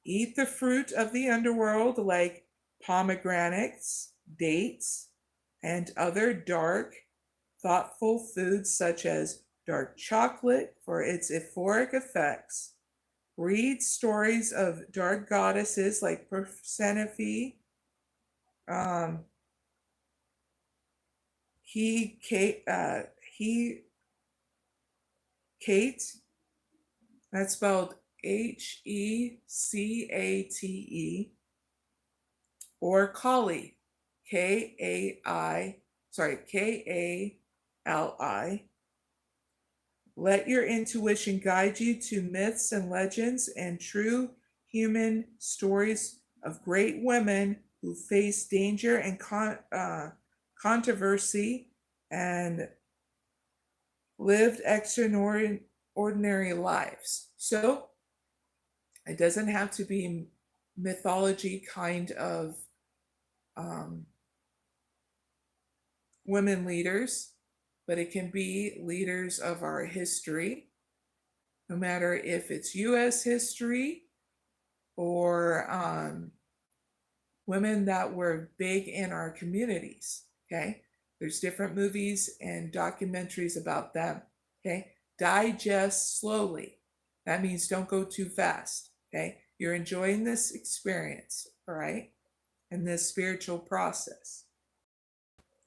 Eat the fruit of the underworld like pomegranates, dates, and other dark, thoughtful foods such as dark chocolate for its euphoric effects. Read stories of dark goddesses like Persephone, Kate, that's spelled Hecate, or Kali, Kali. Let your intuition guide you to myths and legends and true human stories of great women who face danger and controversy and lived extraordinary lives. So it doesn't have to be mythology kind of women leaders, but it can be leaders of our history, no matter if it's US history or women that were big in our communities. Okay. There's different movies and documentaries about them. Okay. Digest slowly. That means don't go too fast. Okay. You're enjoying this experience. All right. And this spiritual process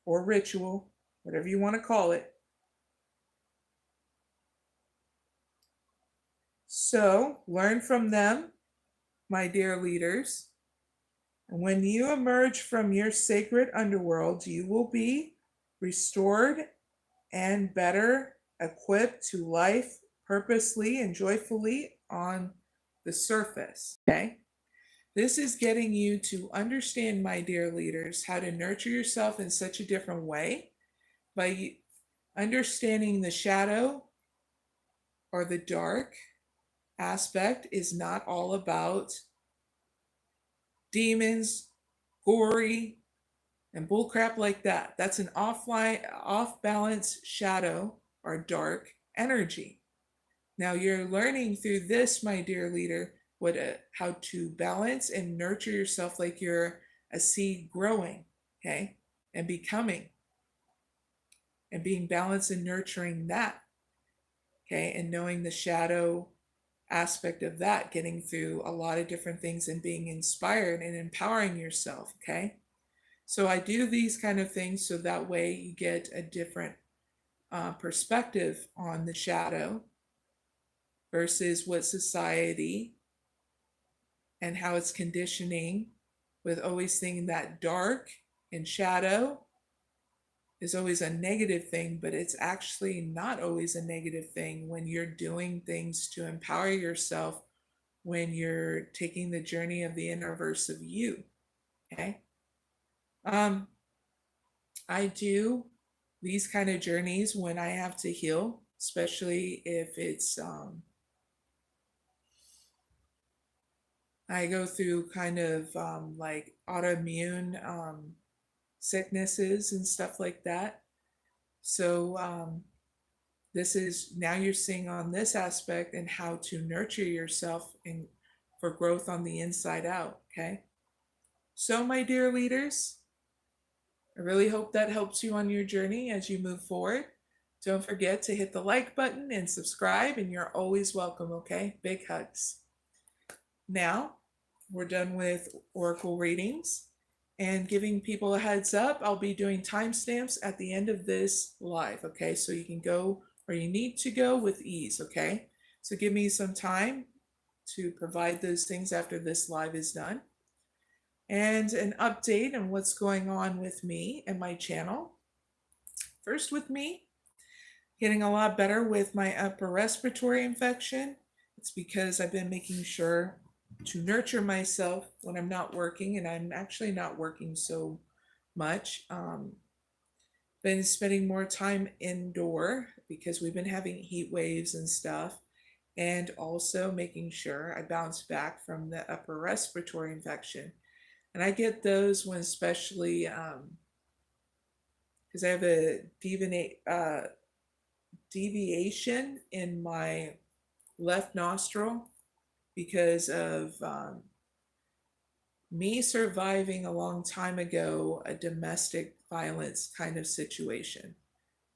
or ritual, whatever you want to call it. So learn from them, my dear leaders. And when you emerge from your sacred underworld, you will be restored and better equipped to life purposely and joyfully on the surface. Okay. This is getting you to understand, my dear leaders, how to nurture yourself in such a different way by understanding the shadow or the dark aspect is not all about demons, gory, and bullcrap like that. That's an off balance shadow or dark energy. Now you're learning through this, my dear leader, how to balance and nurture yourself like you're a seed growing, okay, and becoming, and being balanced and nurturing that, okay, and knowing the shadow aspect of that, getting through a lot of different things and being inspired and empowering yourself, okay? So I do these kind of things so that way you get a different perspective on the shadow versus what society and how it's conditioning with always thinking that dark and shadow is always a negative thing, but it's actually not always a negative thing when you're doing things to empower yourself, when you're taking the journey of the inner verse of you. Okay. I do these kind of journeys when I have to heal, especially if it's I go through kind of like autoimmune sicknesses and stuff like that. So this is now you're seeing on this aspect and how to nurture yourself and for growth on the inside out. Okay. So, my dear leaders, I really hope that helps you on your journey as you move forward. Don't forget to hit the like button and subscribe, and you're always welcome. Okay. Big hugs. Now we're done with oracle readings and giving people a heads up. I'll be doing timestamps at the end of this live. Okay. So you can go where you need to go with ease. Okay. So give me some time to provide those things after this live is done. And an update on what's going on with me and my channel. First, with me, getting a lot better with my upper respiratory infection. It's because I've been making sure to nurture myself when I'm not working, and I'm actually not working so much. Been spending more time indoor because we've been having heat waves and stuff, and also making sure I bounce back from the upper respiratory infection. And I get those when, especially because I have a deviation in my left nostril because of me surviving a long time ago a domestic violence kind of situation.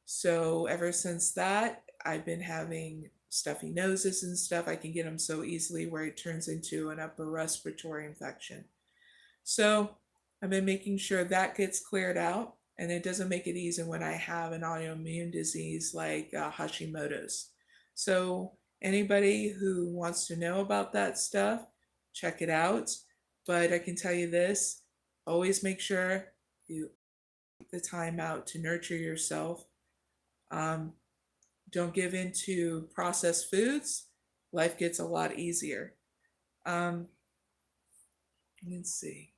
So ever since that, I've been having stuffy noses and stuff. I can get them so easily where it turns into an upper respiratory infection. So I've been making sure that gets cleared out, and it doesn't make it easy when I have an autoimmune disease like Hashimoto's. So anybody who wants to know about that stuff, check it out. But I can tell you this, always make sure you take the time out to nurture yourself. Don't give in to processed foods. Life gets a lot easier. Let's see.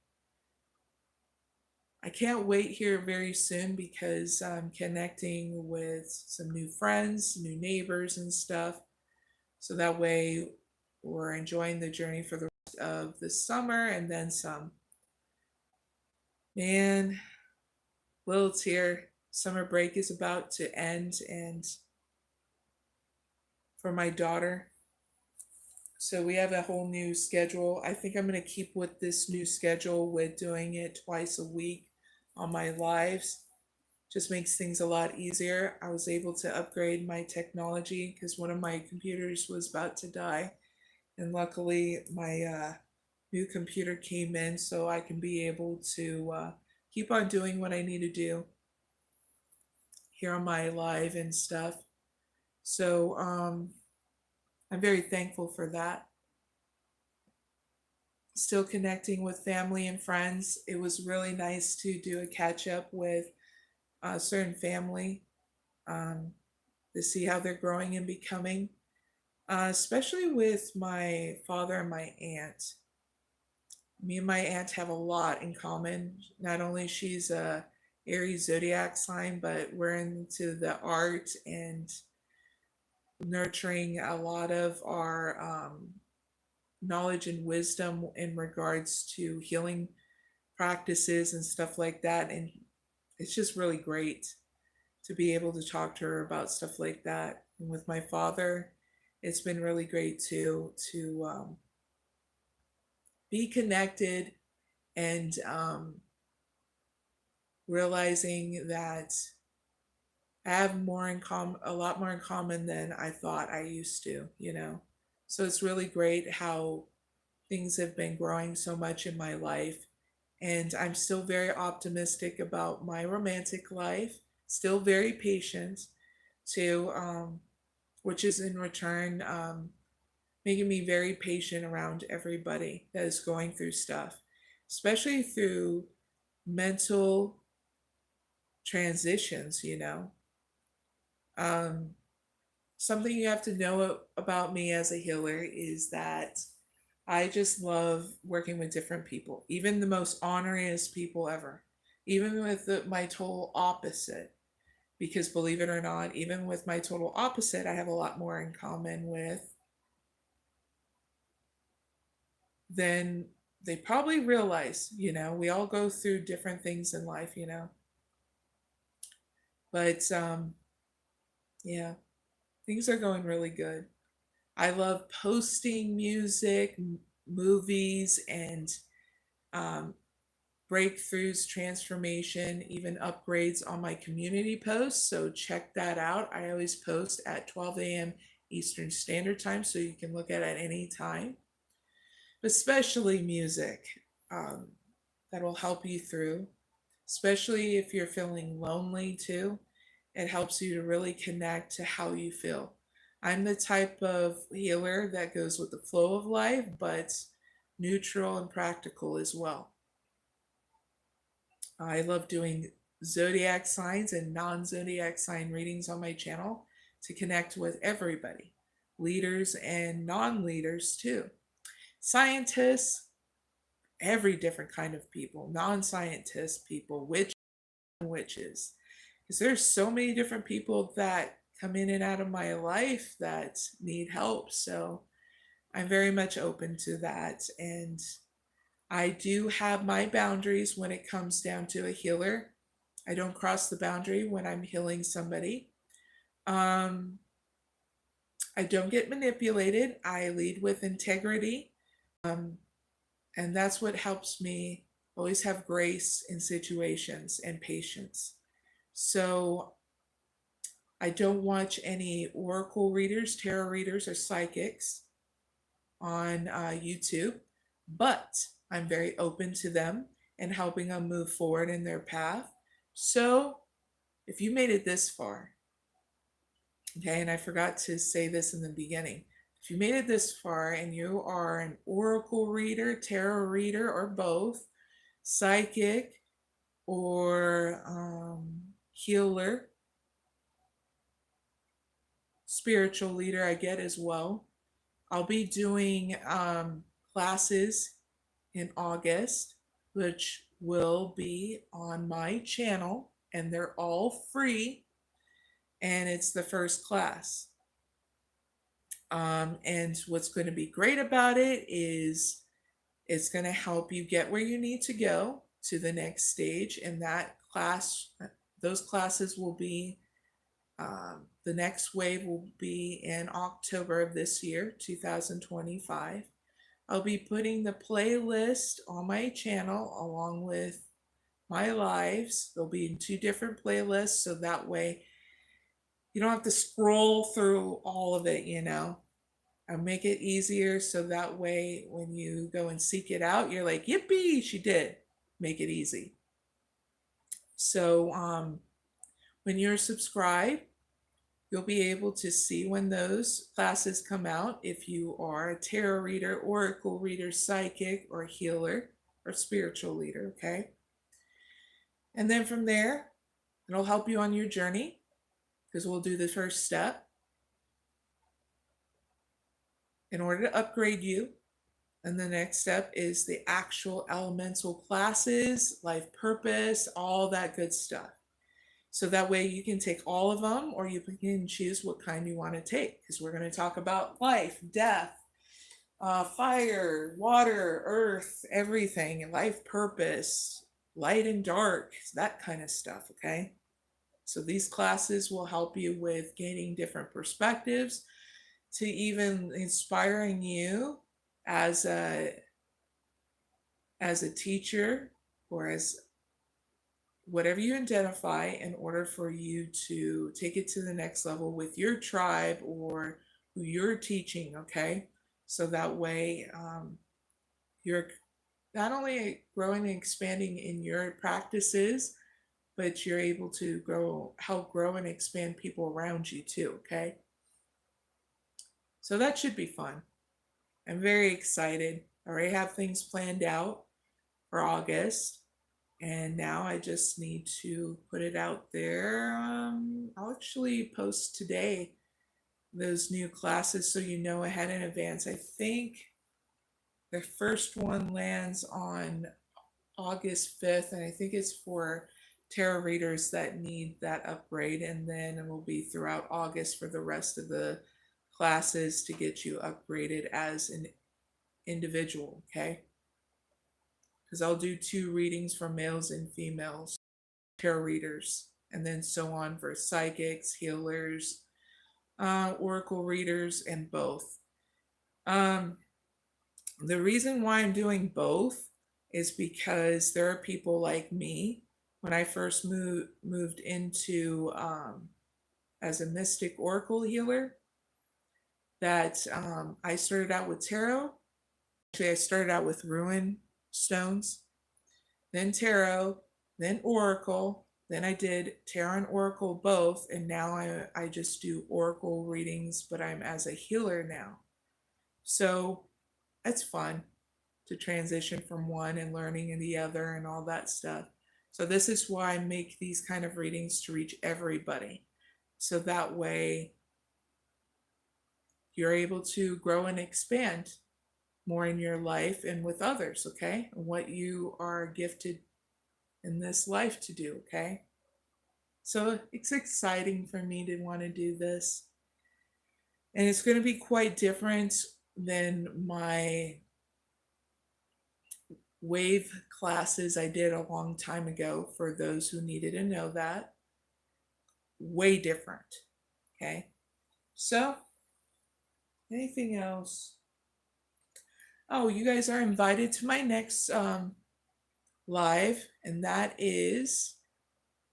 I can't wait here very soon because I'm connecting with some new friends, new neighbors, and stuff. So that way we're enjoying the journey for the rest of the summer and then some. Man, little tear. Summer break is about to end, and for my daughter. So we have a whole new schedule. I think I'm going to keep with this new schedule with doing it twice a week on my lives. Just makes things a lot easier. I was able to upgrade my technology because one of my computers was about to die. And luckily, my new computer came in so I can be able to keep on doing what I need to do here on my live and stuff. So I'm very thankful for that. Still connecting with family and friends. It was really nice to do a catch up with a certain family to see how they're growing and becoming, especially with my father and my aunt. Me and my aunt have a lot in common. Not only she's a Aries zodiac sign, but we're into the art and nurturing a lot of our knowledge and wisdom in regards to healing practices and stuff like that. And it's just really great to be able to talk to her about stuff like that. And with my father, it's been really great too to be connected and realizing that I have more in common, a lot more in common than I thought I used to, you know. So it's really great how things have been growing so much in my life. And I'm still very optimistic about my romantic life, still very patient too, which is in return making me very patient around everybody that is going through stuff, especially through mental transitions, you know. Um, Something you have to know about me as a healer is that I just love working with different people, even the most honoriest people ever, even with my total opposite. Because believe it or not, even with my total opposite, I have a lot more in common with than they probably realize. You know, we all go through different things in life, you know. But yeah, things are going really good. I love posting music, movies, and um, breakthroughs, transformation, even upgrades on my community posts. So check that out. I always post at 12 a.m. Eastern Standard Time, so you can look at it any time, especially music um, that will help you through, especially if you're feeling lonely too. It helps you to really connect to how you feel. I'm the type of healer that goes with the flow of life, but neutral and practical as well. I love doing zodiac signs and non zodiac sign readings on my channel to connect with everybody, leaders and non leaders too, scientists, every different kind of people, non scientist people, witches. Because there's so many different people that come in and out of my life that need help. So I'm very much open to that. And I do have my boundaries when it comes down to a healer. I don't cross the boundary when I'm healing somebody. Um, I don't get manipulated. I lead with integrity. Um, and that's what helps me always have grace in situations and patience. So I don't watch any oracle readers, tarot readers, or psychics on YouTube, but I'm very open to them and helping them move forward in their path. So if you made it this far, okay, and I forgot to say this in the beginning, if you made it this far and you are an oracle reader, tarot reader, or both, psychic, or healer, spiritual leader, I get as well. I'll be doing classes in August, which will be on my channel, and they're all free, and it's the first class. And what's going to be great about it is it's going to help you get where you need to go to the next stage. And those classes will be, the next wave will be in October of this year, 2025. I'll be putting the playlist on my channel along with my lives. They'll be in 2 different playlists, so that way you don't have to scroll through all of it, I'll make it easier so that way when you go and seek it out, you're like, yippee, she did. Make it easy. So when you're subscribed, you'll be able to see when those classes come out if you are a tarot reader, oracle reader, psychic, or healer, or spiritual leader, okay? And then from there, it'll help you on your journey because we'll do the first step in order to upgrade you. And the next step is the actual elemental classes, life purpose, all that good stuff. So that way you can take all of them, or you can choose what kind you want to take, because we're going to talk about life, death, fire, water, earth, everything, life purpose, light and dark, that kind of stuff, okay? So these classes will help you with gaining different perspectives, to even inspiring you as a teacher, or as whatever you identify, in order for you to take it to the next level with your tribe or who you're teaching, okay? So that way you're not only growing and expanding in your practices, but you're able to help grow and expand people around you too, okay? So that should be fun. I'm very excited. I already have things planned out for August, and now I just need to put it out there. I'll actually post today those new classes so you know ahead in advance. I think the first one lands on August 5th, and I think it's for tarot readers that need that upgrade, and then it will be throughout August for the rest of the classes to get you upgraded as an individual, okay? Because I'll do 2 readings for males and females, tarot readers, and then so on for psychics, healers, oracle readers, and both. The reason why I'm doing both is because there are people like me. When I first moved into as a mystic oracle healer, that I started out with tarot. Actually, I started out with rune stones, then tarot, then oracle, then I did tarot and oracle both, and now I just do oracle readings, but I'm as a healer now. So it's fun to transition from one and learning in the other and all that stuff. So this is why I make these kind of readings, to reach everybody. So that way you're able to grow and expand more in your life and with others, okay? And what you are gifted in this life to do, okay? So it's exciting for me to want to do this. And it's going to be quite different than my wave classes I did a long time ago, for those who needed to know that. Way different, okay? So, anything else? Oh, you guys are invited to my next live, and that is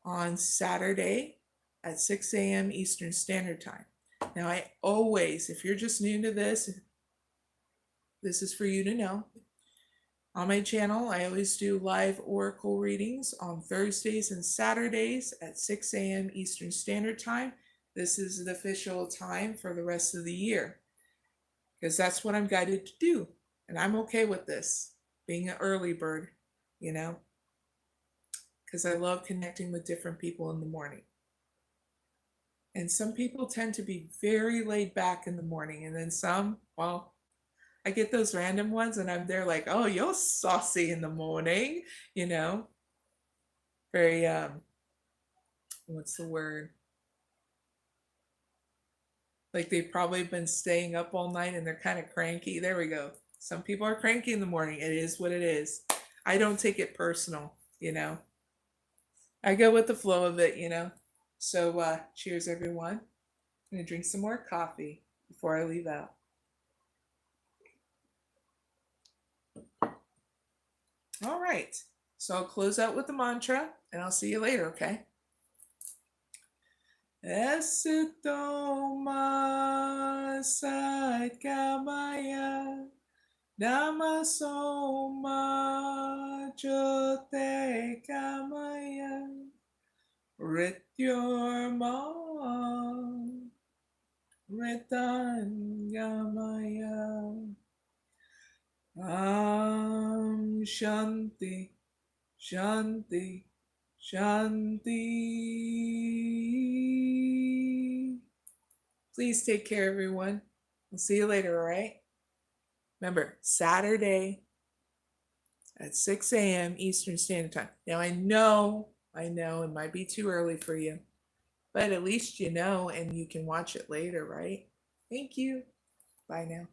on Saturday at 6 a.m. Eastern Standard Time. Now, I always, if you're just new to this is for you to know. On my channel, I always do live oracle readings on Thursdays and Saturdays at 6 a.m. Eastern Standard Time. This is the official time for the rest of the year, because that's what I'm guided to do. And I'm okay with this, being an early bird, because I love connecting with different people in the morning. And some people tend to be very laid back in the morning, and then some, well, I get those random ones and I'm there like, oh, you're saucy in the morning, you know, very, what's the word? Like they've probably been staying up all night and they're kind of cranky. There we go. Some people are cranky in the morning. It is what it is. I don't take it personal, you know. I go with the flow of it, you know. So cheers everyone. I'm gonna drink some more coffee before I leave out. All right. So I'll close out with the mantra and I'll see you later, okay? 𝐸Toma 𝐸toma rityorma Shanti, Shanti, Shanti. Please take care, everyone. We'll see you later, all right? Remember, Saturday at 6 a.m. Eastern Standard Time. Now, I know it might be too early for you, but at least you know and you can watch it later, right? Thank you. Bye now.